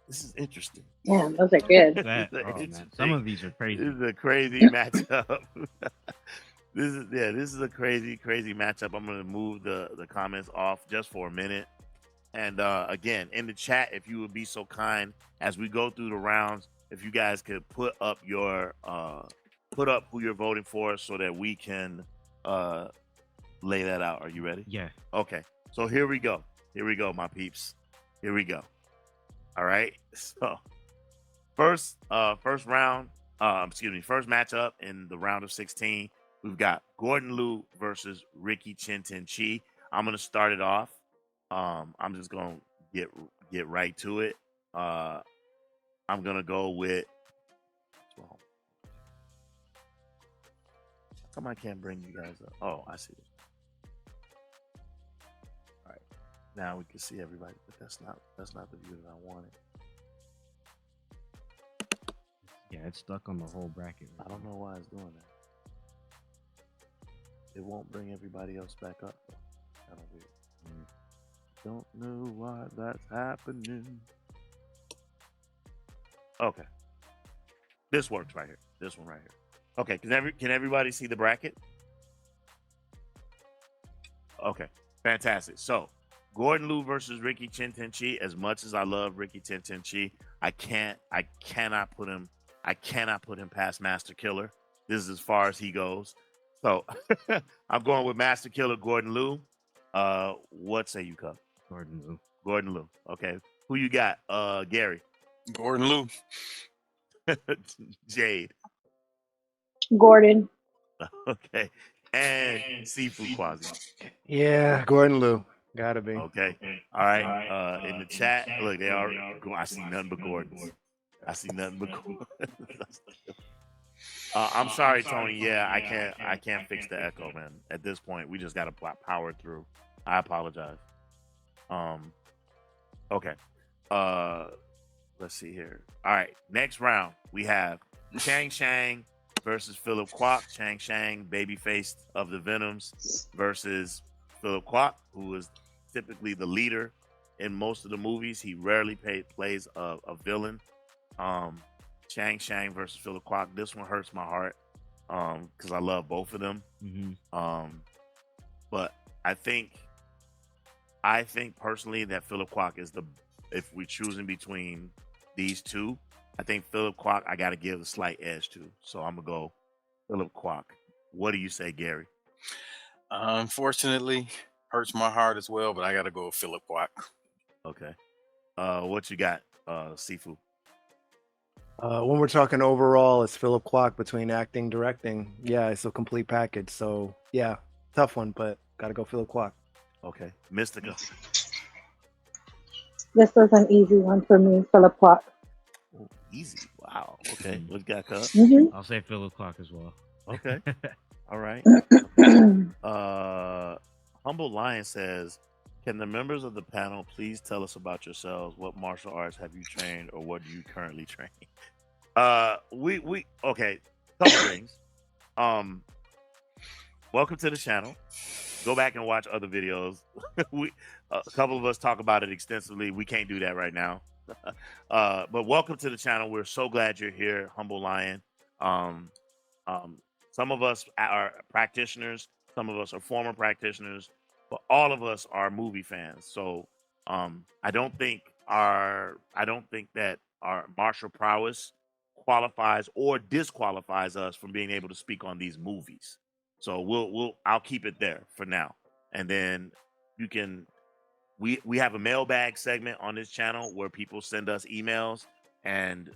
This is interesting. Yeah, those are good. Some of these are crazy. This is a crazy matchup. This is a crazy matchup. I'm gonna move the comments off just for a minute. And again, in the chat, if you would be so kind, as we go through the rounds, if you guys could put up who you're voting for so that we can lay that out. Are you ready? Yeah. Okay. So here we go. Here we go, my peeps. Here we go. All right. So first round, first matchup in the round of 16, we've got Gordon Liu versus Ricky Chin-Chin-Chi. I'm gonna start it off. I'm just gonna get right to it. I'm gonna go with. Well, how come I can't bring you guys up? Oh, I see it. All right, now we can see everybody, but that's not the view that I wanted. Yeah, it's stuck on the whole bracket. I don't know why it's doing that. It won't bring everybody else back up. Kind of weird. Don't know why that's happening. Okay. This works right here. This one right here. Okay, can everybody see the bracket? Okay, fantastic. So, Gordon Liu versus Ricky Chin-Chin-Chi. As much as I love Ricky Chin-Chin-Chi, I cannot put him past Master Killer. This is as far as he goes. So, I'm going with Master Killer Gordon Liu. What say you, Cub? Gordon Liu. Okay. Who you got? Gary. Gordon Liu. Jade. Gordon. Okay. And Seafood Quasi. Yeah, Gordon Liu. Gotta be. Okay. All right. In the chat, look, they are. I see nothing but Gordons. I'm sorry, Tony. Yeah, I can't fix the echo, man. At this point, we just gotta power through. I apologize. Okay. Let's see here. All right. Next round, we have Chang Chang versus Philip Kwok. Chang Chang, babyface of the Venoms, versus Philip Kwok, who is typically the leader in most of the movies. He rarely plays a villain. Chang Chang versus Philip Kwok. This one hurts my heart because I love both of them. But I think personally that Philip Kwok is if we're choosing between these two, I think Philip Kwok I got to give a slight edge to. So I'm gonna go Philip Kwok. What do you say, Gary? Unfortunately, hurts my heart as well, but I got to go with Philip Kwok. Okay. What you got, Sifu? When we're talking overall, it's Philip Kwok between acting, directing. Yeah, it's a complete package. So yeah, tough one, but gotta go Philip Kwok. Okay, Mystica. This was an easy one for me, Philip Kwok. Oh, easy. Wow. Okay. What you got, Cub? I'll say Philip Kwok as well. Okay. All right. Humble Lion says, can the members of the panel please tell us about yourselves? What martial arts have you trained or what do you currently train? We okay, couple things. Welcome to the channel. Go back and watch other videos. A couple of us talk about it extensively. We can't do that right now. But welcome to the channel. We're so glad you're here, Humble Lion. Some of us are practitioners, some of us are former practitioners, but all of us are movie fans. So I don't think that our martial prowess qualifies or disqualifies us from being able to speak on these movies. So I'll keep it there for now. And then you can we have a mailbag segment on this channel where people send us emails, and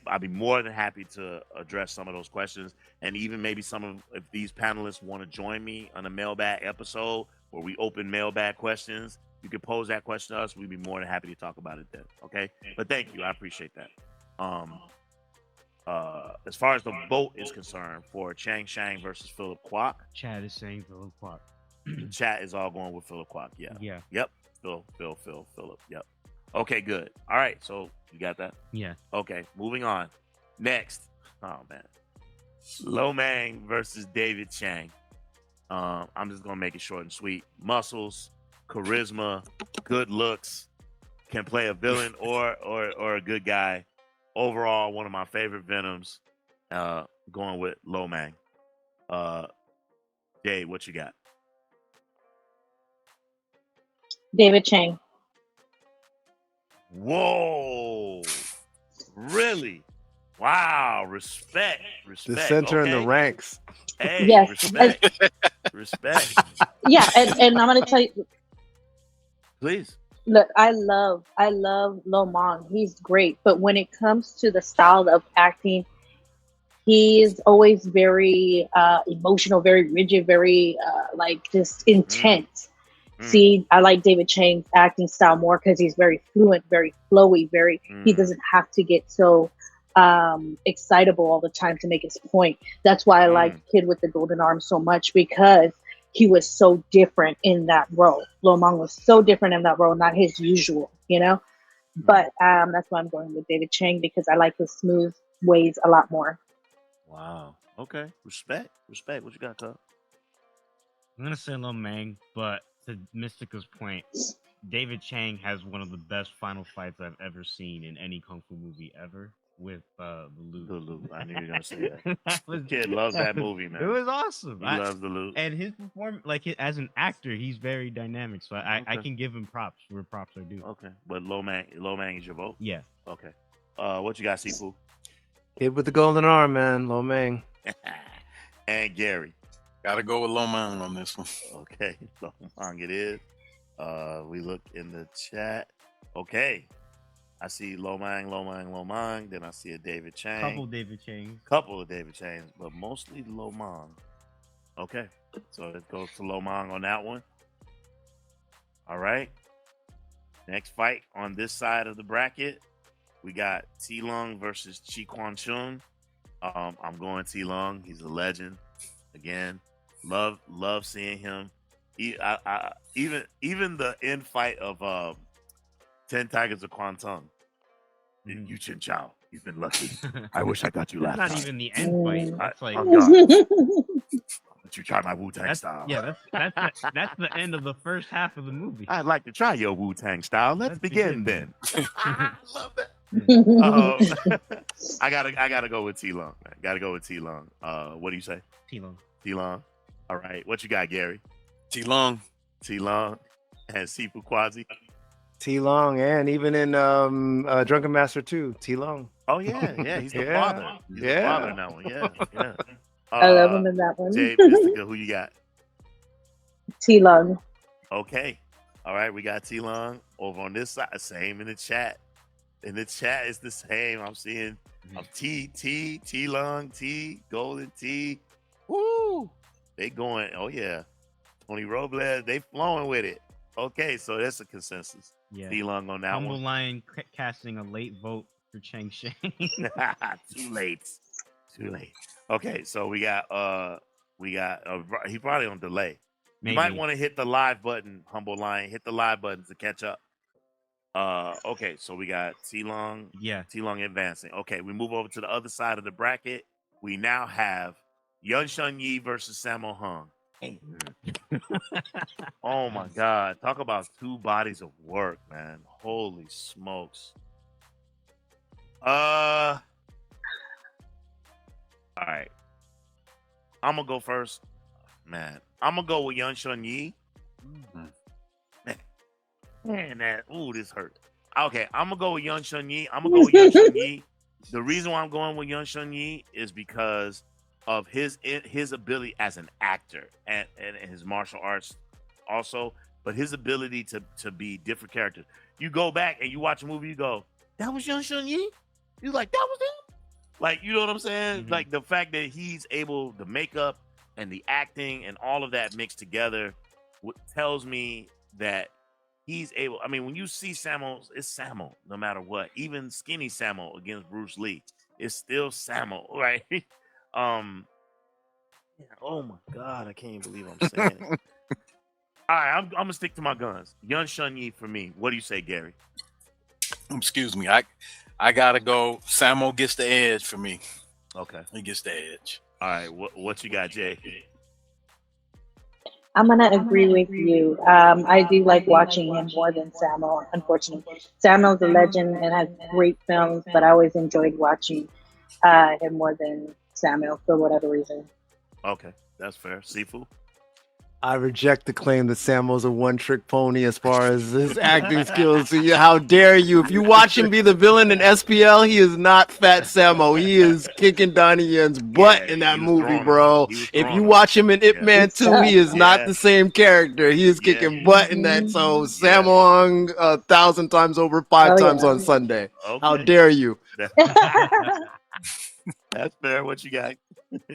I'll be more than happy to address some of those questions. And even maybe if these panelists want to join me on a mailbag episode where we open mailbag questions, you can pose that question to us. We'd be more than happy to talk about it then. Okay. But thank you. I appreciate that. As far as the vote is concerned for Chang Chang versus Philip Kwok, Chad is saying Philip Kwok. the chat is all going with Philip Kwok. Yeah. Yeah. Yep. Philip. Yep. Okay, good. All right. So you got that? Yeah. Okay. Moving on. Next. Oh man. Lo Mang versus David Chang. I'm just gonna make it short and sweet. Muscles, charisma, good looks, can play a villain or a good guy. Overall, one of my favorite Venoms. Going with Lo Mang. Jay, what you got? David Chang. Whoa! Really? Wow! Respect. The center in the Okay. ranks. Hey, Yes. respect. Respect. Yeah, and I'm gonna tell you, Please. look, I love Lo Mang. He's great, but when it comes to the style of acting, he is always very emotional, very rigid, very like just intense. See, I like David Chang's acting style more because he's very fluent, very flowy, he doesn't have to get so excitable all the time to make his point. That's why I like Kid with the Golden Arm so much, because he was so different in that role. Lo Mang was so different in that role, not his usual, you know? But that's why I'm going with David Chang, because I like his smooth ways a lot more. Wow. Okay. Respect. What you got, Cub? I'm gonna say Lo Mang, but to Mystica's point, David Chang has one of the best final fights I've ever seen in any kung fu movie ever with the Loot. The Loot. I knew you were gonna say that. The kid loves that movie, man. It was awesome. He loves the Loot. And his performance, as an actor, he's very dynamic. So I can give him props where props are due. Okay. But Lo Mang is your vote? Yeah. Okay. What you got, Sifu? Kid with the golden arm, man. Lo Mang. And Gary. Gotta go with Lo Mang on this one. Okay, Lo Mang it is. We look in the chat. Okay. I see Lo Mang. Then I see a David Chang. Couple David Changs, but mostly Lo Mang. Okay. So it goes to Lo Mang on that one. All right. Next fight on this side of the bracket, we got T Lung versus Chi Quan Chun. I'm going T Lung. He's a legend. Again, love seeing him. Even the end fight of 10 Tigers of Kwantung, Yu Chen Chao. He's been lucky. I wish I got you last Not time. even the end fight. That's like I'm done. Let you try my Wu-Tang style. Yeah, that's the end of the first half of the movie. I'd like to try your Wu-Tang style. Let's begin then. I love that. I gotta go with T-Long, man. Gotta go with T-Long. What do you say? T-Long. T-Long. All right. What you got, Gary? T-Long. T-Long and Sifu Quasi. T-Long, and even in Drunken Master 2, T-Long. Oh yeah, he's the Yeah. father. He's the father in that one. Yeah. I love him in that one. Jay Mystica, who you got? T-Long. Okay. All right, we got T-Long over on this side. Same in the chat. In the chat, it's the same. I'm seeing T-Long, T, Golden T. Woo! They going, oh yeah. Tony Robles, they flowing with it. Okay, so that's a consensus. Yeah. T-Long on that Humble one. Lion casting a late vote for Chang Shang. Too late. Okay, so we got he probably on delay. You might Maybe. want to hit the live button, Humble Lion. Hit the live button to catch up. Okay, so we got T-Long. Yeah. T-Long advancing. Okay, we move over to the other side of the bracket. We now have Yun Shun Yi versus Sammo Hung. Oh my God. Talk about two bodies of work, man. Holy smokes. All right. I'm gonna go first. Man, I'm gonna go with Yun Shun Yi. Man, this hurt. Okay, I'm gonna go with Yun Shun Yi. I'm gonna go with Yun Shun Yi. The reason why I'm going with Yun Shun Yi is because of his ability as an actor and his martial arts also, but his ability to be different characters. You go back and you watch a movie, you go, that was Yun Shun Yi? You're like, that was him? Like, you know what I'm saying? Like the fact that he's able, the makeup and the acting and all of that mixed together tells me that he's able. I mean, when you see Sammo, it's Sammo no matter what. Even skinny Sammo against Bruce Lee, it's still Sammo, right? Oh my God, I can't believe I'm saying it. All right, I'm gonna stick to my guns. Yun Shun Yi for me. What do you say, Gary? Excuse me. I gotta go. Sammo gets the edge for me. Okay, he gets the edge. All right, what you got, Jay? I'm gonna agree with you. I do like watching him more than Sammo, unfortunately. Sammo's a legend and has great films, but I always enjoyed watching him more than Sammo for whatever reason. Okay, that's fair. Sifu? I reject the claim that Sammo's a one-trick pony as far as his acting skills. So how dare you? If you watch him be the villain in SPL, he is not Fat Sammo. He is kicking Donnie Yen's butt in that movie, bro. If you watch him in Ip Man 2, he is not the same character. He is kicking butt in that. So Sammo Hung 1,000 times over, 5 times on Sunday. How dare you? That's fair. What you got?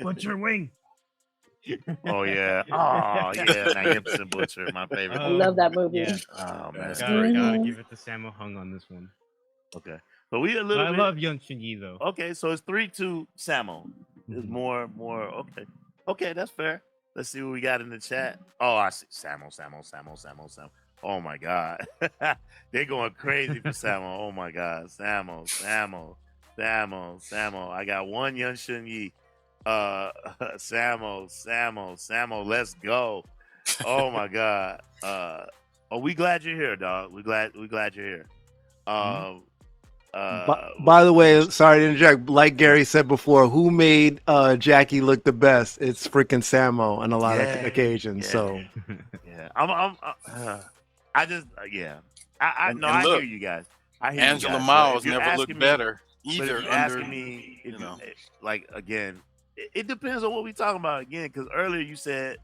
Butcher Wing. Oh yeah. Oh yeah. Magnificent Butcher, my favorite. I love that movie. Yeah. Oh man. Gotta give it to Sammo Hung on this one. Okay. But we a little I bit. love Yun Shun Yi though. Okay, so it's 3-2 Sammo. There's more. Okay. Okay, that's fair. Let's see what we got in the chat. Oh, I see Sammo. Oh my God. They're going crazy for Sammo. Oh my God. Sammo. I got one Yun Shun Yi. Sammo, let's go. Oh my God. We glad you're here, dog. We glad you're here. By the way, sorry to interject. Like Gary said before, who made Jackie look the best? It's freaking Sammo on a lot of occasions. So yeah, I hear you guys. I hear Angela you guys. Miles If you're never looked asking me- better but either. if you're asking me, like again, it depends on what we talking about again. Because earlier you said,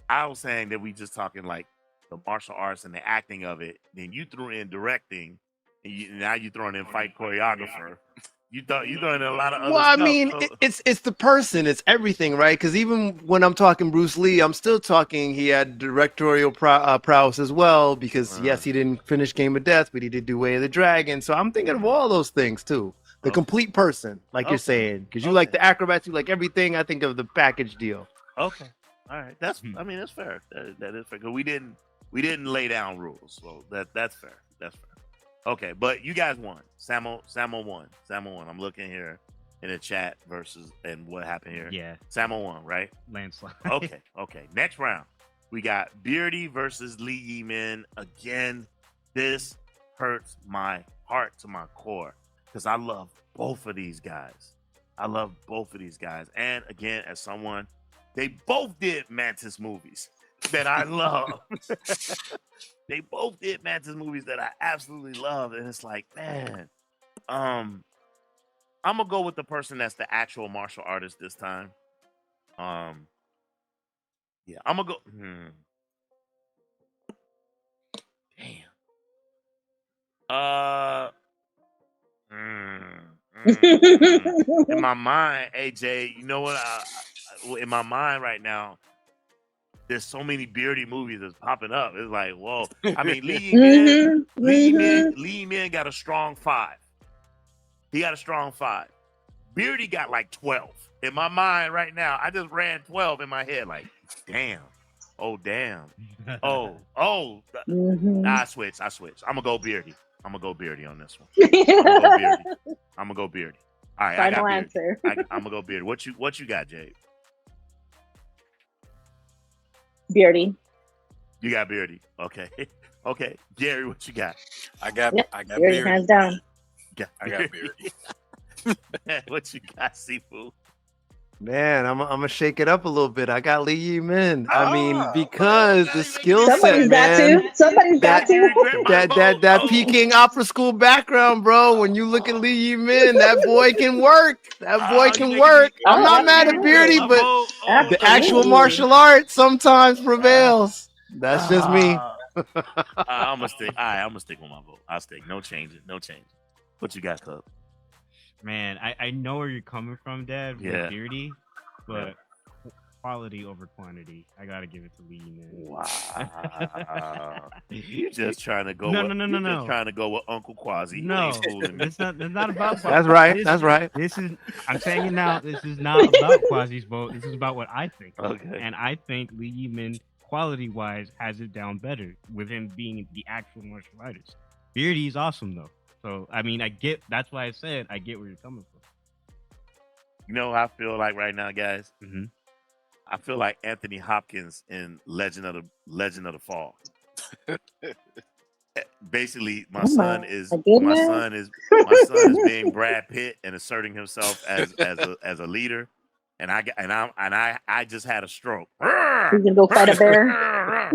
I was saying that we just talking like the martial arts and the acting of it. Then you threw in directing, and now you throwing in fight choreographer. You throwing in a lot of other well, I stuff. mean, it's the person, it's everything, right? Because even when I'm talking Bruce Lee, I'm still talking he had directorial prowess as well. Because yes, he didn't finish Game of Death, but he did do Way of the Dragon. So I'm thinking of all those things too. The complete person, like you're saying, because you like the acrobats, you like everything. I think of the package deal. Okay, all right, that's fair. That is fair. 'Cause we didn't lay down rules, so that's fair. That's fair. Okay, but you guys won. Samo won. Samo won. I'm looking here in the chat versus and what happened here. Yeah, Samo won, right? landslide. Okay. Next round, we got Beardy versus Lee Yi Min. Again, this hurts my heart to my core because I love both of these guys. And again, as someone, they both did Mantis movies that I love. They both did Mantis movies that I absolutely love. And it's like, man, I'm gonna go with the person that's the actual martial artist this time. Yeah, I'm gonna go. In my mind, AJ, you know what? In my mind right now, there's so many Beardy movies that's popping up. It's like, whoa. I mean, Lee Min got a strong 5. He got a strong 5. Beardy got like 12. In my mind right now, I just ran 12 in my head. Like, damn. Oh, damn. I switch. I'm gonna go Beardy. I'm gonna go Beardy on this one. I'm gonna go Beardy. All right, final answer. I'm gonna go Beardy. What you got, Jade? Beardy. You got Beardy. Okay. Okay. Gary, what you got? I got Beardy, Beardy. hands down. I got Beardy. What you got, Sifu? Man, I'm gonna shake it up a little bit. I got Lee Yi Min. I mean, because the skill set, man. Somebody's got to. That Peking Opera School background, bro. When you look at Lee Yi Min, that boy can work. That boy can work. I'm not mad at Beardy, but the actual martial arts sometimes prevails. That's just me. I'm gonna stick. All right, I'm gonna stick with my vote. I'll stick. No change. What you got, Cub? Man, I know where you're coming from, Dad, with Yeah. Beardy, but quality over quantity. I gotta give it to Lee, man. Wow. You just trying to go No. Just trying to go with Uncle Quasi. No, it's not about That's right. That's right. I'm saying it now. This is not about Quasi's vote. This is about what I think. Okay. And I think Lee Yi-min, quality-wise, has it down better with him being the actual martial artist. Beardy is awesome, though. So, I mean, that's why I said I get where you're coming from. You know how I feel like right now, guys? Mm-hmm. I feel like Anthony Hopkins in Legend of the Fall. Basically, my son is being Brad Pitt and asserting himself as a leader, and I just had a stroke. You can go fight a bear.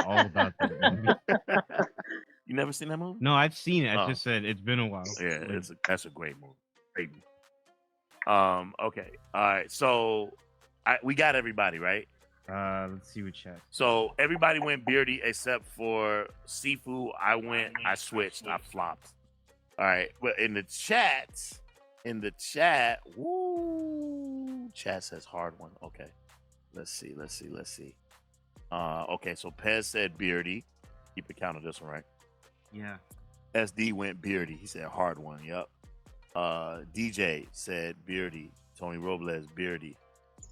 All about that. You never seen that movie? No, I've seen it. I just said it's been a while. Yeah, that's a great movie. Great movie. Okay. All right. So we got everybody, right? Let's see what chat. So everybody went Beardy except for Sifu. I switched. I flopped. All right. But in the chat, chat says hard one. Okay. Let's see. Okay, so Pez said Beardy. Keep account of this one, right? Yeah. SD went Beardy. He said hard one. Yep. DJ said Beardy. Tony Robles Beardy.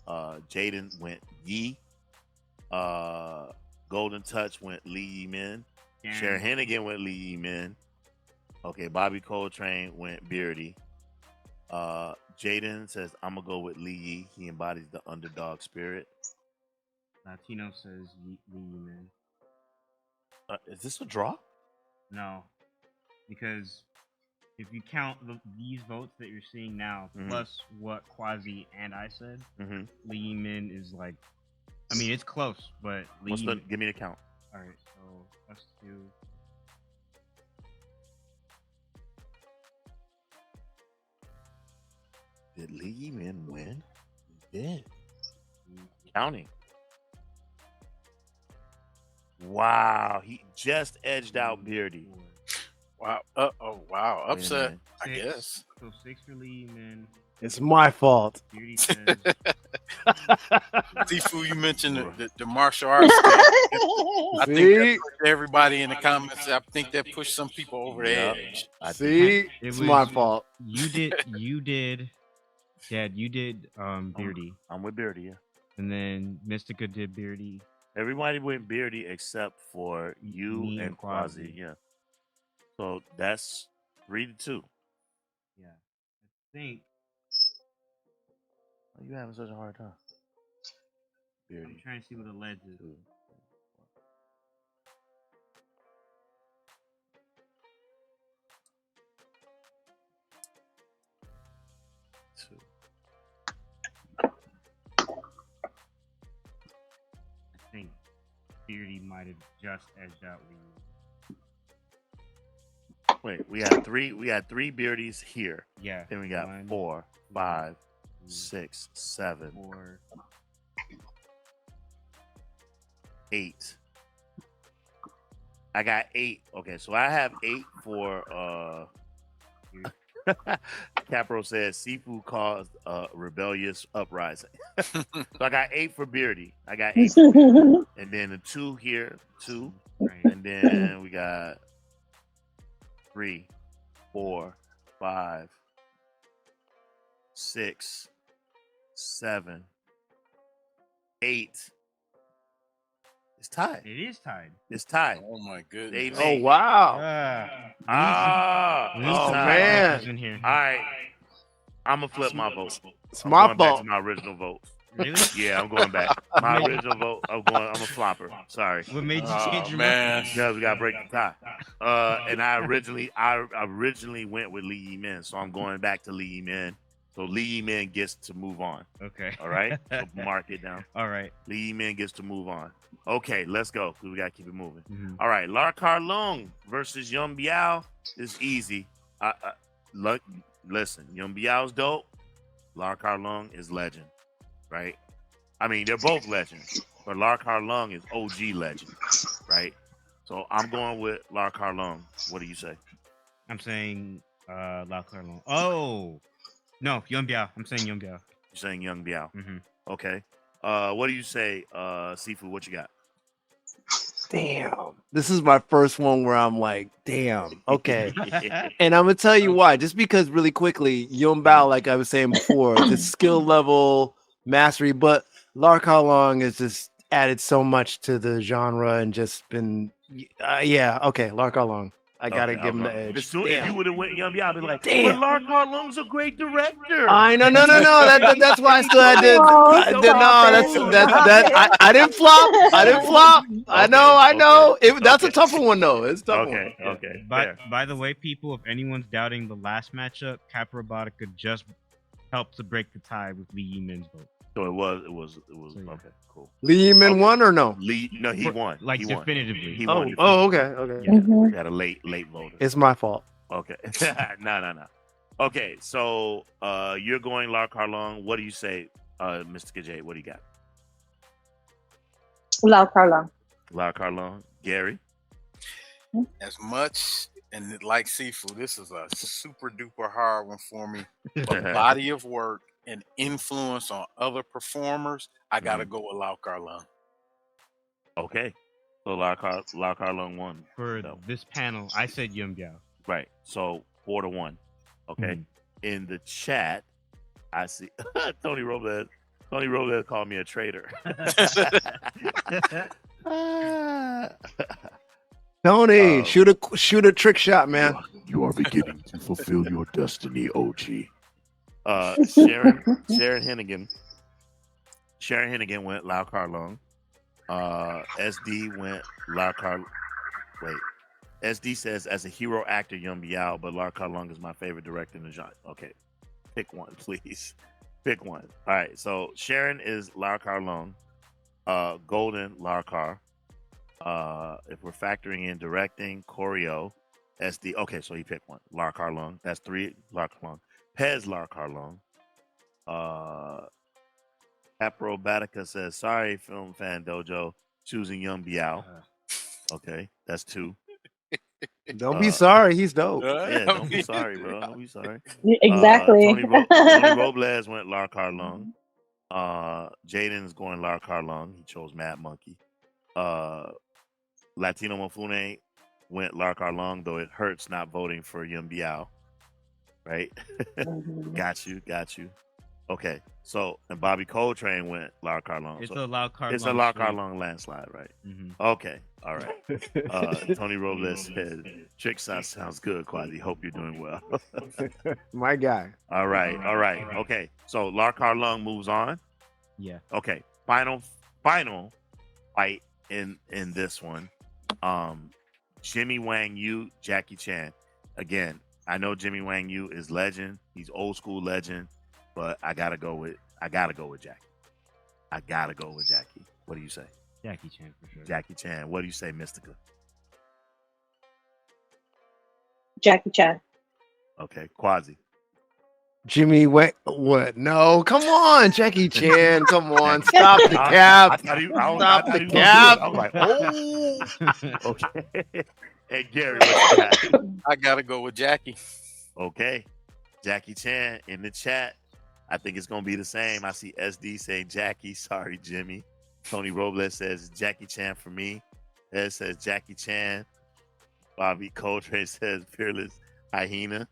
Jaden went Yee. Golden Touch went Lee Yi Min. Cher Hennigan went Lee Yi Min. Okay, Bobby Coltrane went Beardy. Jaden says I'm gonna go with Lee Yi. He embodies the underdog spirit. Latino says Lee Yi Min. Is this a draw? No, because if you count these votes that you're seeing now, plus what Quasi and I said, Lee Yi Min is like, I mean, it's close, but give me the count. All right, so us two. Did Lee Yi Min win? He did. Counting. Wow, he just edged out Beardy. Wow. Wow. Upset, I guess. So 6 for Lee, man. It's my fault. Beardy says. Sifu, you mentioned the martial arts. I think that pushed everybody in the comments. I think that pushed some people over the edge. It's my fault. You did. Dad, you did Beardy. I'm with Beardy, yeah. And then Mystica did Beardy. Everybody went Beardy except for you Me and and Quasi. Quasi. Yeah. So that's 3-2. Yeah. I think Why are you having such a hard time? I'm Beardy. trying to see what a ledge is. 2. I think Beardy might have just edged out Lee. Wait, we had three Beardies here. Yeah. Then we got 1, 4, 2, 5, 3, 6, 7, 4. 8. I got 8. Okay, so I have 8 for Capro says seafood caused a rebellious uprising. So I got 8 for Beardy. I got 8 for Beardy. And then the 2 here, 2. Right. And then we got 3, 4, 5, 6, 7, 8. It's tied. It is tied. It's tied. Oh my goodness. They Oh made. wow. Lee's oh, the man. tiebreakers in here. All right. I'm gonna flip my vote. It's I'm my going back fault. to my original vote. Really? Yeah, I'm going back. My original vote. I'm a flopper. Sorry. What made you change your man. mind? Because we gotta break the tie. And I originally went with Lee Yee Min, so I'm going back to Lee Yee Min. So Lee Yee Min gets to move on. Okay. All right. So mark it down. All right. Lee Yee Min gets to move on. Okay, let's go. Cause we gotta keep it moving. Mhm. All right, Larkar Lung versus Yum Biao is easy. Listen, Yum Biao's dope. Larkar Lung is legend, right? I mean, they're both legends, but Larkar Lung is OG legend, right? So I'm going with Larkar Lung. What do you say? I'm saying Lao Carlon. Oh no, Yum Biao. I'm saying Yum Biao. You're saying Young Biao. Mm-hmm. Okay. What do you say, Seafood? What you got? Damn. This is my first one where I'm like, damn. Okay. And I'm gonna tell you why. Just because really quickly, Yum Bao, like I was saying before, the skill level, mastery, but Larkar Long has just added so much to the genre and just been yeah, okay, Larkar Long. I gotta give him the edge. As soon if you would have went Young Biao, I'd be like, Damn. but Larkar Lung's a great director. I know, no. That's why I still had to. I didn't flop. I know. That's a tougher one though. It's a tough one. Okay. By the way, people, if anyone's doubting the last matchup, Cap Robotica just helped to break the tie with Lee Yee Min's vote. So it was So, yeah. okay, cool. Lee Min won or no? No, he won. Like he won. definitively. He won. Okay. Yeah, we had a late voter. It's my fault. Okay. No. Okay, so you're going Larkar Long. What do you say, Mr. Kajay? What do you got? Lao Carlon. Larkar Long. Gary? As much and like Seafood, this is a super duper hard one for me. But body of work and influence on other performers, I gotta go with Lau Carlon. Okay. So Larkar Long won. For this panel, I said Yum Biao. Right. So 4-1. Okay. In the chat, I see Tony Robles called me a traitor. Tony, shoot a trick shot, man. You are beginning to fulfill your destiny, OG. Sharon Hennigan went Larkar Long. SD went Larkar. Wait. SD says, as a hero actor, Yum Biao, but Larkar Long is my favorite director in the genre. Okay. Pick one, please. Pick one. All right. So Sharon is Larkar Long. Golden Larkar. If we're factoring in directing, choreo, SD. Okay, so he picked one. Larkar Long. That's 3 Larkar Long. Pez Larkar Long. Aprobatica says, sorry, Film Fan Dojo, choosing Yum Biao. Okay, that's 2. Don't be sorry, he's dope. Yeah, don't be sorry, bro. Don't be sorry. Exactly. Tony Robles went Larkar Long. Jaden's going Larkar Long. He chose Mad Monkey. Latino Mofune went Larkar Long, though it hurts not voting for Yum Biao. Right? Got you. Okay, so and Bobby Coltrane went Lar Carlong. It's So a Lar Carlong. it's a Lar straight. Carlong landslide, right? Mhm. Okay, all right. Tony Robles said, "Trick shot sounds good, Quasi. Hope you're doing well." My guy. All right. Okay, so Lar Carlong moves on. Yeah. Okay, final fight in this one. Jimmy Wang Yu, Jackie Chan. Again, I know Jimmy Wang Yu is legend. He's old school legend, but I gotta go with Jackie. I gotta go with Jackie. What do you say? Jackie Chan for sure. Jackie Chan. What do you say, Mystica? Jackie Chan. Okay, Quasi. Jimmy, what? No, come on, Jackie Chan. Come on, stop the cap. Stop the cap. I was like, oh. Okay. Hey, Gary, what you got? I gotta go with Jackie. Okay. Jackie Chan in the chat. I think it's gonna be the same. I see SD saying Jackie. Sorry, Jimmy. Tony Robles says Jackie Chan for me. Ed says Jackie Chan. Bobby Coltrane says Fearless Hyena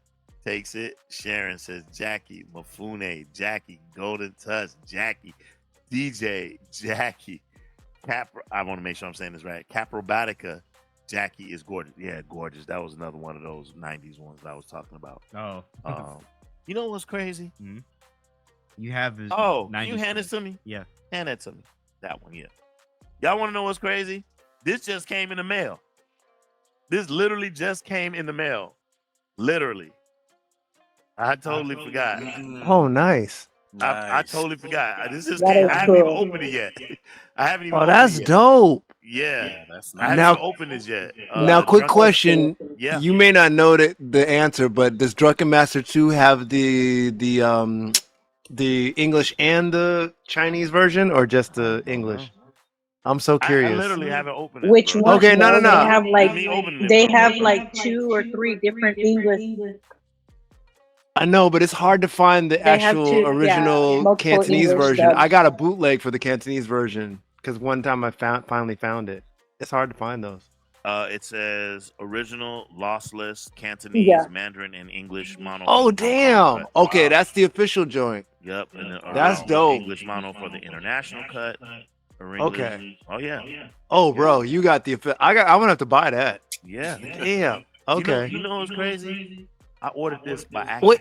takes it. Sharon says Jackie. Mafune, Jackie. Golden Touch, Jackie. DJ, Jackie. I want to make sure I'm saying this right. Caprobatica, Jackie is gorgeous. Yeah, gorgeous. That was another one of those 90s ones that I was talking about. Oh. You know what's crazy? Mm-hmm. You have his. Oh, can you hand it to me? Yeah. Hand that to me. That one, yeah. Y'all want to know what's crazy? This just came in the mail. This literally just came in the mail. Literally. I totally forgot. Oh, nice. I totally forgot. This just That came. is I haven't even cool. opened it yet. I haven't even Oh, opened that's it yet. dope. Yeah. That's I nice. haven't Now- even opened it yet. Now, quick Drunken- question. Yeah. You may not know the answer, but does Drunken Master 2 have the English and the Chinese version, or just the English? I'm so I curious. literally haven't opened it. Which bro. one? Okay, no. They have like Me opening it, they bro. have like 2 or 3 different English. I know, but it's hard to find the They have actual two- yeah, original multiple Cantonese English version. dubs. I got a bootleg for the Cantonese version because one time I finally found it. It's hard to find those. It says original, lossless, Cantonese, Yeah. Mandarin, and English mono. Oh, for the damn. Hong Kong cut. Okay, Wow. that's the official joint. Yep. And then That's original dope. English mono for the international cut. or Okay. English. Oh yeah. Oh, bro, you got the. I'm gonna have to buy that. Yeah. Damn. Okay. You know what's crazy? I ordered this by accident. Wait,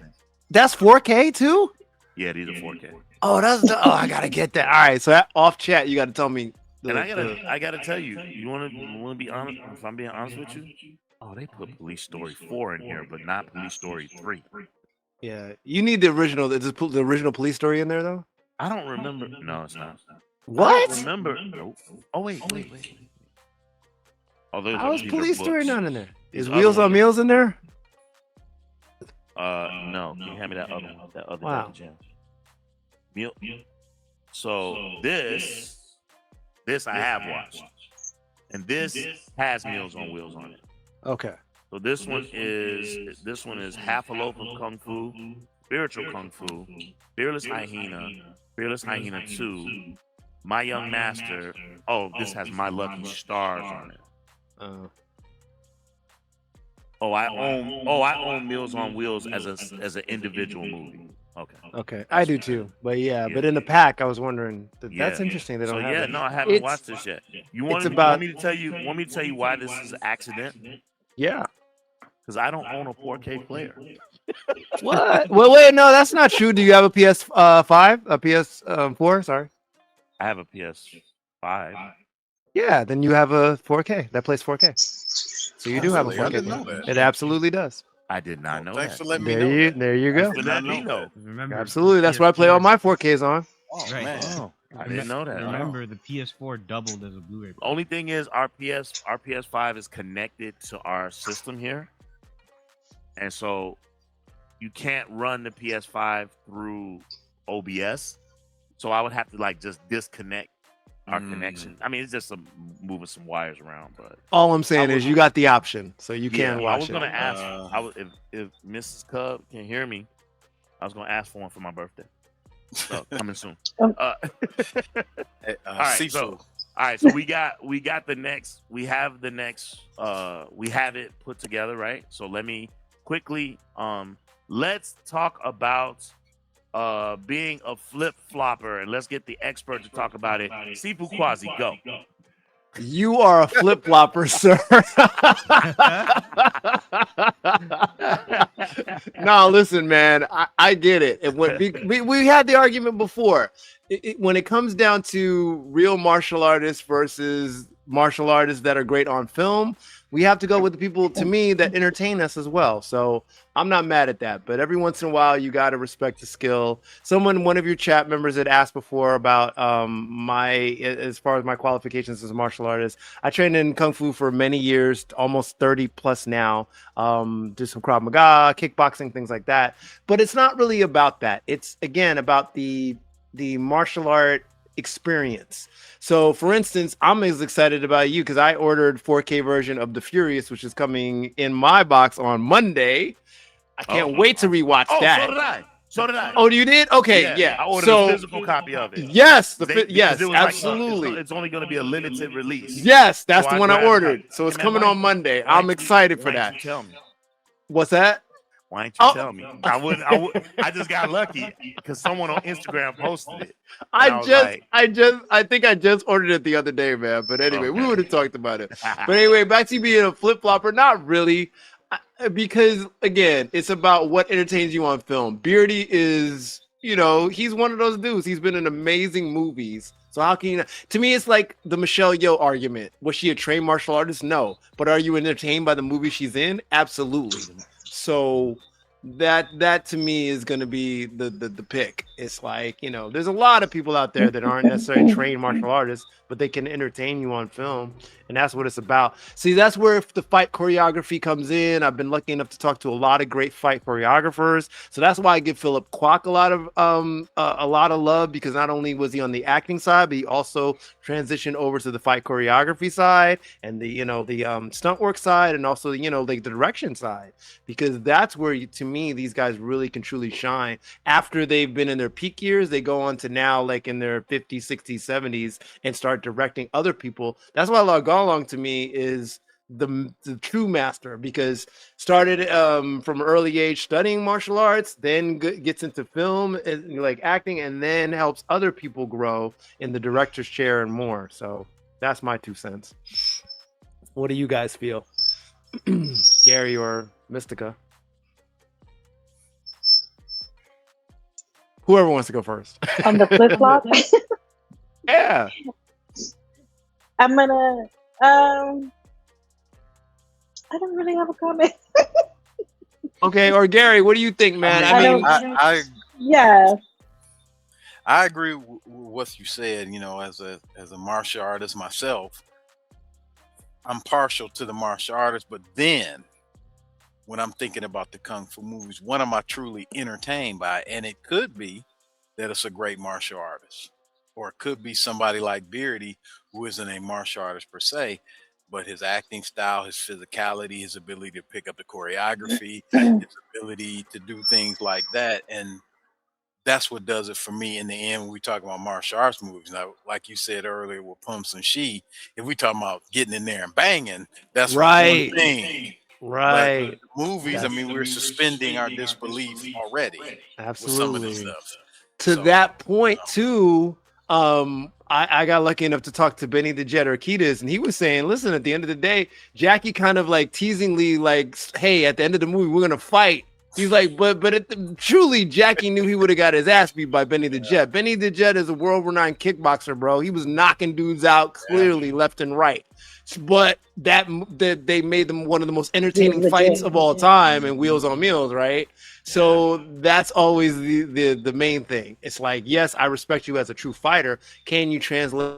that's 4K too? Yeah, these are 4K. Oh, I gotta get that. All right, so off chat, you gotta tell me. And I gotta tell you, you wanna be honest? If I'm being honest with you, oh, they put Police Story 4 in here, but not Police Story 3. Yeah, you need the original. Is the original Police Story in there though? I don't remember. No, it's not. I What? don't remember. Nope. Oh wait. Oh, there's How is these are Police Story books. not in there? These Is other Wheels on ones- Meals in there? No. Can you hand me that other one? That other Wow. Jackie Chan. Meal. So this I have watched, and this has Meals on Wheels on it. Okay. So this one is Half a Loaf of Kung Fu, Spiritual Kung Fu, Fearless Hyena, Fearless Hyena 2, My Young Master. Oh, this has My Lucky Stars on it. I own Meals on Wheels as an individual movie. Okay. Okay, I do too. But yeah, but in the pack, I was wondering. That's interesting. They don't have it. No, I haven't It's- watched this yet. You it's want about- me to tell you? Want me to tell you why this is an accident? Yeah. Because I don't own a 4K player. What? Well, wait, no, that's not true. Do you have a PS5? A PS4? Sorry. I have a PS5. Yeah, then you have a 4K that plays 4K. So you do have a Really? I 4K. didn't know player. that. It absolutely does. I did not know Thanks that. for letting me There know. you, there you go. Thanks for letting me know. Remember, Absolutely. That's why I play all my 4Ks on. Oh, Right. man. Oh, I didn't know that. Remember, the PS4 doubled as a Blu-ray. player. Only thing is our PS5 is connected to our system here. And so you can't run the PS5 through OBS. So I would have to just disconnect our connection. I mean, it's just moving some wires around, but All I'm saying is you got the option, so you can I watch was it. gonna ask if Mrs. Cub can hear me. I was gonna ask for one for my birthday. So coming soon. Hey, All right, Cecil. so all right, so we have the next, we have it put together, right? So let me quickly let's talk about being a flip flopper, and let's get the expert to talk about it. Sifu Quasi, go. You are a flip flopper, sir. No, listen, man. I get it. And we had the argument before. When it comes down to real martial artists versus martial artists that are great on film, we have to go with the people, to me, that entertain us as well. So I'm not mad at that. But every once in a while, you got to respect the skill. One of your chat members had asked before about as far as my qualifications as a martial artist. I trained in Kung Fu for many years, almost 30 plus now. Do some Krav Maga, kickboxing, things like that. But it's not really about that. It's, again, about the martial art experience. So, for instance, I'm as excited about you because I ordered 4K version of The Furious, which is coming in my box on Monday. I can't wait to rewatch that. So did I. Oh, you did? Okay, yeah. I ordered a physical copy of it. Yes, Yes, absolutely. It's only going to be a limited release. Yes, that's the one I ordered. So it's coming on Monday. I'm excited for that. Tell me. What's that? Why didn't you tell me? I just got lucky because someone on Instagram posted it. I think I just ordered it the other day, man. But anyway, we would have talked about it. But anyway, back to you being a flip flopper. Not really, because again, it's about what entertains you on film. Beardy is, he's one of those dudes. He's been in amazing movies. So how can you? To me, it's like the Michelle Yeoh argument. Was she a trained martial artist? No. But are you entertained by the movie she's in? Absolutely. So that to me is going to be the pick. It's like, there's a lot of people out there that aren't necessarily trained martial artists, but they can entertain you on film, and that's what it's about. See, that's where the fight choreography comes in. I've been lucky enough to talk to a lot of great fight choreographers, so that's why I give Philip Kwok a lot of love, because not only was he on the acting side, but he also transitioned over to the fight choreography side and the stunt work side, and also the direction side, because that's where to me these guys really can truly shine. After they've been in their peak years, they go on to now like in their 50s, 60s, 70s and start directing other people. That's why Lau Long to me is the true master, because started from an early age studying martial arts, then gets into film and like acting, and then helps other people grow in the director's chair and more. So that's my 2 cents. What do you guys feel? Gary or Mystica? Whoever wants to go first. On the flip flop? Yeah. I'm gonna I don't really have a comment. Okay, or Gary, what do you think, man? I agree with what you said. As a martial artist myself, I'm partial to the martial artists, but then when I'm thinking about the Kung Fu movies, what am I truly entertained by? And it could be that it's a great martial artist, or it could be somebody like Beardy, who isn't a martial artist per se, but his acting style, his physicality, his ability to pick up the choreography, his ability to do things like that. And that's what does it for me in the end when we talk about martial arts movies. Now, like you said earlier with Pum Sun Shi, if we talking about getting in there and banging, that's right. one thing. Right. But movies, we're suspending our disbelief already. Absolutely. With some of this stuff. To that point too, I got lucky enough to talk to Benny the Jet Urquidez, and he was saying, listen, at the end of the day, Jackie kind of like teasingly like, hey, at the end of the movie, we're gonna fight. He's like, but truly, Jackie knew he would have got his ass beat by Benny the Jet. Benny the Jet is a world-renowned kickboxer, bro. He was knocking dudes out clearly left and right. But that they made them one of the most entertaining fights of all time in Wheels on Meals, right? So that's always the main thing. It's like, yes, I respect you as a true fighter. Can you translate?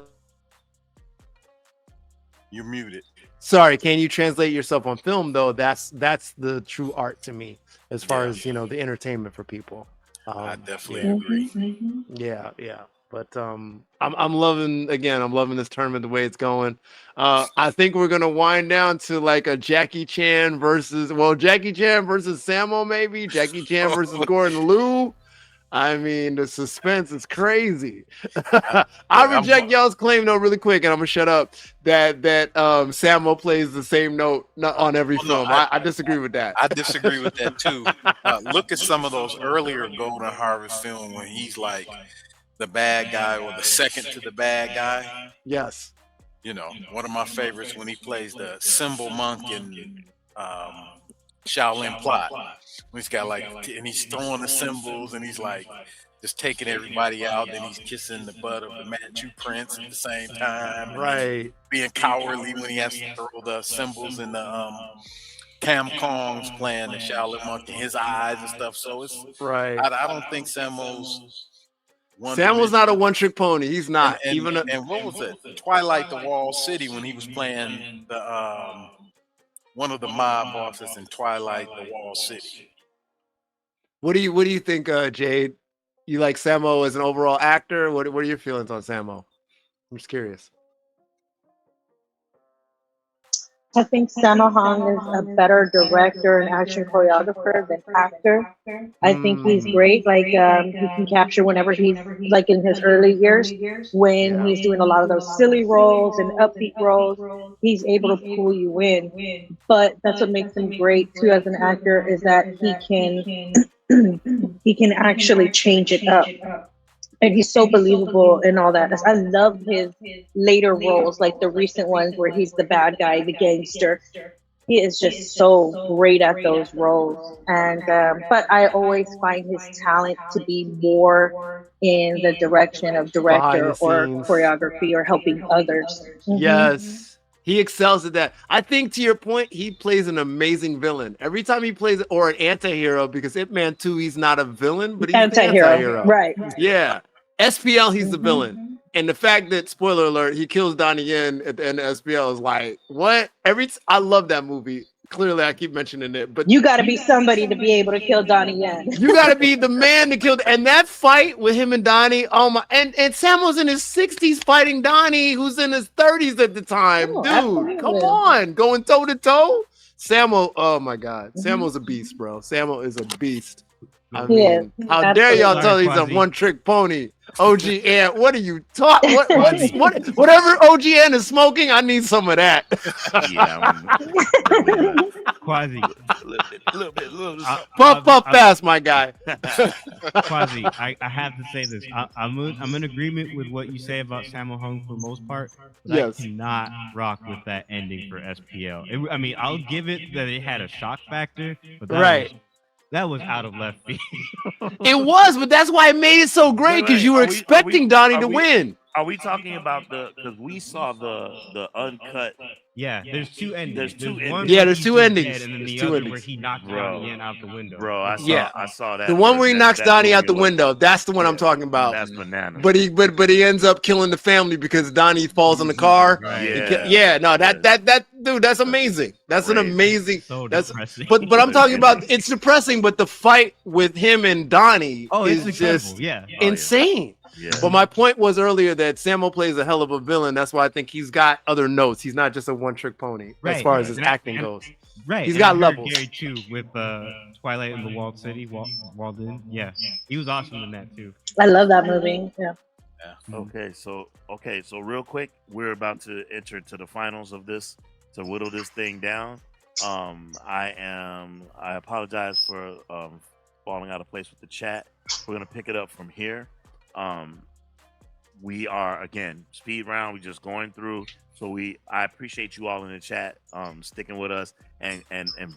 You're muted. Sorry, can you translate yourself on film though? That's the true art to me, as far as the entertainment for people. I definitely agree. Yeah. But I'm loving this tournament the way it's going. I think we're gonna wind down to like a Jackie Chan versus Samo, maybe Jackie Chan versus Gordon Liu. I mean, the suspense is crazy. I reject y'all's claim though, really quick, and I'm gonna shut up. That Sammo plays the same note on every film. I disagree with that. I disagree with that too. Look at some of those earlier Golden Harvest films when he's like the bad guy or the second to the bad guy. Yes. You know, one of my favorites when he plays the symbol monk in Shaolin Plot. When he's got like, and he's throwing the symbols and he's like just taking everybody out. Then he's kissing the butt of the Manchu prince at the same time. Right. Being cowardly when he has to throw the symbols in the Cam Kong's playing the Shaolin monk in his eyes and stuff. So it's right. I don't think Sammo's not a one-trick pony. He's not. And what was it? Twilight the Wall City when he was playing the one of the mob bosses in Twilight the Wall City. What do you think, Jade? You like Sammo as an overall actor? What are your feelings on Sammo? I'm just curious. I think Sammo Hung is a better director and action choreographer than actor. I think he's great. Like he can capture whenever he's like in his early years when he's doing a lot of those silly roles and upbeat roles. He's able to pull you in. But that's what makes him great too as an actor is that he can actually change it up. And he's so believable and all that. I love his later roles, like the recent ones where he's the bad guy, the gangster. He is just so great at those roles. And but I always find his talent to be more in the direction of director or choreography or helping others. Yes. He excels at that. I think to your point, he plays an amazing villain. Every time he plays or an anti-hero, because Ip Man 2, he's not a villain, but he's anti-hero. an anti-hero. Right. Yeah. SPL, he's the villain. And the fact that, spoiler alert, he kills Donnie Yen at the end of SPL is like, what? I love that movie. Clearly, I keep mentioning it, but you got to be somebody to be able to kill Donnie Yen. You got to be the man to kill. And that fight with him and Donnie, oh my! And Sammo's in his 60s fighting Donnie, who's in his 30s at the time. Dude, absolutely. Come on, going toe to toe. Sammo, oh my God, Sammo's a beast, bro. Sammo is a beast. I mean, how dare y'all tell he's a one-trick pony? OG Ant, what are you talking? Whatever OG Ant is smoking, I need some of that. Quasi, a little bit. Puff fast, my guy. Quasi, I have to say this. I'm in agreement with what you say about Sammo Hung for the most part. But I cannot rock with that ending for SPL. I mean, I'll give it that it had a shock factor, but that was out of left field. It was, but that's why it made it so great because you were expecting Donnie to win. Are we talking about because we saw the uncut? Yeah, there's two endings. There's two endings. And then the other where he knocked Donnie Yen out the window. Bro, I saw that. The one where he knocks Donnie out the window. That's the one I'm talking about. That's bananas. But he ends up killing the family because Donnie falls in the car. Right. That dude, that's amazing. That's an amazing. So depressing. But I'm talking about it's depressing. But the fight with him and Donnie is just insane. Yeah. But my point was earlier that Sammo plays a hell of a villain. That's why I think he's got other notes. He's not just a one-trick pony as far as his acting goes. Right. He's got levels. Gary Chu with Twilight in the Walled City, Walden. Yeah, he was awesome in that too. I love that movie. Yeah. Okay, so real quick, we're about to enter to the finals of this to whittle this thing down. I apologize for falling out of place with the chat. We're gonna pick it up from here. We are again speed round. We're just going through. So I appreciate you all in the chat, sticking with us and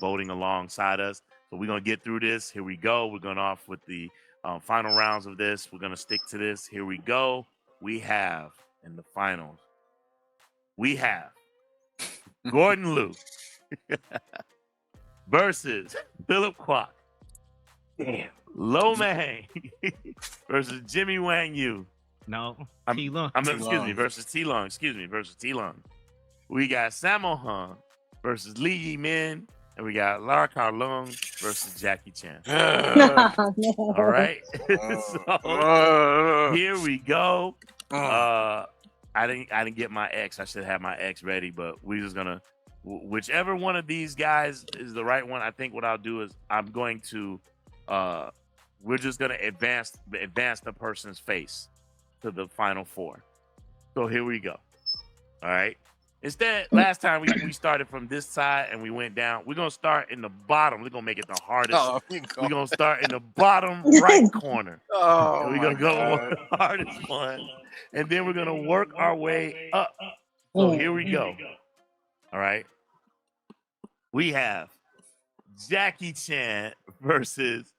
voting alongside us. So we're gonna get through this. Here we go. We're going off with the final rounds of this. We're gonna stick to this. Here we go. We have in the finals. We have Gordon Liu versus Philip Kwok. Damn. Lo Mang versus Jimmy Wang Yu. No, versus T Long. Versus T Long. We got Sammo Hung versus Lee Yi Min, and we got Lara Carlong versus Jackie Chan. All right. So here we go. I didn't get my X. I should have my X ready, but we're just gonna whichever one of these guys is the right one. I think what I'll do is I'm going to We're just gonna advance the person's face to the final four. So here we go. All right. Instead, last time we started from this side and we went down. We're gonna start in the bottom. We're gonna make it the hardest. Oh, We're gonna start in the bottom right corner. oh And we're gonna go with the hardest one, and then we're gonna work our way up. So here we go. All right. We have Jackie Chan versus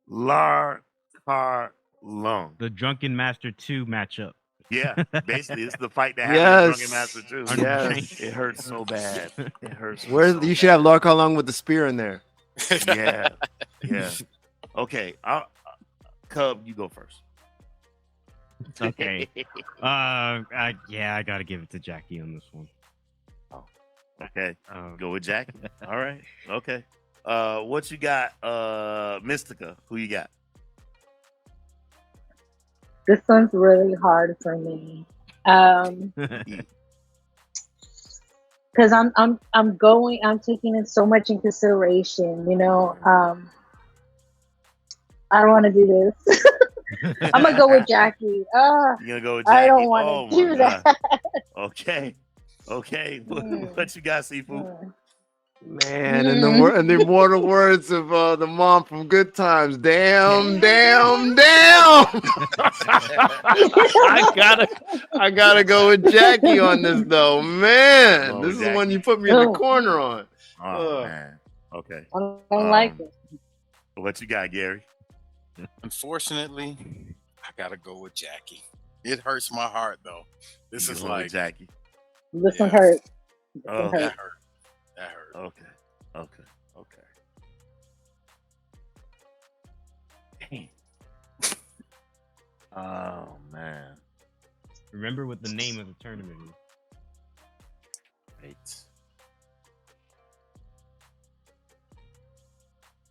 Lar Carlong. The Drunken Master 2 matchup. Yeah, basically, it's the fight that happened in Drunken Yes. Master too. Yes. It hurts so bad. It hurts. Where's so you should have Lark along with the spear in there. bad. Yeah. Okay. Cub, you go first. Okay. Yeah, I gotta give it to Jackie on this one. Okay. Um, Go with Jackie. All right. Okay. What you got? Mystica. Who you got? This one's really hard for me. Because I'm taking in so much in consideration, you know. I don't want to do this. I'm gonna go with Jackie. You gonna go with Jackie? I don't want to Oh, my do God. that. Okay. Okay. What you got, Seafood? Man, and the immortal words of the mom from Good Times. Damn. I gotta go with Jackie on this though. Man, Oh, this is Jackie. one you put me in the corner on. Oh Ugh. man. Okay. I don't like it. What you got, Gary? Unfortunately, I gotta go with Jackie. It hurts my heart though. This You is going with like Jackie. This one yeah. hurt. This Oh, one that hurt. hurt. That hurt. Okay. Dang. Oh man. Remember what the name of the tournament is. Wait.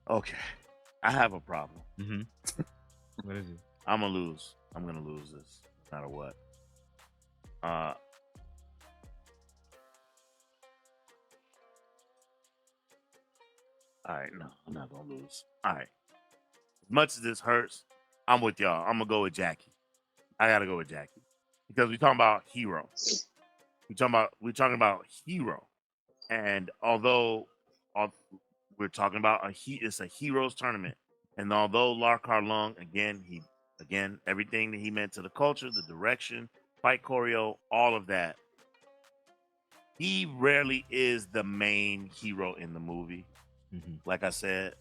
Okay. I have a problem. Mm-hmm. What is it? I'm gonna lose. I'm gonna lose this, no matter what. All right, no, I'm not gonna lose. All right. As much as this hurts, I'm with y'all. I'm gonna go with Jackie. I gotta go with Jackie because we're talking about hero. We're talking about hero, and although we're talking about it's a heroes tournament, and although Lar Carlong again everything that he meant to the culture, the direction, fight choreo, all of that, he rarely is the main hero in the movie. Mm-hmm. Like I said,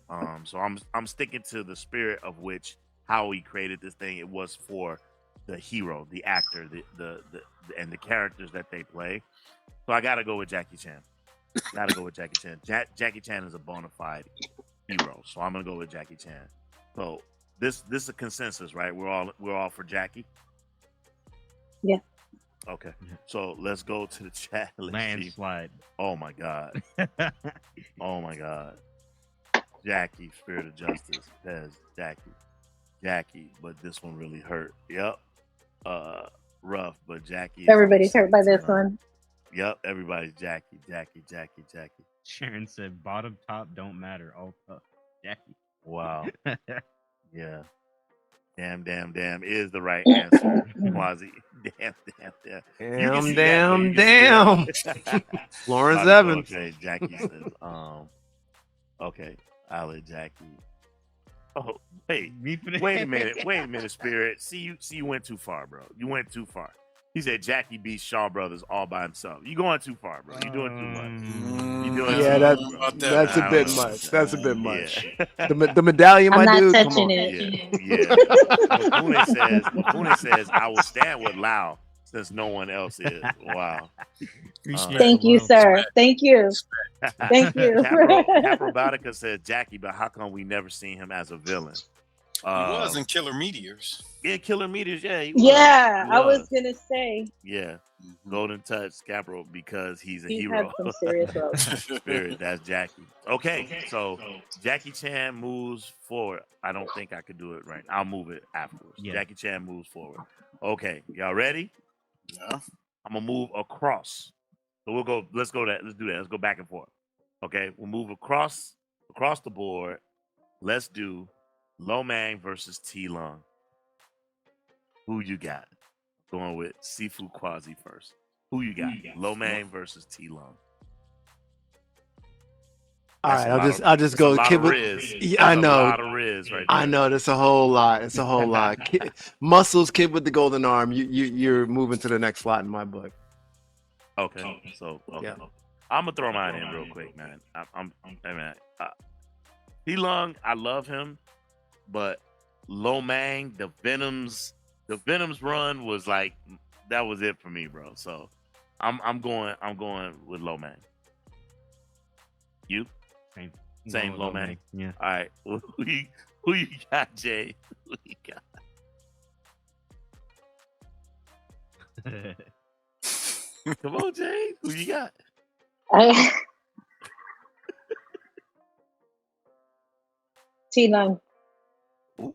so I'm sticking to the spirit of which how he created this thing. It was for the hero, the actor, the and the characters that they play. So I gotta go with Jackie Chan. Gotta go with Jackie Chan. Jackie Chan is a bona fide hero, so I'm gonna go with Jackie Chan. So this is a consensus, right? We're all for Jackie. Yeah. Okay, so let's go to the chat. Let's see. Landslide. Oh my God. Oh my God. Jackie, Spirit of Justice, Pez, Jackie, but this one really hurt. Yep. Rough, but Jackie. Everybody's hurt by this one. Yep, everybody's Jackie. Sharon said, "Bottom top don't matter. All tough." Jackie. Wow. Yeah. Damn is the right answer. Quasi. Damn. You can see Damn. that. Lawrence Evans. Okay, Jackie says, okay, I'll let Jackie. Oh, wait a minute, Spirit. See, you went too far, bro. You went too far. He said Jackie beats Shaw Brothers all by himself. You going too far, bro. You doing too much. You doing Yeah, too much, bro. that's a bit Wow. much. That's a bit much. Yeah. The medallion, I'm my not dude. Come touching on. it. Yeah. Mufune says, I will stand with Lau since no one else is. Wow. Thank you, sir. Thank you. Thank you. Caprobotica said Jackie, but how come we never seen him as a villain? He was in Killer Meteors. Yeah, Killer Meteors. Yeah, he was. Yeah, He I was gonna say Yeah, Golden Touch, Capro, because he's a he hero. had some serious roles. Spirit, that's Jackie. Okay, so Jackie Chan moves forward. I don't think I could do it right. I'll move it afterwards. Yeah. Jackie Chan moves forward. Okay, y'all ready? Yeah. I'm gonna move across. So we'll go. Let's go that. Let's do that. Let's go back and forth. Okay, we'll move across the board. Let's do Lo Mang versus T Long. Who you got? Going with Sifu Quasi first. Who you got? Lo Mang versus T Long. All right, I'll just go. Kid with, yeah, I know. A lot of Riz right there. I know. That's a whole lot. It's a whole lot. Muscles, kid with the golden arm. You're moving to the next slot in my book. Okay. So Yeah. I'm gonna throw mine in real quick, man. T Long, I love him, but Lo Mang, the Venom's run was like that was it for me, bro. So I'm going with Lo Mang. You? Same Lo Mang. Yeah. All right. Who you got, Jay? Who you got? Come on, Jay. Who you got? T9. Ooh.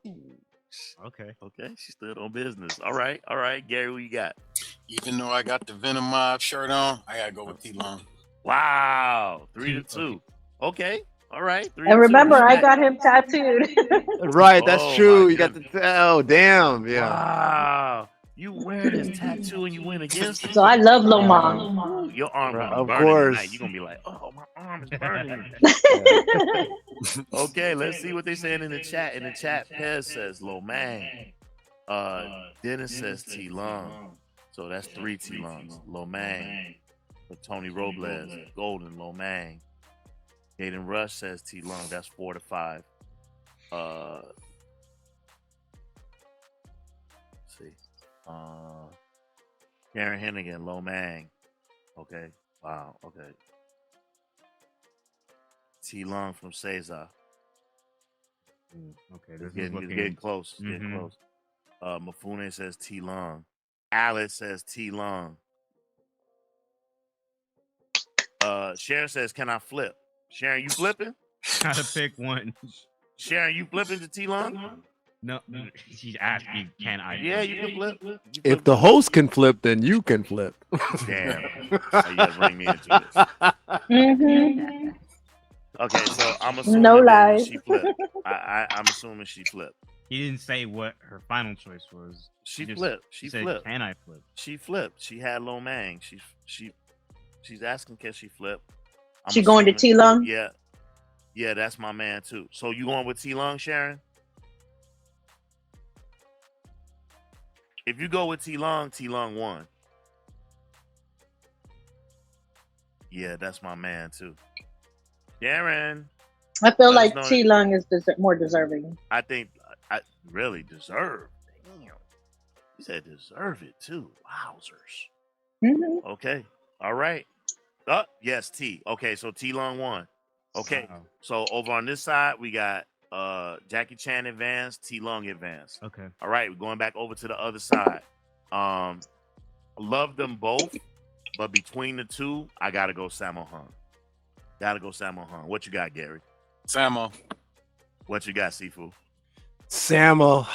Okay. She stood on business. All right, Gary, who you got? Even though I got the Venom Mob shirt on, I gotta go with T Long. Wow, 3-2. Okay, all right. And remember, I got him tattooed. Right, that's Oh, true. my You got the damn, yeah. Wow, you wear this tattoo and you win against him. So I love Lo Mang. Your arm Right, gonna of be burning course. tonight. You're gonna be like, oh, my arm is burning. Okay, let's see what they saying in the chat. In the chat, Pez says Lo Mang. Dennis says T Long. So that's 3 T Longs. Lo Mang. For Tony Robles, Golden, Lo Mang. Gaten Rush says T Long. That's 4-5. Let's see. Karen Hennigan, Lo Mang. Okay. Wow. Okay. T Long from Cesar. Okay. This is Getting looking close. Getting Mhm. close. Mafune says T Long. Alice says T Long. Sharon says, "Can I flip?" Sharon, you flipping? Gotta pick one. Sharon, you flipping to T Long? No, she's asking, can I? Yeah, you can flip. If the host can flip, then you can flip. Damn. Oh, you gotta bring me into this. Mm-hmm. Okay, so I'm assuming No then lies. she flipped. I'm assuming she flipped. He didn't say what her final choice was. She just flipped. She said, flipped. can I flip? She flipped. She had Lo Mang. She's asking, can she flip? I'm She going to assuming- T Long? Yeah. Yeah, that's my man too. So you going with T Long, Sharon? If you go with T Long won. Yeah, that's my man too. Sharon, I feel Let us like know T Long is more deserving. I think I really deserve. Damn. You said deserve it too. Wowzers. Mm-hmm. Okay. All right. Yes, T. Okay, so T Long won. Okay. Uh-oh. So over on this side, we got Jackie Chan advanced, T Long advanced. Okay. All right, we're going back over to the other side. Love them both, but between the two, I gotta go Sammo Hung. What you got, Gary? Sammo. What you got, Sifu? Sammo.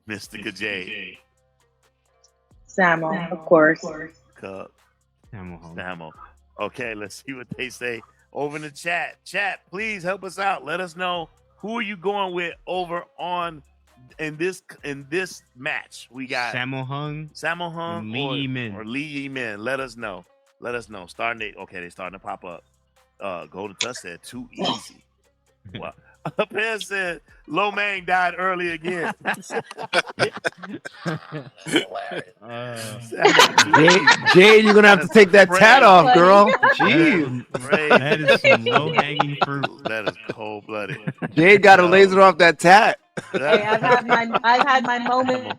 Mystica J. Samo, of course. Cup. Sammo. Sammo. Okay, let's see what they say over in the chat. Chat, please help us out. Let us know who are you going with over on in this match. We got Sammo Hung. Sammo Hung Lee Yi-min. or Lee Yi-min. Let us know. Starting they're starting to pop up. Golden Touch said too easy. Wow. Pen said Lo Mang died early again. Jay, you're gonna have to take that tat off, girl. Jeez. That is some low hanging fruit. That is cold blooded. Jay got to laser off that tat. Hey, I've had my moment.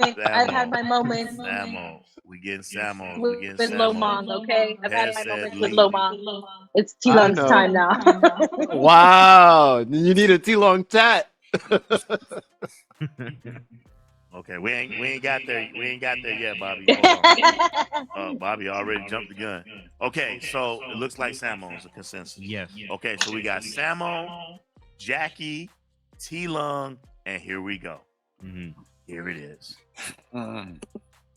I've had my moments Sammo. We getting Sammo. with Lo Mang, okay? I've had my Said moments with Lee. Lo Mang. It's T I Long's know. time now. Wow. You need a T-long tat. Okay, we ain't got there. We ain't got there yet, Bobby. Hold on. Bobby already jumped the gun. Okay, so it looks like Sammo is a consensus. Yes. Okay, so we got Sammo, Jackie, T Long, and here we go. Mm-hmm. Here it is.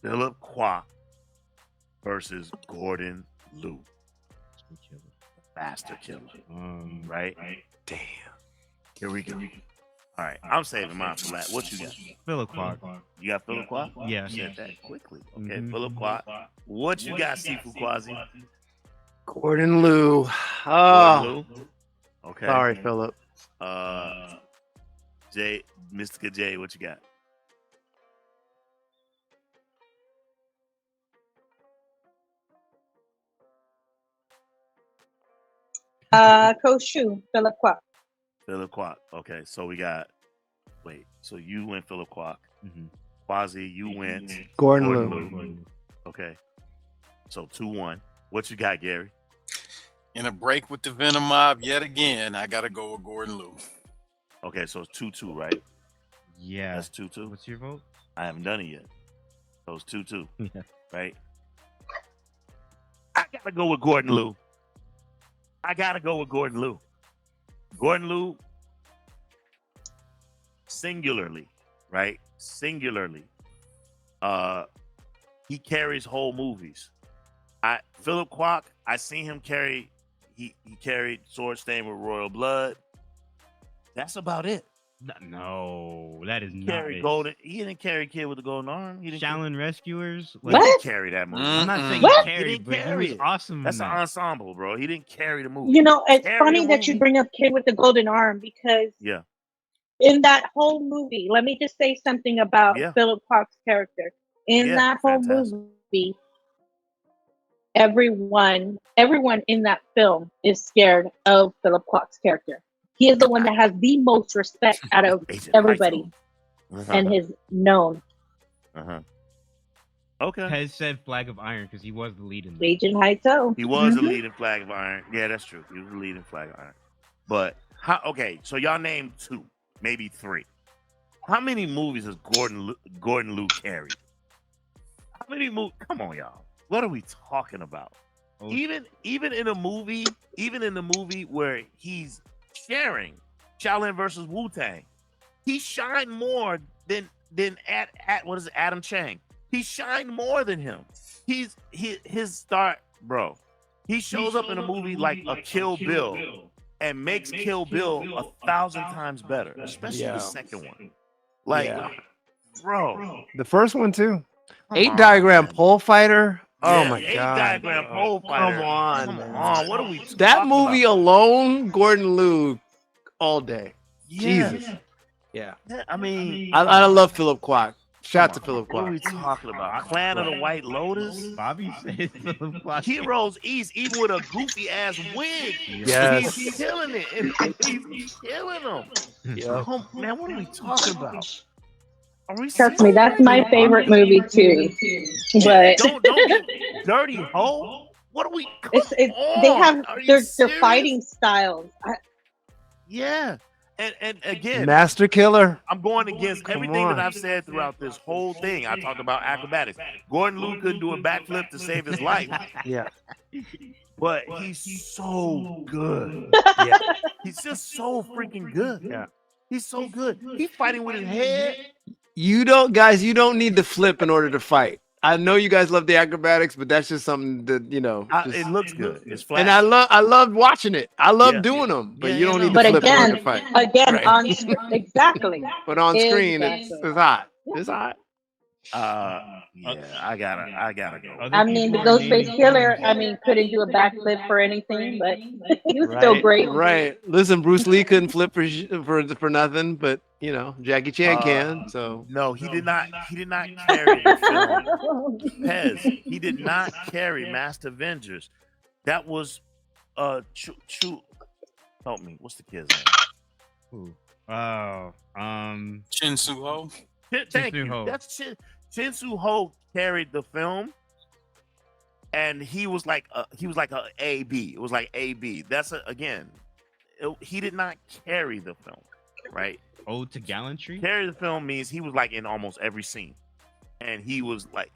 Philip Kwok versus Gordon Liu. Master Killer. Right? Damn. Here we go. All right, I'm saving mine for last. What you got? Philip Quark. You got Philip Quark? Yeah. You said that quickly. Okay, Mhm. Philip Quark. What you got, Sifu Quasi? Gordon Liu. Gordon Oh, Liu? Okay. sorry, Philip. Jay, Mystica J, what you got? Koshu, Philip Quark. Philip Quark. Okay, so we got. Wait, so you went Philip Quark. Mhm. Quasi, you went Gordon Gordon Liu. Liu. Okay, so 2-1. What you got, Gary? In a break with the Venom Mob yet again, I gotta go with Gordon Liu. Okay, so it's 2-2, right? Yeah. That's 2-2. What's your vote? I haven't done it yet. So it's 2-2, Yeah. right? I gotta go with Gordon Liu. I gotta go with Gordon Liu. Gordon Liu, singularly, right? Singularly, he carries whole movies. Philip Quark, I seen him carry. He carried Sword Stain with Royal Blood. That's about it. No, that is not Carry it. Golden. He didn't carry Kid with the Golden Arm. He didn't Shaolin Rescuers. He didn't carry that movie. I'm not saying What? he He carried, didn't but he carry was it. awesome. That's in an that. ensemble, bro. He didn't carry the movie. You know, it's Carry funny a that you movie. bring up Kid with the Golden Arm because Yeah. in that whole movie, let me just say something about Yeah. Philip Quark's character. In Yeah, that whole fantastic. movie, everyone in that film is scared of Philip Quark's character. He is the one that has the most respect out of Agent everybody Haito. and his known. Uh-huh. Okay. Pez said Flag of Iron because he was the lead in that. Agent Haito. He was a lead in Flag of Iron. Yeah, that's true. He was a lead in Flag of Iron. But okay, so y'all named 2, maybe 3. How many movies has Gordon Liu carried? How many movies? Come on, y'all. What are we talking about? Oh, Even in the movie where he's sharing Shaolin versus Wu-Tang, he shined more than what is it, Adam Chang. He shined more than him. His start, bro. He shows up in a movie like a Kill Bill and makes Kill Bill 1,000 times better, especially the second one. Like, bro, The first one too. come 8 on, diagram man. pole fighter. Oh Yeah, my 8 god. diagram pole fighter. Come on, Come man. on. What are we That talking movie about? alone, Gordon Liu, all day. Yeah. Jesus. Yeah. Yeah, I mean, I love Philip Quark. Shout come to Philip on. What are we Quark. talking about? Clan of the White Lotus? Bobby said Philip Quark. Heroes East, even with a goofy ass wig. Yes. He's killing it. And he's killing them. Yeah. Come, man, what are we talking about? Are we Trust me, that's my favorite movie too. But Don't get Dirty Ho. What are we? they on? have Are you their serious? fighting styles. Yeah, and again, Master Killer. I'm going against Come everything on. that I've said throughout this whole thing. I talked about acrobatics. Gordon Liu couldn't do a backflip to save his life, Yeah. but he's so good. Yeah. He's just so freaking good. Yeah. He's so good. He's fighting with his head. You don't need to flip in order to fight. I know you guys love the acrobatics, but that's just something that, just- It looks good. It's flashy. and I love watching it. I love Yeah. doing them, but Yeah, you don't need to But flip in order to again, fight. Right. on exactly. But on screen, Exactly. it's hot. It's hot. Yeah, I gotta go. Other I mean, the people Ghostface named- Killer, couldn't do a backflip or anything, but he was still great. Right. Listen, Bruce Lee couldn't flip for nothing, but Jackie Chan can. So No, he did not. He did not carry the film. Pez. He did not carry Master Avengers. That was help me. What's the kid's name? Who? Oh, Chin Suho. Thank Soo you. Ho. That's Chin Soo Ho carried the film, and he was like a AB. It was like AB. That's he did not carry the film, right? Ode to Gallantry. Carry the film means he was like in almost every scene, and he was not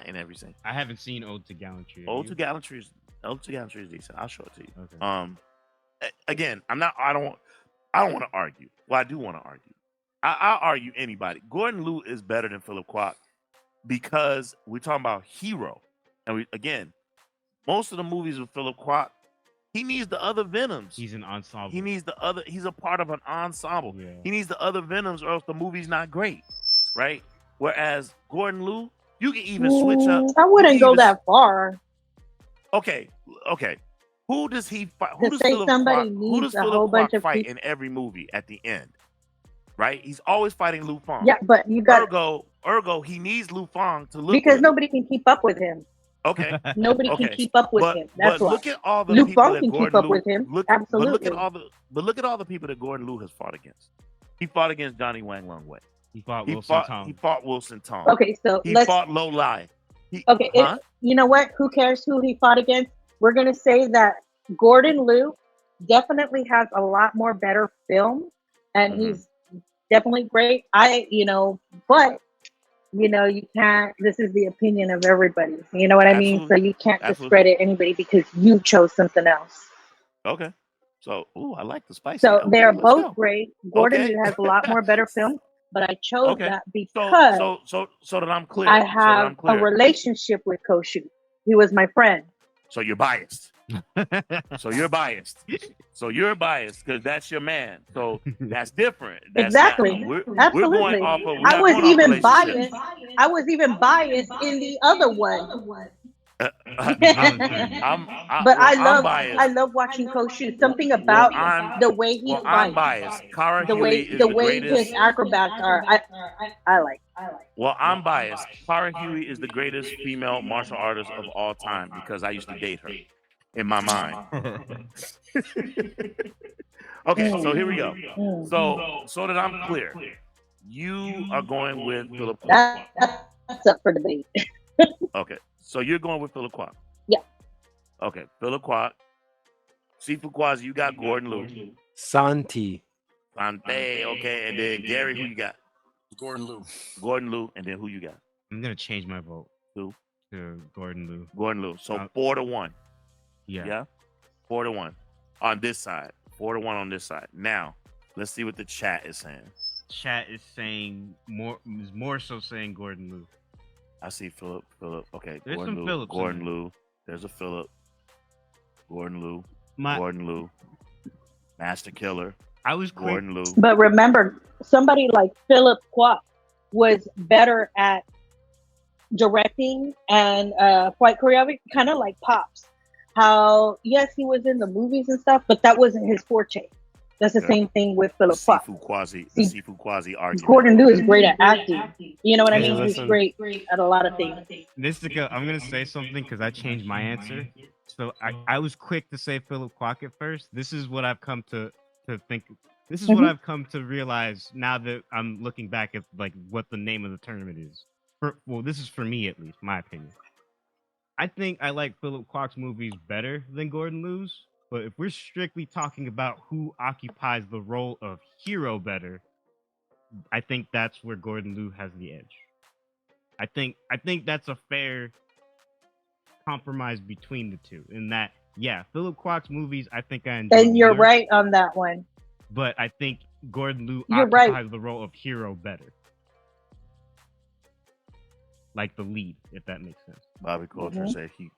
in every scene. I haven't seen Ode to Gallantry. Have Ode you? to Gallantry is decent. I'll show it to you. Okay. Again, I don't want to argue. Well, I do want to argue. I'll argue anybody. Gordon Liu is better than Philip Quark because we're talking about hero. And again, most of the movies with Philip Quark, He needs the other Venoms. He's an ensemble. He needs the other. He's a part of an ensemble. Yeah. He needs the other Venoms, or else the movie's not great, right? Whereas Gordon Liu, you can even switch up. I wouldn't go that far. Okay. Who does he fight? To say somebody Who needs does a whole Philip bunch Kwok of fight people. in every movie at the end? Right? He's always fighting Lu Fang. Yeah, but you got Ergo, he needs Lu Fang to look because good. nobody can keep up with him. Okay. Nobody can keep up with him. That's but why. look at all the Lu people Fang that can Gordon keep up Liu, with him. Look Absolutely. at all the people that Gordon Liu has fought against. He fought against Johnny Wang Lung Wei. He fought He Wilson Tong. fought Wilson Tong. Okay, so he let's. fought Lo Lai. Okay, you know what? Who cares who he fought against? We're gonna say that Gordon Liu definitely has a lot more better film, and he's definitely great. But you can't. This is the opinion of everybody. You know what I mean? So you can't discredit anybody because you chose something else. Okay. So, I like the spicy. So Okay, they're let's both go. great. Gordon Okay. Liu has a lot more better film, but I chose Okay. that because So that I'm clear. I So that have I'm clear. a relationship with Koshu. He was my friend. So you're biased. So you're biased because that's your man. So that's different. That's Exactly. We're Absolutely. going off of. I was even biased. I was even biased in the other one. But I love watching Koshu. Something about the way he fights. I'm biased. Kara Huey is the the way greatest. his acrobats are. I like. Well, I'm biased. Kara Huey is the greatest female martial artist of all time because I used to date her in my mind. Okay, so here we go. So that I'm clear, you are going with Philip Kwok. That's up for debate. Okay, so you're going with Philip Kwok. Yeah. Okay, Philip Kwok. Sifu Kwazi, you got Gordon Liu. Santi. Sante, okay, and then Gary, who you got? Gordon Liu. Gordon Liu, and then who you got? I'm gonna change my vote. Who? To Gordon Liu. Gordon Liu. So 4-1. Yeah. Yeah. 4-1 on this side. 4-1 on this side. Now, let's see what the chat is saying. Chat is saying more so saying Gordon Liu. I see Philip. Okay, There's Gordon some Liu. Phillips in Gordon there. Liu. There's a Philip. Gordon Liu. My- Gordon Liu. Master Killer. I was quick. Gordon Liu. But remember, somebody like Philip Kwok was better at directing and fight choreography, kind of like Pops. How, yes, he was in the movies and stuff, but that wasn't his forte. That's the same thing with Philip Kwok. Sifu Kwazi argument. Gordon Liu is great at acting. You know what I Hey, mean? He's listen. great at a lot of things. Mystica, I'm gonna say something because I changed my answer. So I was quick to say Philip Kwok at first. This is what I've come to think. This is what I've come to realize now that I'm looking back at like what the name of the tournament is. Well, this is for me at least, my opinion. I think I like Philip Kwok's movies better than Gordon Liu's. But if we're strictly talking about who occupies the role of hero better, I think that's where Gordon Liu has the edge. I think that's a fair compromise between the two. In that, yeah, Philip Kwok's movies, I think I enjoy. And you're more, right on that one. but I think Gordon Liu You're occupies right. the role of hero better, like the lead, if that makes sense. Bobby Coulter said he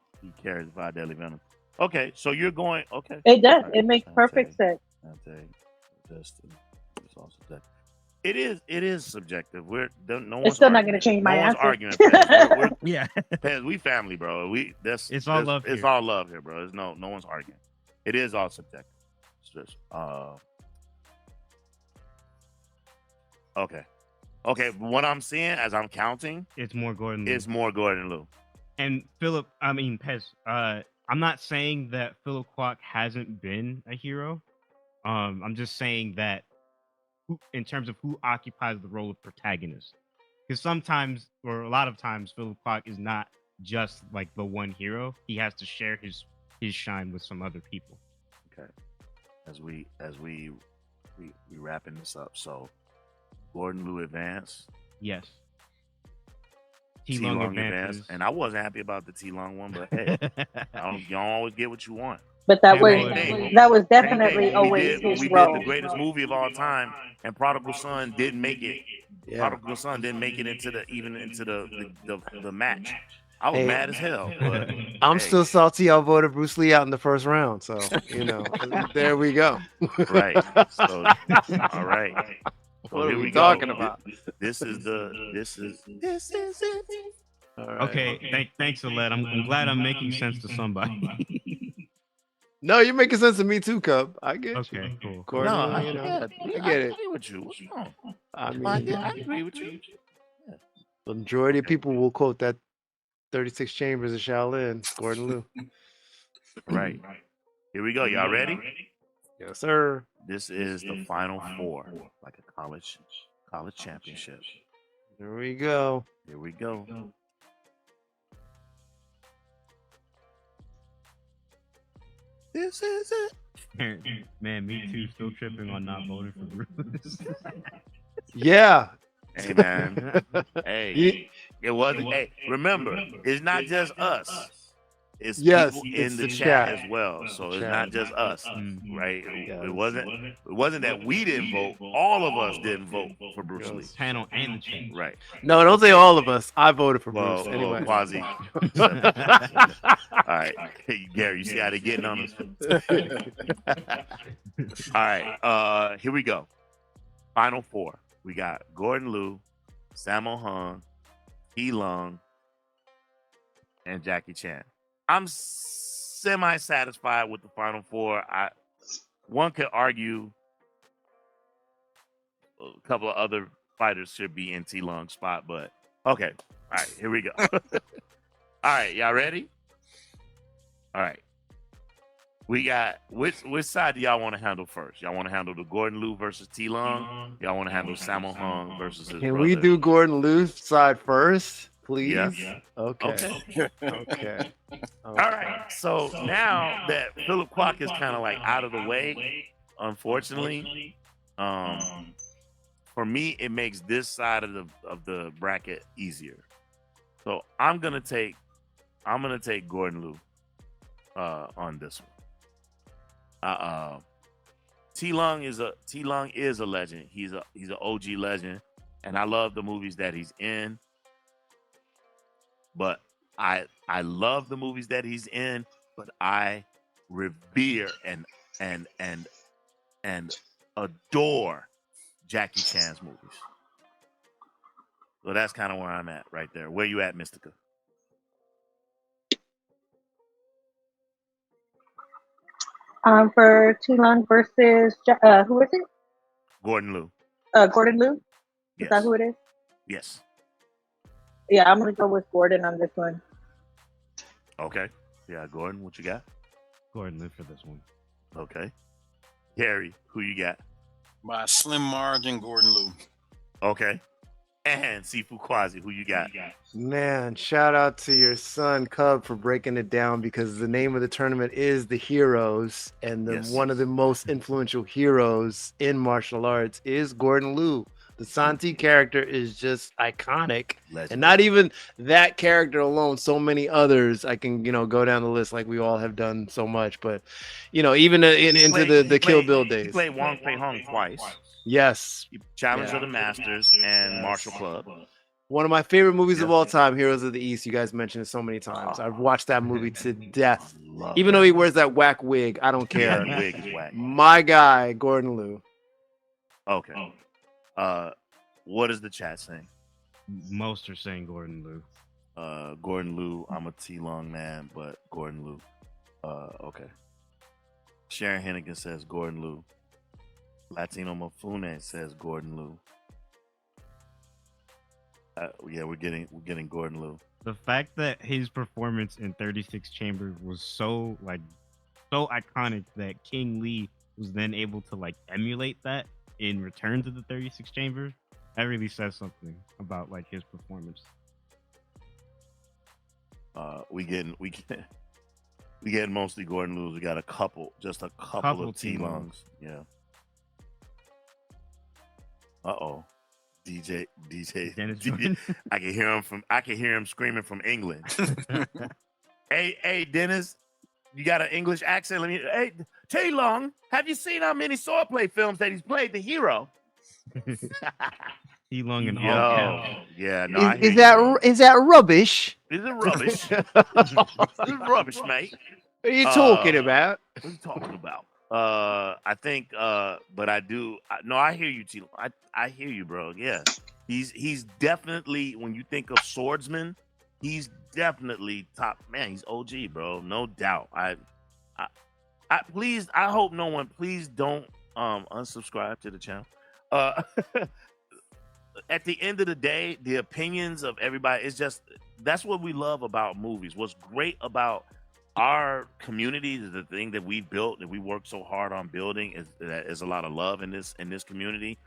carries by Deadly Venom. Okay, so you're going. Okay, It does. All It makes perfect sense. It is subjective. No It's one's still not arguing. going to change my No one's answer. arguing. Pez. Yeah. Pez, we family, bro. It's all love It's here. all love here, bro. It's no one's arguing. It is all subjective. It's just okay. What I'm seeing as I'm counting, It's more Gordon Liu. is more Gordon Liu. And Pez, I'm not saying that Philip Kwok hasn't been a hero. I'm just saying that in terms of who occupies the role of protagonist. Because sometimes, or a lot of times, Philip Kwok is not just like the one hero. He has to share his shine with some other people. Okay. As we wrapping this up. So Gordon Liu advanced. Yes. T Long Long advances. advanced. And I wasn't happy about the T Long one, but hey, you don't always get what you want. But that Same was definitely always we his did role. the greatest movie of all time, and Prodigal Son didn't make it. Yeah. Prodigal Son didn't make it into the match. I was Hey, mad as hell. But I'm hey, still salty. I voted Bruce Lee out in the first round, so there we go. right. So, all right. So What here are we we talking go. about? This is it. All right. Okay, thanks, Alette. I'm glad I'm making sense to somebody. No, you're making sense to me too, Cub. I get you. Okay, cool. Gordon, No, I get it. agree with you. What's wrong? I mean, I agree with you. the majority of people will quote that 36 Chambers of Shaolin, Gordon Liu. Right. Here we go. Y'all ready? Yes, sir. This is the final four, like a college championship. Here we go. Here we go. This is it. Man, me too. Still tripping on not voting for Bruce. Yeah. Hey man. Hey. It wasn't. Hey, remember, it's not just us. It's people it's in the the chat chat. as well. So it's Chat. not just us, Mhm. right? Yes. It wasn't that we didn't vote. All of us didn't vote for Bruce Lee. Panel and the change. Right. No, don't say all of us. I voted for Well, Bruce anyway. Quasi. All right. Hey, Gary, you see how they're getting on us? All right. Here we go. Final four. We got Gordon Liu, Sammo Hung, T. Lung, and Jackie Chan. I'm semi-satisfied with the final four. One could argue a couple of other fighters should be in T. Lung's spot, but okay. All right, here we go. All right, y'all ready? All right. We got which side do y'all want to handle first? Y'all want to handle the Gordon Liu versus T. Lung? Y'all want to handle Sammo Hung versus his Can brother? we do Gordon Liu's side first, please? Yes. Okay. Okay. All right. So now that Philip Kwok is kind of like out of the way, unfortunately, for me it makes this side of the bracket easier. So I'm gonna take Gordon Liu on this one. T. Lung is a legend. He's an OG legend, and I love the movies that he's in. But I love the movies that he's in, but I revere and adore Jackie Chan's movies. So that's kind of where I'm at right there. Where you at, Mystica? For T. Lung versus who is it? Gordon Liu. Gordon Liu. Is Yes. that who it is? Yes. Yeah, I'm gonna go with Gordon on this one. Okay. Yeah, Gordon, what you got? Gordon Liu for this one. Okay. Gary, who you got? By a slim margin, Gordon Liu. Okay. And Sifu Quasi, who you got? Man, shout out to your son Cub for breaking it down, because the name of the tournament is The Heroes, and Yes. one of the most influential heroes in martial arts is Gordon Liu. The Santi character is just iconic. Legend. And not even that character alone, so many others. I can, go down the list like we all have done so much. But, even into the Kill Bill He days. played Wong Fei Hung twice. Yes. Challenge Yeah. of the Masters and Martial Club. One of my favorite movies of Yeah. all time, Heroes of the East. You guys mentioned it so many times. I've watched that movie to death. Love Even that. though he wears that whack wig, I don't Yeah, care. the wig is whack. My guy, Gordon Liu. Okay. What is the chat saying? Most are saying Gordon Liu. Gordon Liu. I'm a T. Lung man, but Gordon Liu. Okay. Sharon Hennigan says Gordon Liu. Latino Mafune says Gordon Liu. Yeah, we're getting Gordon Liu. The fact that his performance in 36 Chambers was so iconic that King Lee was then able to emulate that in Return to the 36 Chambers, that really says something about his performance. We getting mostly Gordon Liu. We got just a couple of T Lungs. Yeah. DJ, Dennis I can hear him screaming from England. Hey, Dennis, you got an English accent? Hey, T. Lung, have you seen how many swordplay films that he's played the hero? T. Lung and all Yo, caps. yeah, no, Is that rubbish? This is rubbish. This is rubbish, mate. What are you talking about? What are you talking about? I think, but I do. No, I hear you, Tilo. I hear you, bro. Yeah, he's definitely, when you think of swordsman, he's definitely top man. He's OG, bro, no doubt. I please, I hope no one, please don't unsubscribe to the channel. At the end of the day, the opinions of everybody is just, that's what we love about movies. What's great about our community is the thing that we built, that we worked so hard on building, is that there's a lot of love in this community,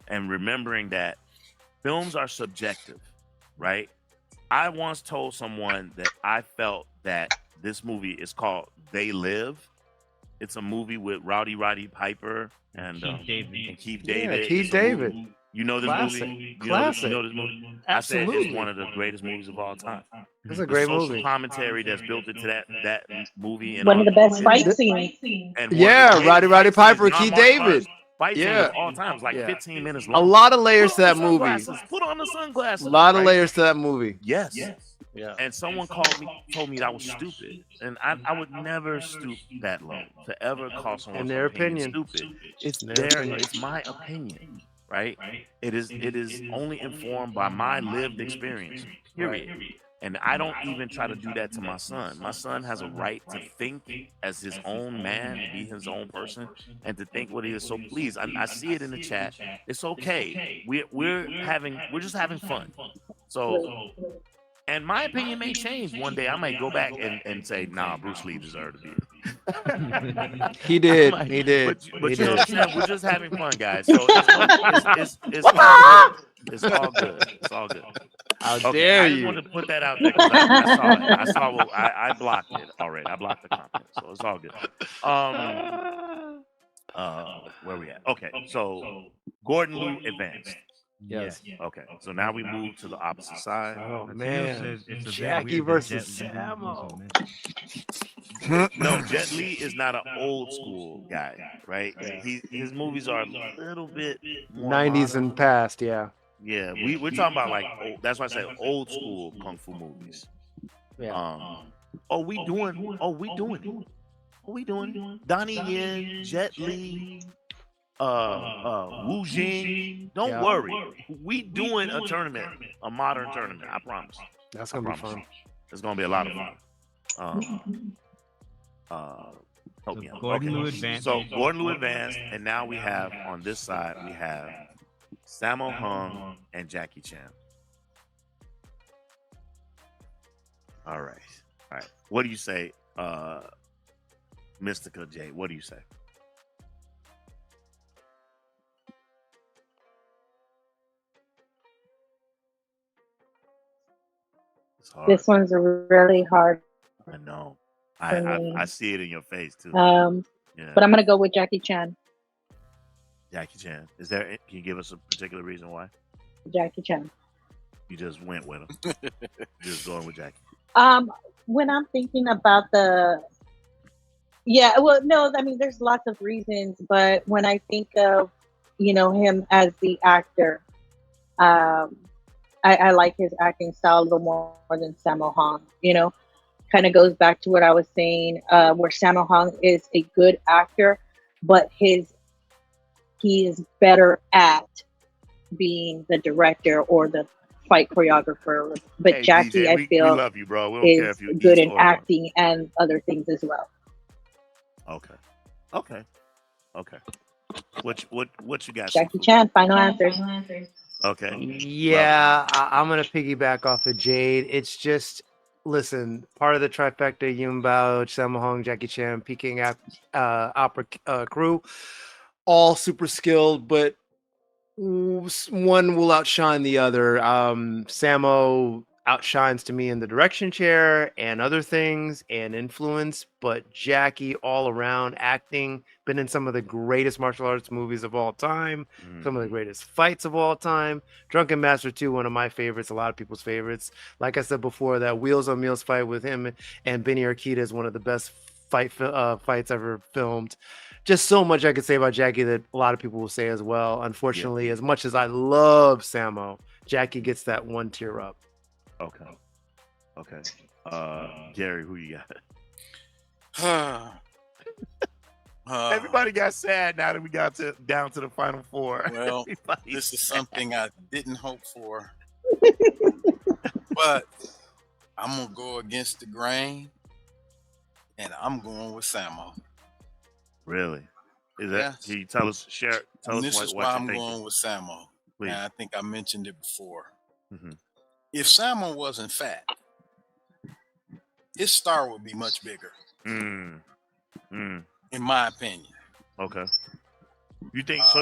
and remembering that films are subjective, right? I once told someone that I felt that this movie is called They Live. It's a movie with Roddy Piper and Keith David. Yeah, Keith David. You know this Classic. movie? Classic. You know this movie? Absolutely. I said it's one of the greatest movies of all time. It's a great the social movie. commentary that's built into that movie. And One of the best fight scenes. And Yeah, Roddy Piper, John Keith Mark David. Clark's fight scene Yeah. of all time. It's like Yeah. 15 minutes A long. lot of layers to that Put on the movie. sunglasses. Put on the sunglasses. A lot of right? layers to that movie. Yes. Yeah. And someone told me that I was stupid, and I would never stoop that low to ever call someone's their opinion opinion. stupid. It's their There, opinion. it's my opinion, right? It is only informed by my lived experience. Period. And I don't even try to do that to my son. My son has a right to think as his own man, be his own person, and to think what he is. So please, I see it in the chat. It's okay. We're just having fun. So, and my opinion may change one day. I might go back and say, nah, Bruce Lee deserved to be here. He did. He did. But He you know did. what I'm saying? We're just having fun, guys. So it's all good. It's all good. It's all good. How dare I just you. wanted to put that out there 'cause I saw it. I blocked it already. I blocked the comment, so it's all good. Where we at? Okay, so Gordon Liu advanced. Yes. Okay, so now we move to the opposite side. Oh Theo man, says it's a bit Jackie weird that versus Jet Li Sammo. was on it. No, Jet Li is not an old school guy, right? His movies are a little bit more 90s modern. and past, yeah. Yeah, we're talking about like that's why I said old school kung fu movies. Yeah. We doing Donnie Yen, Jet Li, Wu Jing. Don't worry, we doing a tournament, a modern tournament. I promise. That's gonna be promise. fun. It's gonna be a lot of fun. Help me out. Gordon Liu advanced. So Gordon Liu advanced, and now we have on this side we have Sammo Hung and Jackie Chan. All right. What do you say, Mystica J? What do you say? It's hard. This one's really hard. I know. for me. I see it in your face too. Yeah. But I'm gonna go with Jackie Chan. Jackie Chan. Can you give us a particular reason why? Jackie Chan. You just went with him. Just going with Jackie. When I'm thinking about there's lots of reasons, but when I think of, him as the actor, I like his acting style a little more than Sammo Hung. Kind of goes back to what I was saying, where Sammo Hung is a good actor, but he is better at being the director or the fight choreographer. But Hey, Jackie, DJ, I we feel, love you, bro. We don't care is if you're good East in or West. acting and other things as well. Okay. What you got? Jackie Sifu? Chan, final answers. Okay. Yeah, I'm gonna piggyback off of Jade. It's just, listen, part of the trifecta: Yun Bao, Sammo Hung, Jackie Chan, Peking opera crew, all super skilled, but one will outshine the other. Sammo outshines to me in the direction chair and other things and influence, but Jackie all around acting, been in some of the greatest martial arts movies of all time, some of the greatest fights of all time. Drunken Master 2, one of my favorites, a lot of people's favorites. Like I said before, that Wheels on Meals fight with him and Benny Urquidez is one of the best fights ever filmed. Just so much I could say about Jackie that a lot of people will say as well. Unfortunately, as much as I love Sammo, Jackie gets that one tier up. Okay. Gary, who you got? Everybody got sad now that we got down to the final four. Well, this is something I didn't hope for, but I'm gonna go against the grain, and I'm going with Sammo. Really? Is that? Can you tell us? Tell us this is what why you're I'm thinking. going with Sammo. Please. And I think I mentioned it before. Mhm. If Sammo wasn't fat, his star would be much bigger. In my opinion. Okay. You think so?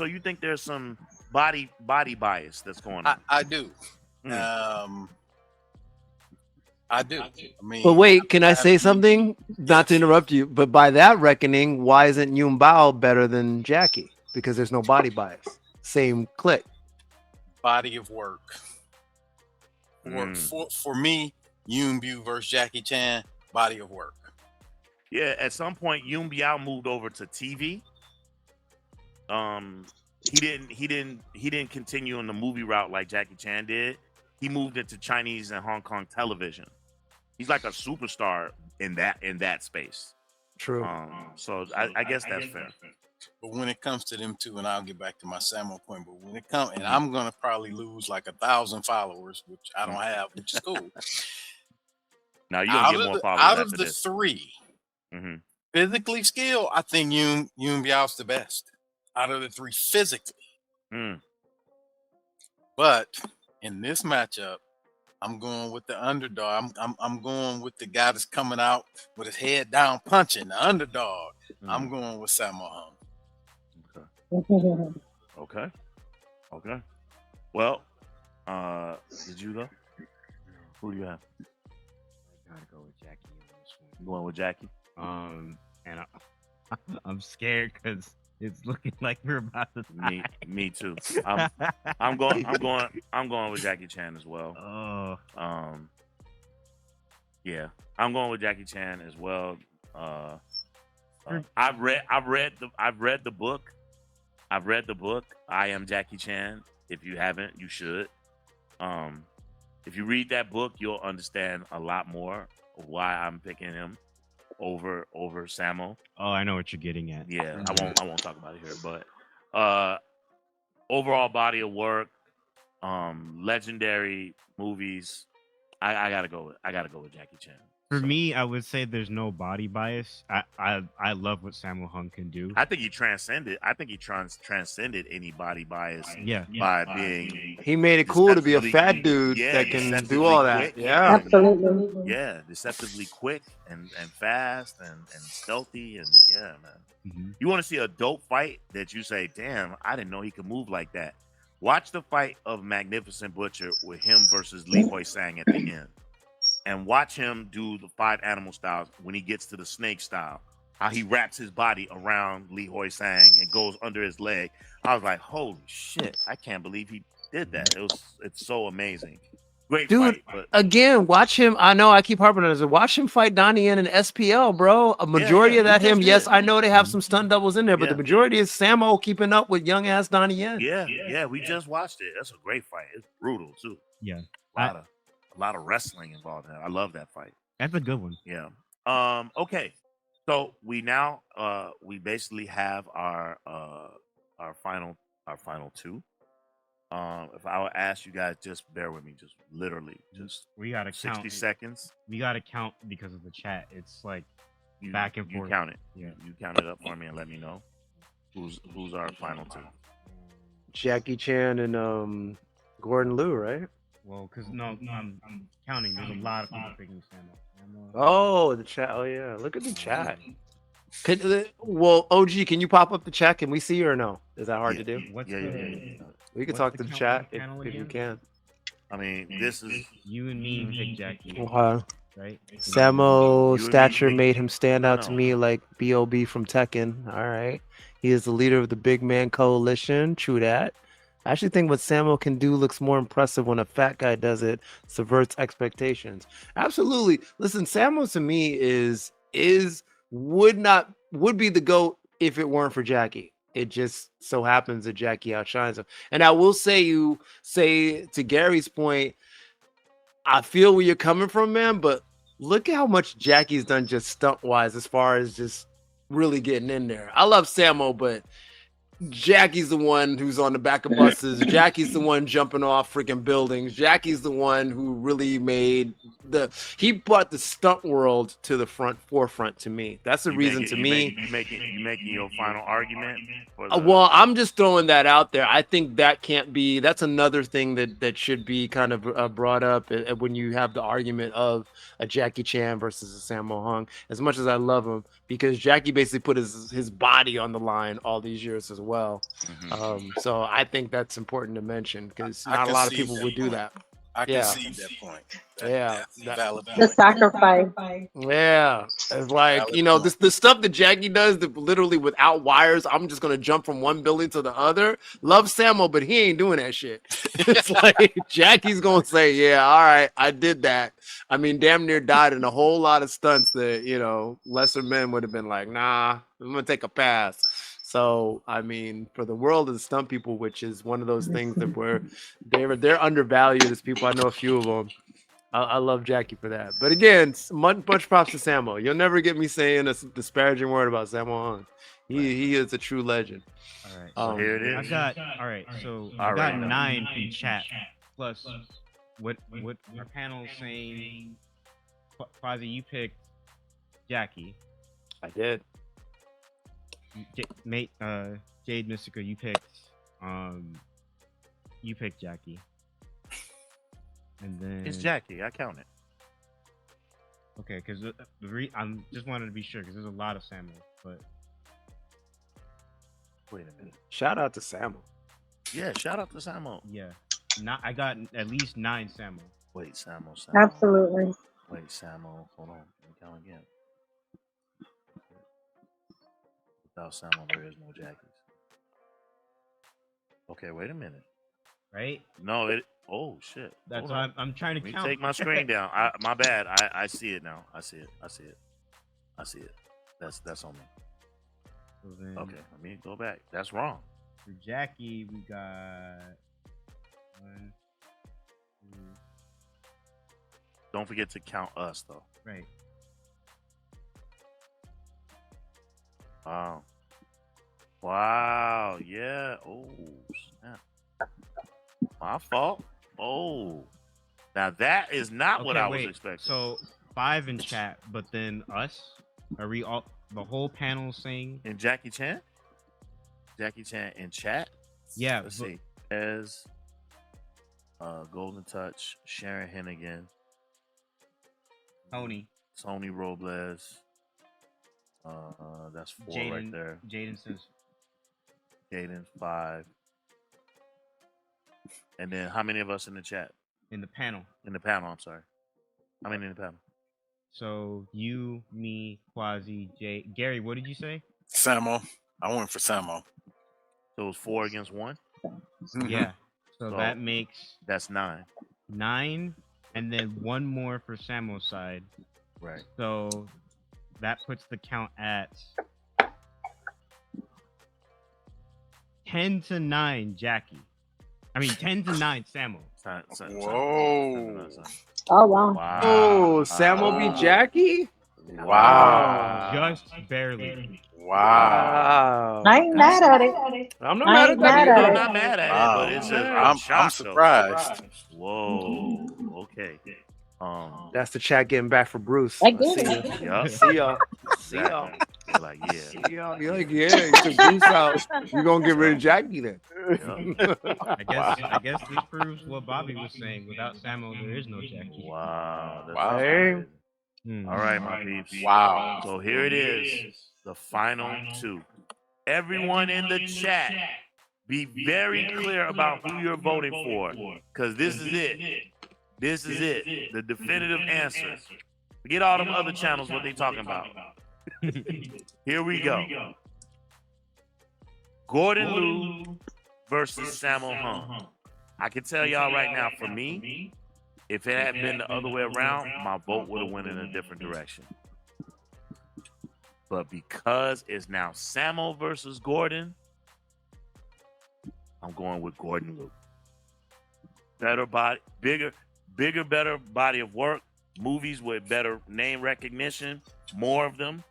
You think there's some body bias that's going on? I do. I do. I mean, But wait, can I say something? Not to interrupt you, but by that reckoning, why isn't Yun Bao better than Jackie? Because there's no body bias. Same click. Body of work. For me, Yun Bu versus Jackie Chan, body of work. Yeah, at some point Yun Biao moved over to TV. He didn't continue on the movie route like Jackie Chan did. He moved into Chinese and Hong Kong television. He's like a superstar in that space. True. So I guess that's fair. But when it comes to them two, and I'll get back to my Sammo point, but when it comes, and I'm gonna probably lose like 1,000 followers, which I don't have, which is cool. Now you gonna get more followers out of after the this. three, physically skilled, I think Yun Biao's the best out of the three physically. But in this matchup, I'm going with the underdog. I'm going with the guy that's coming out with his head down punching, the underdog. I'm going with Sammo Hung. Okay. Well, did you go? Who do you have? I gotta go with Jackie on this one. You going with Jackie? And I'm scared because it's looking like we're about to die. Me too. I'm going with Jackie Chan as well. Yeah, I'm going with Jackie Chan as well. I've read the book. I Am Jackie Chan. If you haven't, you should. If you read that book, you'll understand a lot more of why I'm picking him over Sammo. Oh, I know what you're getting at. Yeah, I won't talk about it here, but overall body of work, legendary movies. I gotta go with Jackie Chan. For me, I would say there's no body bias. I love what Sammo Hung can do. I think he transcended any body bias. By being he made it cool to be a fat dude that can do all that. Quick, Absolutely. Yeah, deceptively quick and fast and stealthy and man. You want to see a dope fight that you say, damn, I didn't know he could move like that. Watch the fight of Magnificent Butcher with him versus Li Hoi Sang at the end. And watch him do the 5 animal styles when he gets to the snake style. How he wraps his body around Li Hoi Sang and goes under his leg. I was like, holy shit, I can't believe he did that. It's so amazing. Great Dude, fight. But again, watch him. I know I keep harping on this. Watch him fight Donnie Yen in SPL, bro. A majority of that him. Yes, I know they have some stunt doubles in there, but the majority is Sammo keeping up with young ass Donnie Yen. Yeah, we just watched it. That's a great fight. It's brutal too. Yeah. A lot of wrestling involved in it. I love that fight. That's a good one. Yeah. Okay. So we now we basically have our final two. If I would ask you guys, just bear with me, just literally, just we gotta 60 count. seconds. We gotta count because of the chat. It's like back and forth. You count it. Yeah. You count it up for me and let me know who's our final two. Jackie Chan and Gordon Liu, right? Well, because no, I'm counting. There's a lot of people picking Sammo. Oh, the chat. Oh yeah, look at the chat. Well, OG, can you pop up the chat? Can we see or no? Is that hard to do? We can talk to the chat if you can. I mean, this is you and me pick Jackie. Right? Sammo stature made him stand out to me like B.O.B. from Tekken. All right. He is the leader of the Big Man Coalition. True that. I actually think what Sammo can do looks more impressive when a fat guy does it, subverts expectations. Absolutely. Listen, Sammo to me would be the GOAT if it weren't for Jackie. It just so happens that Jackie outshines him. And I will say to Gary's point, I feel where you're coming from, man, but look at how much Jackie's done just stunt wise as far as just really getting in there. I love Samo, but Jackie's the one who's on the back of buses. Jackie's the one jumping off freaking buildings. Jackie's the one who really made he brought the stunt world to the forefront to me. That's the reason to me. You making your final argument? Well, I'm just throwing that out there. I think that can't be. That's another thing that should be kind of brought up when you have the argument of a Jackie Chan versus a Sammo Hung. As much as I love him, because Jackie basically put his body on the line all these years as well. So I think that's important to mention because not a lot of people would do that. I can see that point. That's valid point. The sacrifice. Yeah, it's like the stuff that Jackie does, that literally without wires, I'm just gonna jump from one building to the other. Love Sammo, but he ain't doing that shit. It's like Jackie's gonna say, "Yeah, all right, I did that." I mean, damn near died in a whole lot of stunts that lesser men would have been like, "Nah, I'm gonna take a pass." So, I mean, for the world of the stunt people, which is one of those things that they're undervalued as people. I know a few of them. I love Jackie for that. But again, much props to Sammo. You'll never get me saying a disparaging word about Sammo Hung. He is a true legend. All right. So here it is. I got 9 from chat. Plus, what our panel saying? Quasi, you picked Jackie. I did. Jade Mystica, you picked Jackie, and then It's Jackie. I count it. Okay, because I'm just wanted to be sure because there's a lot of Sammo, but wait a minute. Shout out to Sammo. Yeah, shout out to Sammo. Yeah, I got at least 9 Sammo. Wait, Sammo. Absolutely. Wait, Sammo. Hold on. Let me count again. Without Sammo, there is no Jackies. Okay, wait a minute. Right? No, it. Oh shit. That's why I'm trying to Let me count. take my screen down. My bad. I see it now. I see it. That's on me. So then, Okay, let me go back. That's wrong. For Jackie, we got 1, 2. Don't forget to count us though. Right. Wow. Yeah. Oh, snap. My fault. Oh. Now that is not what I was expecting. So 5 in chat, but then us? Are we all the whole panel saying? And Jackie Chan? Jackie Chan in chat? Yeah. Let's see. As Golden Touch, Sharon Hennigan, Tony Robles. That's 4 right there. Jaden says Jaden's 5. And then how many of us in the chat? in the panel. In the panel, I'm sorry. How many in the panel? So you, me, Quasi, Jay, Gary. What did you say? Sammo. I went for Sammo. So it was 4 against 1? Yeah. So that makes that's 9. 9, and then 1 more for Sammo's side. Right. So that puts the count at 10-9 Jackie. I mean 10-9 Sammo. Whoa. Oh wow. Oh, Sammo beat Jackie? Wow. Just barely. Wow. I ain't mad at it. I'm not mad at that. I'm not mad at it, but it's just I'm surprised. Whoa. Okay. That's the chat getting back for Bruce. I get it. Yep. See y'all. See y'all. You're like, yeah. See y'all. You're like, yeah, you took Bruce out. You're gonna get rid of Jackie then. I guess this proves what Bobby was saying. Without Sammo, there is no Jackie. Wow. That's Wow. amazing. All right, my peeps. Wow. So here it is. The final 2. Everyone in the chat, be very clear about who you're voting for. Because this is it. This is it. The definitive answer. Forget all them other channels, what they talking about. Here we go. Gordon Liu versus Sammo Hung. I can tell y'all right now, for me, if it had been the other way around, my vote would have went in a different direction. But because it's now Sammo versus Gordon, I'm going with Gordon Liu. Better body, bigger, better body of work, movies with better name recognition, more of them.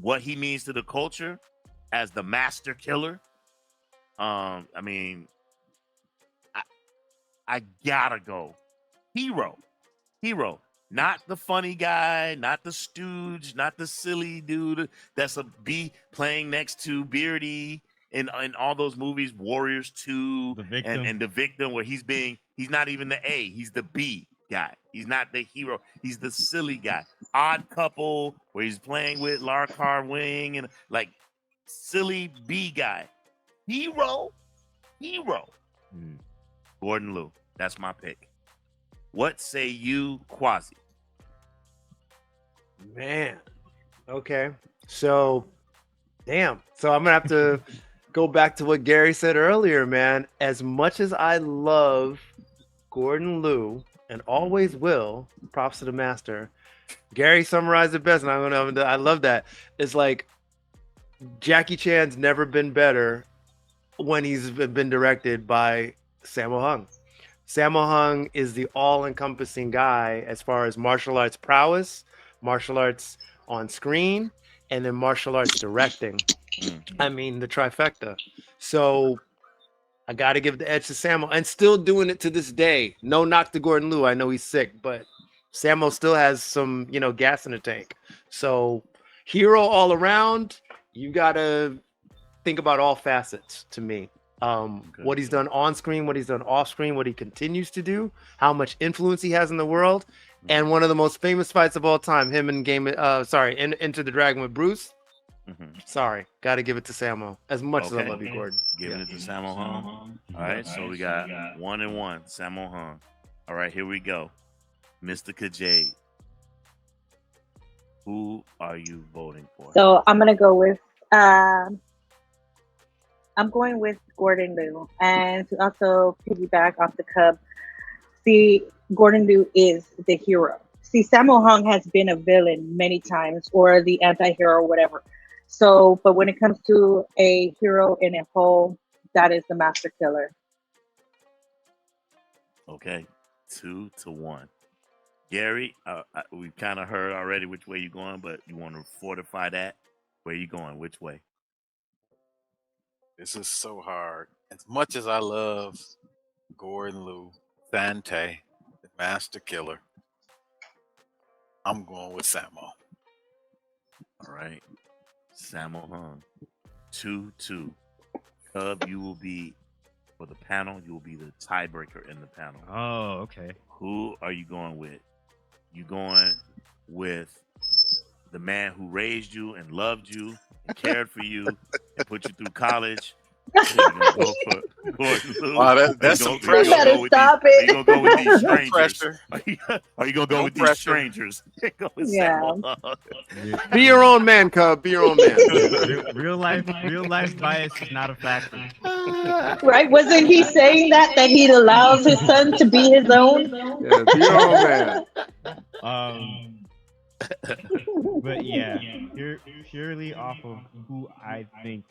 What he means to the culture as the master killer. I mean, I gotta go. Hero. Not the funny guy, not the stooge, not the silly dude that's a B playing next to Beardy in all those movies, Warriors 2 and The Victim, where he's not even the A, he's the B guy. He's not the hero, he's the silly guy. Odd Couple, where he's playing with Larkar Wing and like silly B guy. Hero. Gordon Liu. That's my pick. What say you, Quasi? Man. Okay. So, damn. So I'm going to have to go back to what Gary said earlier, man. As much as I love Gordon Liu and always will, props to the master, Gary summarized it best, and I love that. It's like Jackie Chan's never been better when he's been directed by Sammo Hung. Sammo Hung is the all-encompassing guy as far as martial arts prowess, martial arts on screen, and then martial arts directing. I mean, the trifecta. So I got to give the edge to Sammo, and still doing it to this day. No knock to Gordon Liu. I know he's sick, but Sammo still has some, gas in the tank. So hero all around. You got to think about all facets to me. What he's done on screen, what he's done off screen, what he continues to do, how much influence he has in the world, and one of the most famous fights of all time, him in Enter the Dragon with Bruce. Sorry, got to give it to Sammo. As much as I love you, Gordon. Giving it to Sammo Hung. All right, so we got 1-1, Sammo Hung. All right, here we go. Mr. Kajade. Who are you voting for? So I'm gonna go with I'm going with Gordon Liu, and to also piggyback off the Cub. See, Gordon Liu is the hero. See, Sammo Hung has been a villain many times, or the anti-hero, or whatever. So, but when it comes to a hero in a whole, that is the master killer. Okay, 2-1. Gary, we kind of heard already which way you're going, but you want to fortify that? Where you going? Which way? This is so hard. As much as I love Gordon Liu, Dante, the master killer, I'm going with Sammo. All right. Sammo Hung. 2-2. Cub, you will be, for the panel, you will be the tiebreaker in the panel. Oh, okay. Who are you going with? You going with the man who raised you and loved you and cared for you and put you through college? Wow, that's some pressure. You better stop it. Are you gonna go with these strangers? Pressure. Are you gonna go with these strangers? Go with Sammo Hung. Be your own man, Cub. Be your own man. Real life bias is not a factor. Right? Wasn't he saying that he allows his son to be his own? Yeah, be your own man. But yeah, purely off of who I think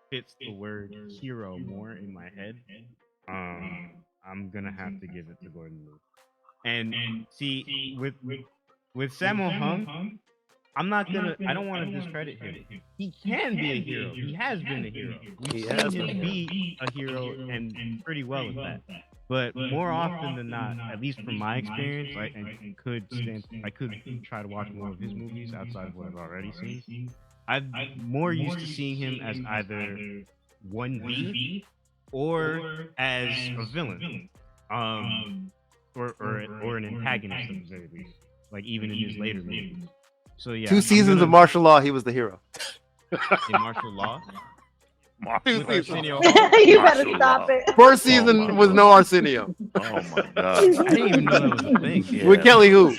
fits the word hero more in my head, I'm gonna have to give it to Gordon Liu. And see, with Sammo Hung, I don't want to discredit him. He can be a hero. He has been a hero. We've seen him be a hero and pretty well at that. But more often than not, at least from my experience, I could try to watch more of his movies outside of what I've already seen. I'm more used to seeing him as either 1B or as a villain, or an antagonist at the very least. Like even in his later movies. So yeah, 2 seasons of martial law, he was the hero. In martial law. Two seasons. You better stop it. First season was no Arsenio. Oh my God! I didn't even know that was a thing. Yeah. With Kelly Who?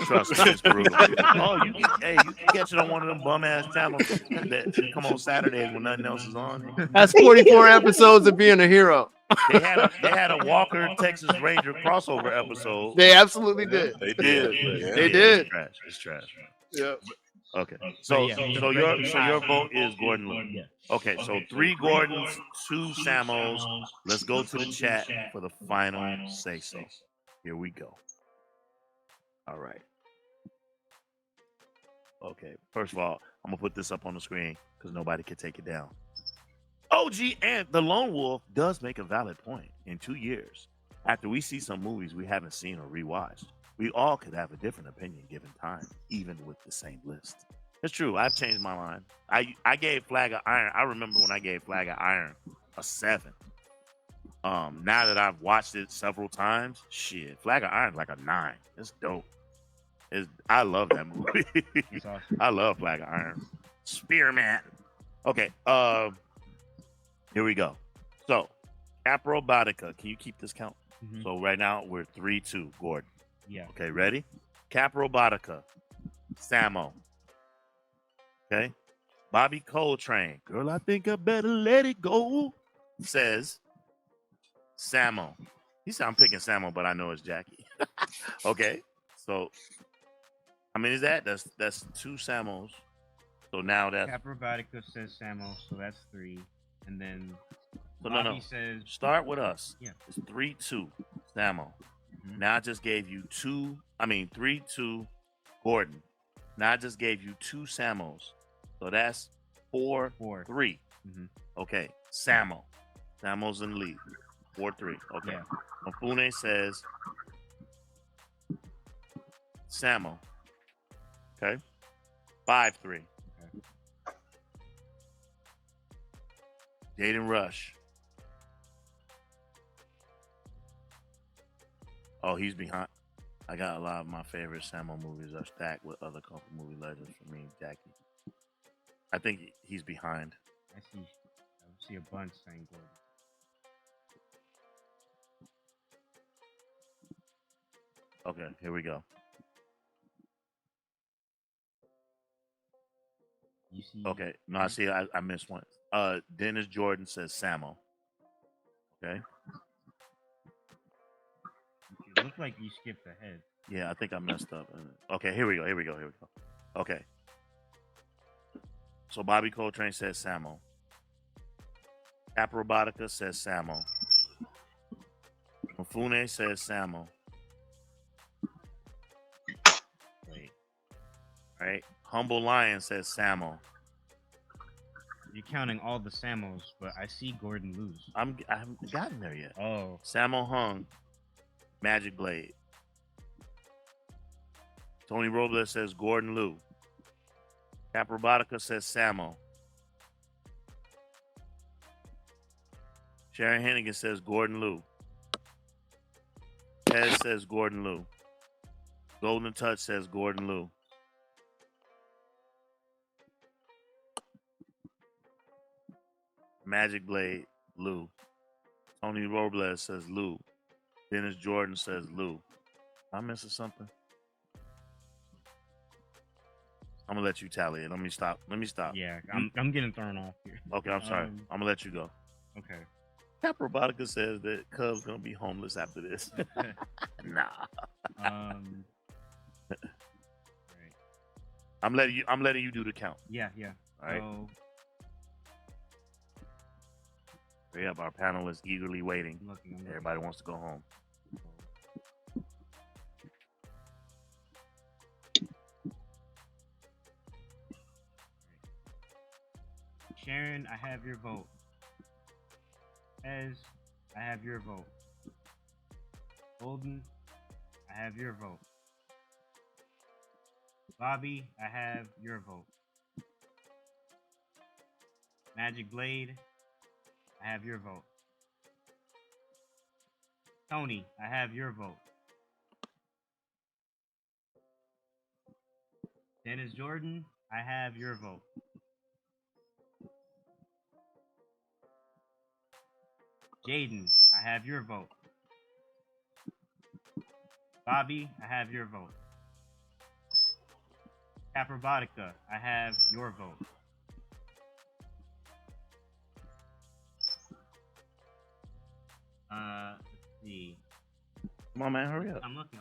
Trust me, it's brutal. Oh, you can catch it on one of them bum ass channels that come on Saturdays when nothing else is on. That's 44 episodes of being a hero. They had a Walker Texas Ranger crossover episode. They absolutely did. They did. Yeah, They did. It's trash. Yeah. Okay. But So yeah, so your vote is Gordon Liu. Yeah. Okay, so 3 Gordons, 2 Samos. Let's go to the chat for the final say so. Here we go. All right. Okay. First of all, I'm gonna put this up on the screen because nobody can take it down. OG and the Lone Wolf does make a valid point. In 2 years, after we see some movies we haven't seen or rewatched, we all could have a different opinion given time, even with the same list. It's true. I've changed my mind. I gave Flag of Iron. I remember when I gave Flag of Iron a 7. Now that I've watched it several times, shit, Flag of Iron's like a 9. It's dope. I love that movie. It's awesome. I love Flag of Iron. Spearman. Okay. Here we go. So, Caprobotica. Can you keep this count? Mhm. So right now we're 3-2. Gordon. Yeah. Okay, ready? Caprobotica. Samo. Okay. Bobby Coltrane. Girl, I think I better let it go. Says Samo. He said I'm picking Samo, but I know it's Jackie. Okay. So how many is that? That's 2 Samos. So now that's Caprobotica says Samo, so that's 3. And then so Bobby no. says Start with us. Yeah. It's 3-2 Samo. Mhm. Now I just gave you 3-2 Gordon. Now I just gave you 2 Samos. So that's 4-3. Mhm. Okay. Samo. Samo's in the lead. 4-3. Okay. Yeah. Mafune says Samo. Okay. 5-3. Okay. Jaden Rush. Oh, he's behind. I got a lot of my favorite Samo movies are stacked with other couple movie legends for me, Jackie. I think he's behind. I see a bunch saying Gordon. Okay, here we go. You see? Okay, no, I see. I missed one. Dennis Jordan says Samo. Okay. It looked like you skipped ahead. Yeah, I think I messed up. Okay, here we go. Okay. So Bobby Coltrane says Samo. Caprobotica says Samo. Mafune says Samo. Wait. All right. Humble Lion says Samo. You're counting all the Samos, but I see Gordon lose. I haven't gotten there yet. Oh. Samo Hung. Magic Blade. Tony Robles says Gordon Liu. Caprobotica says Samo. Sharon Hennigan says Gordon Liu. Ted says Gordon Liu. Golden Touch says Gordon Liu. Magic Blade, Liu. Tony Robles says Liu. Dennis Jordan says Liu. Am I missing something? I'm gonna let you tally it. Let me stop. Yeah, I'm getting thrown off here. Okay, I'm sorry. I'm gonna let you go. Okay. Caprobotica says that Cub's gonna be homeless after this. Nah. Right. I'm letting you do the count. Yeah. All right. So, We have our panelists eagerly waiting. I'm looking. Everybody wants to go home. Sharon, I have your vote. Ez, I have your vote. Golden, I have your vote. Bobby, I have your vote. Magic Blade, I have your vote. Tony, I have your vote. Dennis Jordan, I have your vote. Jaden, I have your vote. Bobby, I have your vote. Caprobotica, I have your vote. Let's see. Come on, man, hurry up. I'm looking.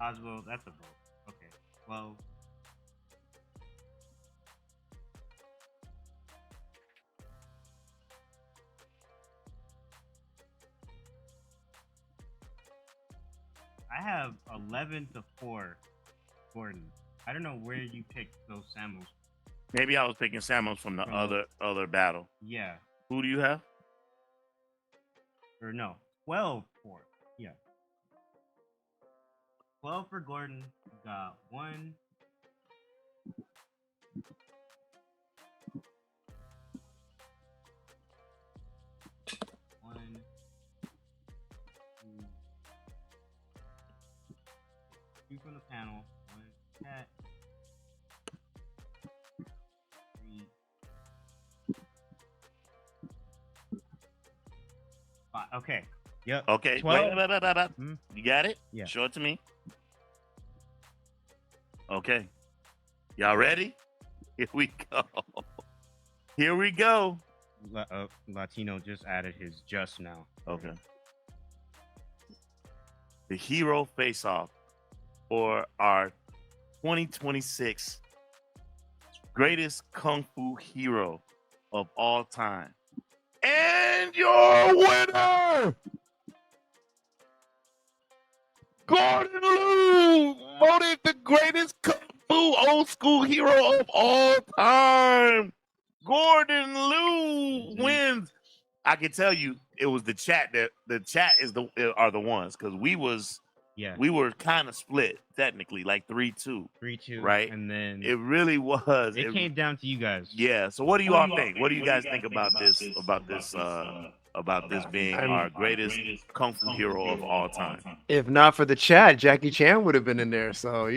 Oswald, that's a vote. Okay. Well, I have 11-4, Gordon. I don't know where you picked those Samuels. Maybe I was picking Samuels from the other battle. Yeah. Who do you have? Or no, 12-4. Yeah. 12 for Gordon. Got 1. Two from the panel. 1 cat. 3. 5. Okay. Yep. Okay. 12. Wait. You got it? Yeah. Show it to me. Okay. Y'all ready? Here we go. Here we go. Latino just added his just now. Okay. The hero face-off for our 2026 greatest kung fu hero of all time. And your winner, Gordon Liu, voted the greatest kung fu old school hero of all time. Gordon Liu wins. I can tell you, it was the chat that are the ones, because we were kind of split technically, like 3-2. 3-2, right? And then it really was. It came down to you guys. Yeah. So what do you all think? What do you guys think about this? About this being our greatest kung fu hero of all time? If not for the chat, Jackie Chan would have been in there. So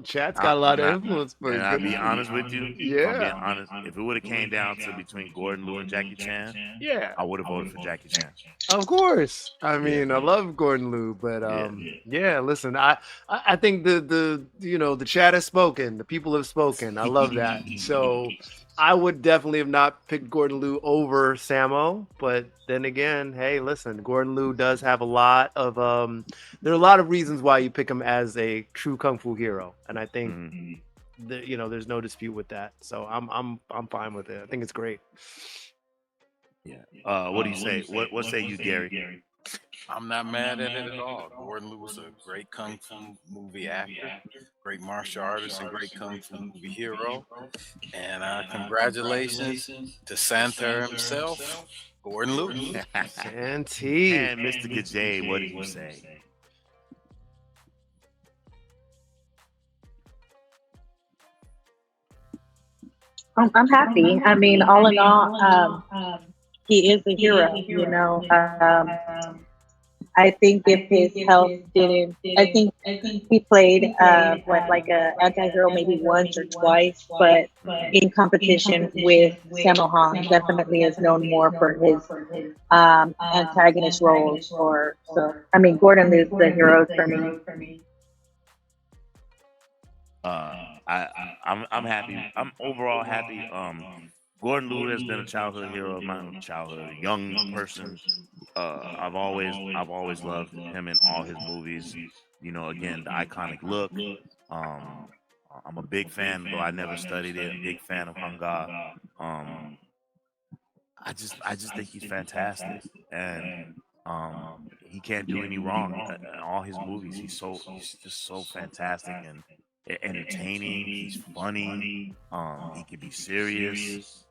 chat's got a lot of influence. And I'll be honest with you. Yeah. I'm being honest. If it would have came down to between Gordon Liu and Jackie Chan, yeah, I would have voted for Jackie Chan. Of course. I mean, I love Gordon Liu, but yeah. Listen, I think the chat has spoken. The people have spoken. I love that. So I would definitely have not picked Gordon Liu over Samo, but then again, hey, listen, Gordon Liu does have a lot of there are a lot of reasons why you pick him as a true kung fu hero, and I think there's no dispute with that. So I'm fine with it. I think it's great. Yeah. What do you say? What say you, Gary? I'm not mad at it at all. Gordon Liu was a great kung fu movie actor, great martial artist, and great kung fu movie hero. And congratulations to Santa himself, Gordon Liu. Santi. And Mr. Gajay, what do you say? I'm happy. I mean, all in all, he is a hero, I think if his health didn't, I think he played like a anti-hero maybe once or twice, but in competition with Sammo Hung, definitely is known more for his antagonist roles. Gordon Liu's the hero for me. I'm happy. I'm overall happy. Gordon Liu has been a childhood hero of mine, a young person. I've always loved him in all his movies. Again, the iconic look. I'm a big fan, though I never studied it. Big fan of Hung Ga. I just think he's fantastic, and he can't do any wrong in all his movies. He's just so fantastic and entertaining. He's funny. He can be serious.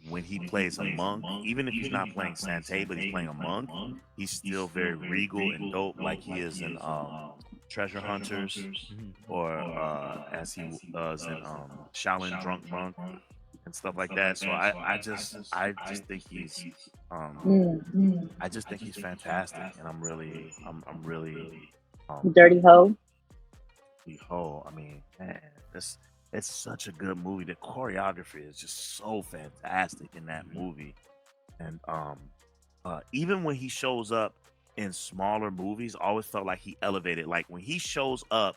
When he plays a monk, even if he's not playing Sante, but he's playing a monk, he's still very regal and dope, like he is in Treasure Hunters, or as he was in Shaolin Drunk Monk and stuff like that. So I just think he's I just think he's fantastic, and I'm really Dirty Ho. I mean, man, it's such a good movie. The choreography is just so fantastic in that movie. And even when he shows up in smaller movies, I always felt like he elevated. Like when he shows up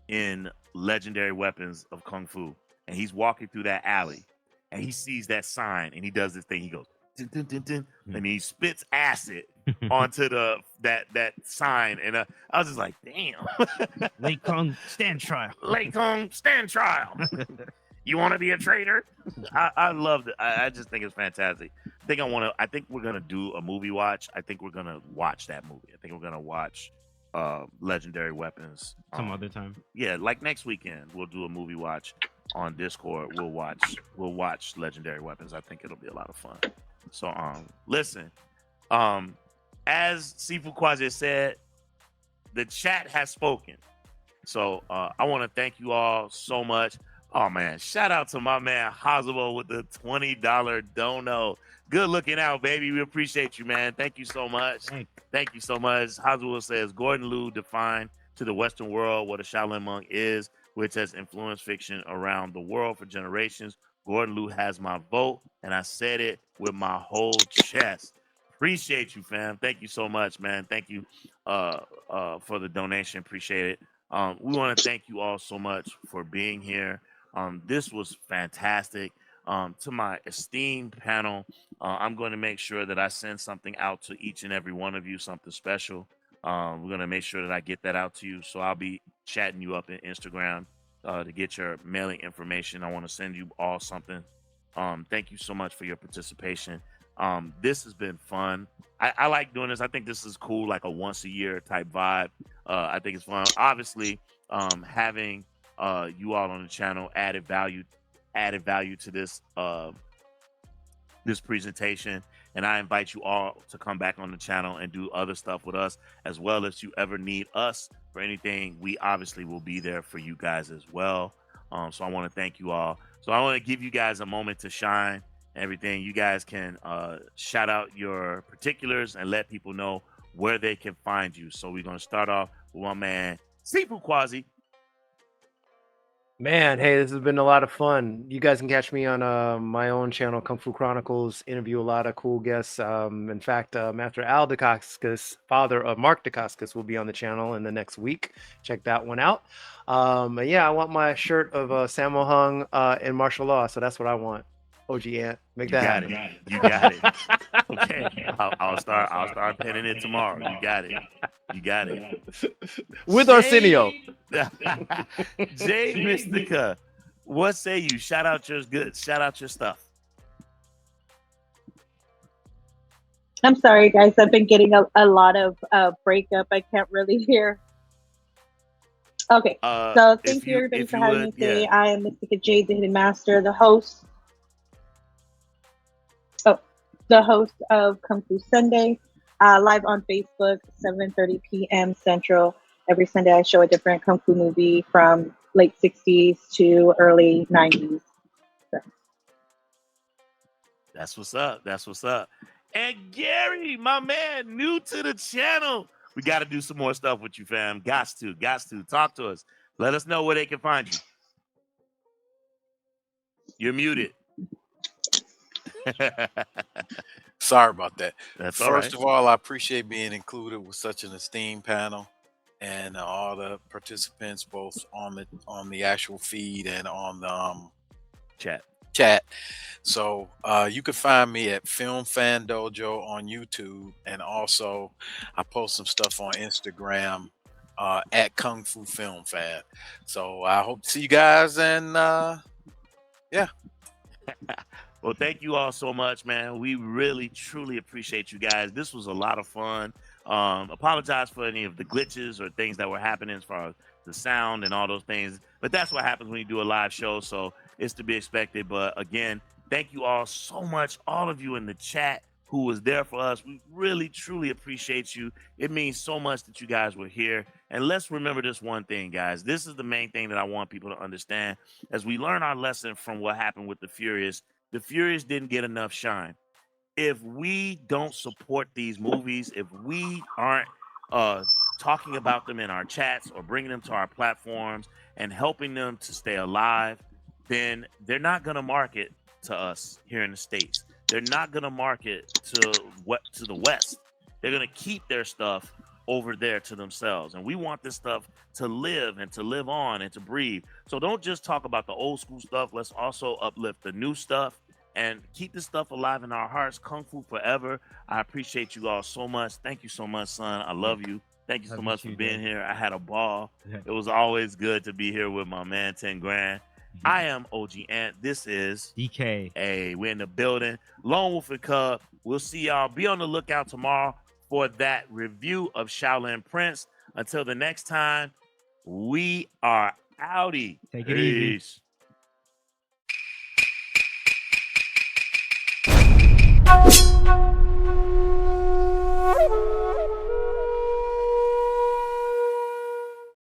in Legendary Weapons of Kung Fu and he's walking through that alley and he sees that sign and he does this thing, he goes, and he spits acid onto that sign, and I was just like, damn. Lake Kong, stand trial. Lake Kong, stand trial. You want to be a traitor? I loved it. I just think it's fantastic. I think we're gonna do a movie watch. I think we're gonna watch that movie. I think we're gonna watch Legendary Weapons Some other time. Yeah, like next weekend we'll do a movie watch on Discord. We'll watch Legendary Weapons. I think it'll be a lot of fun. So listen, as Sifu Kwaze said, the chat has spoken. So I want to thank you all so much. Oh man, shout out to my man Hazuo with the $20 dono. Good looking out, baby. We appreciate you, man. Thank you so much. Thank you so much. Hazuo says Gordon Liu defined to the Western world what a Shaolin monk is, which has influenced fiction around the world for generations. Gordon Liu has my vote, and I said it with my whole chest. Appreciate you, fam. Thank you so much, man. Thank you for the donation. Appreciate it. We want to thank you all so much for being here. This was fantastic. To my esteemed panel, I'm going to make sure that I send something out to each and every one of you, something special. We're going to make sure that I get that out to you. So I'll be chatting you up in Instagram to get your mailing information. I want to send you all something. Thank you so much for your participation. This has been fun. I like doing this. I think this is cool, like a once a year type vibe. I think it's fun. Obviously, having you all on the channel added value to this this presentation, and I invite you all to come back on the channel and do other stuff with us, as well as you ever need us for anything. We obviously will be there for you guys as well. So I want to thank you all. So I want to give you guys a moment to shine. Everything you guys can shout out your particulars and let people know where they can find you. So we're gonna start off with my man Sifu Kwaze. Man, hey, this has been a lot of fun. You guys can catch me on my own channel, Kung Fu Chronicles. Interview a lot of cool guests. In fact, Master Al Dacascos, father of Mark Dacascos, will be on the channel in the next week. Check that one out. Yeah, I want my shirt of Sammo Hung in martial law, so that's what I want. OG Ant, make that happen. You got it. Okay, I'll start penning it tomorrow. You got it. With Arsenio. Jay Mystica, what say you? Shout out your stuff. I'm sorry, guys. I've been getting a lot of breakup. I can't really hear. Okay, so thank you everybody for having me today. I am Mystica J, the Hidden Master, the host of Kung Fu Sunday, live on Facebook, 7:30 p.m. Central. Every Sunday I show a different Kung Fu movie from late 60s to early 90s. So. That's what's up. And Gary, my man, new to the channel. We got to do some more stuff with you, fam. Got to. Talk to us. Let us know where they can find you. You're muted. Sorry about that. That's First of all, I appreciate being included with such an esteemed panel and all the participants, both on the actual feed and on the chat. So you can find me at Film Fan Dojo on YouTube, and also I post some stuff on Instagram at Kung Fu Film Fan. So I hope to see you guys, and yeah. Well, thank you all so much, man. We really, truly appreciate you guys. This was a lot of fun. Apologize for any of the glitches or things that were happening as far as the sound and all those things. But that's what happens when you do a live show, so it's to be expected. But again, thank you all so much, all of you in the chat who was there for us. We really, truly appreciate you. It means so much that you guys were here. And let's remember this one thing, guys. This is the main thing that I want people to understand. As we learn our lesson from what happened with the Furious didn't get enough shine. If we don't support these movies, if we aren't talking about them in our chats or bringing them to our platforms and helping them to stay alive, then they're not going to market to us here in the States. They're not going to market to the West. They're going to keep their stuff over there to themselves. And we want this stuff to live and to live on and to breathe. So don't just talk about the old school stuff. Let's also uplift the new stuff. and keep this stuff alive in our hearts. Kung Fu forever. I appreciate you all so much. Thank you so much, son. I love you. Thank you so Love you much too, for being Dad. here. I had a ball. Yeah. It was always good to be here with my man 10 Grand. I am OG Ant. This is DK. Hey, we're in the building. Lone Wolf and Cub. We'll see y'all. Be on the lookout tomorrow for that review of Shaolin Prince. Until the next time, we are outie. Take it easy. Peace.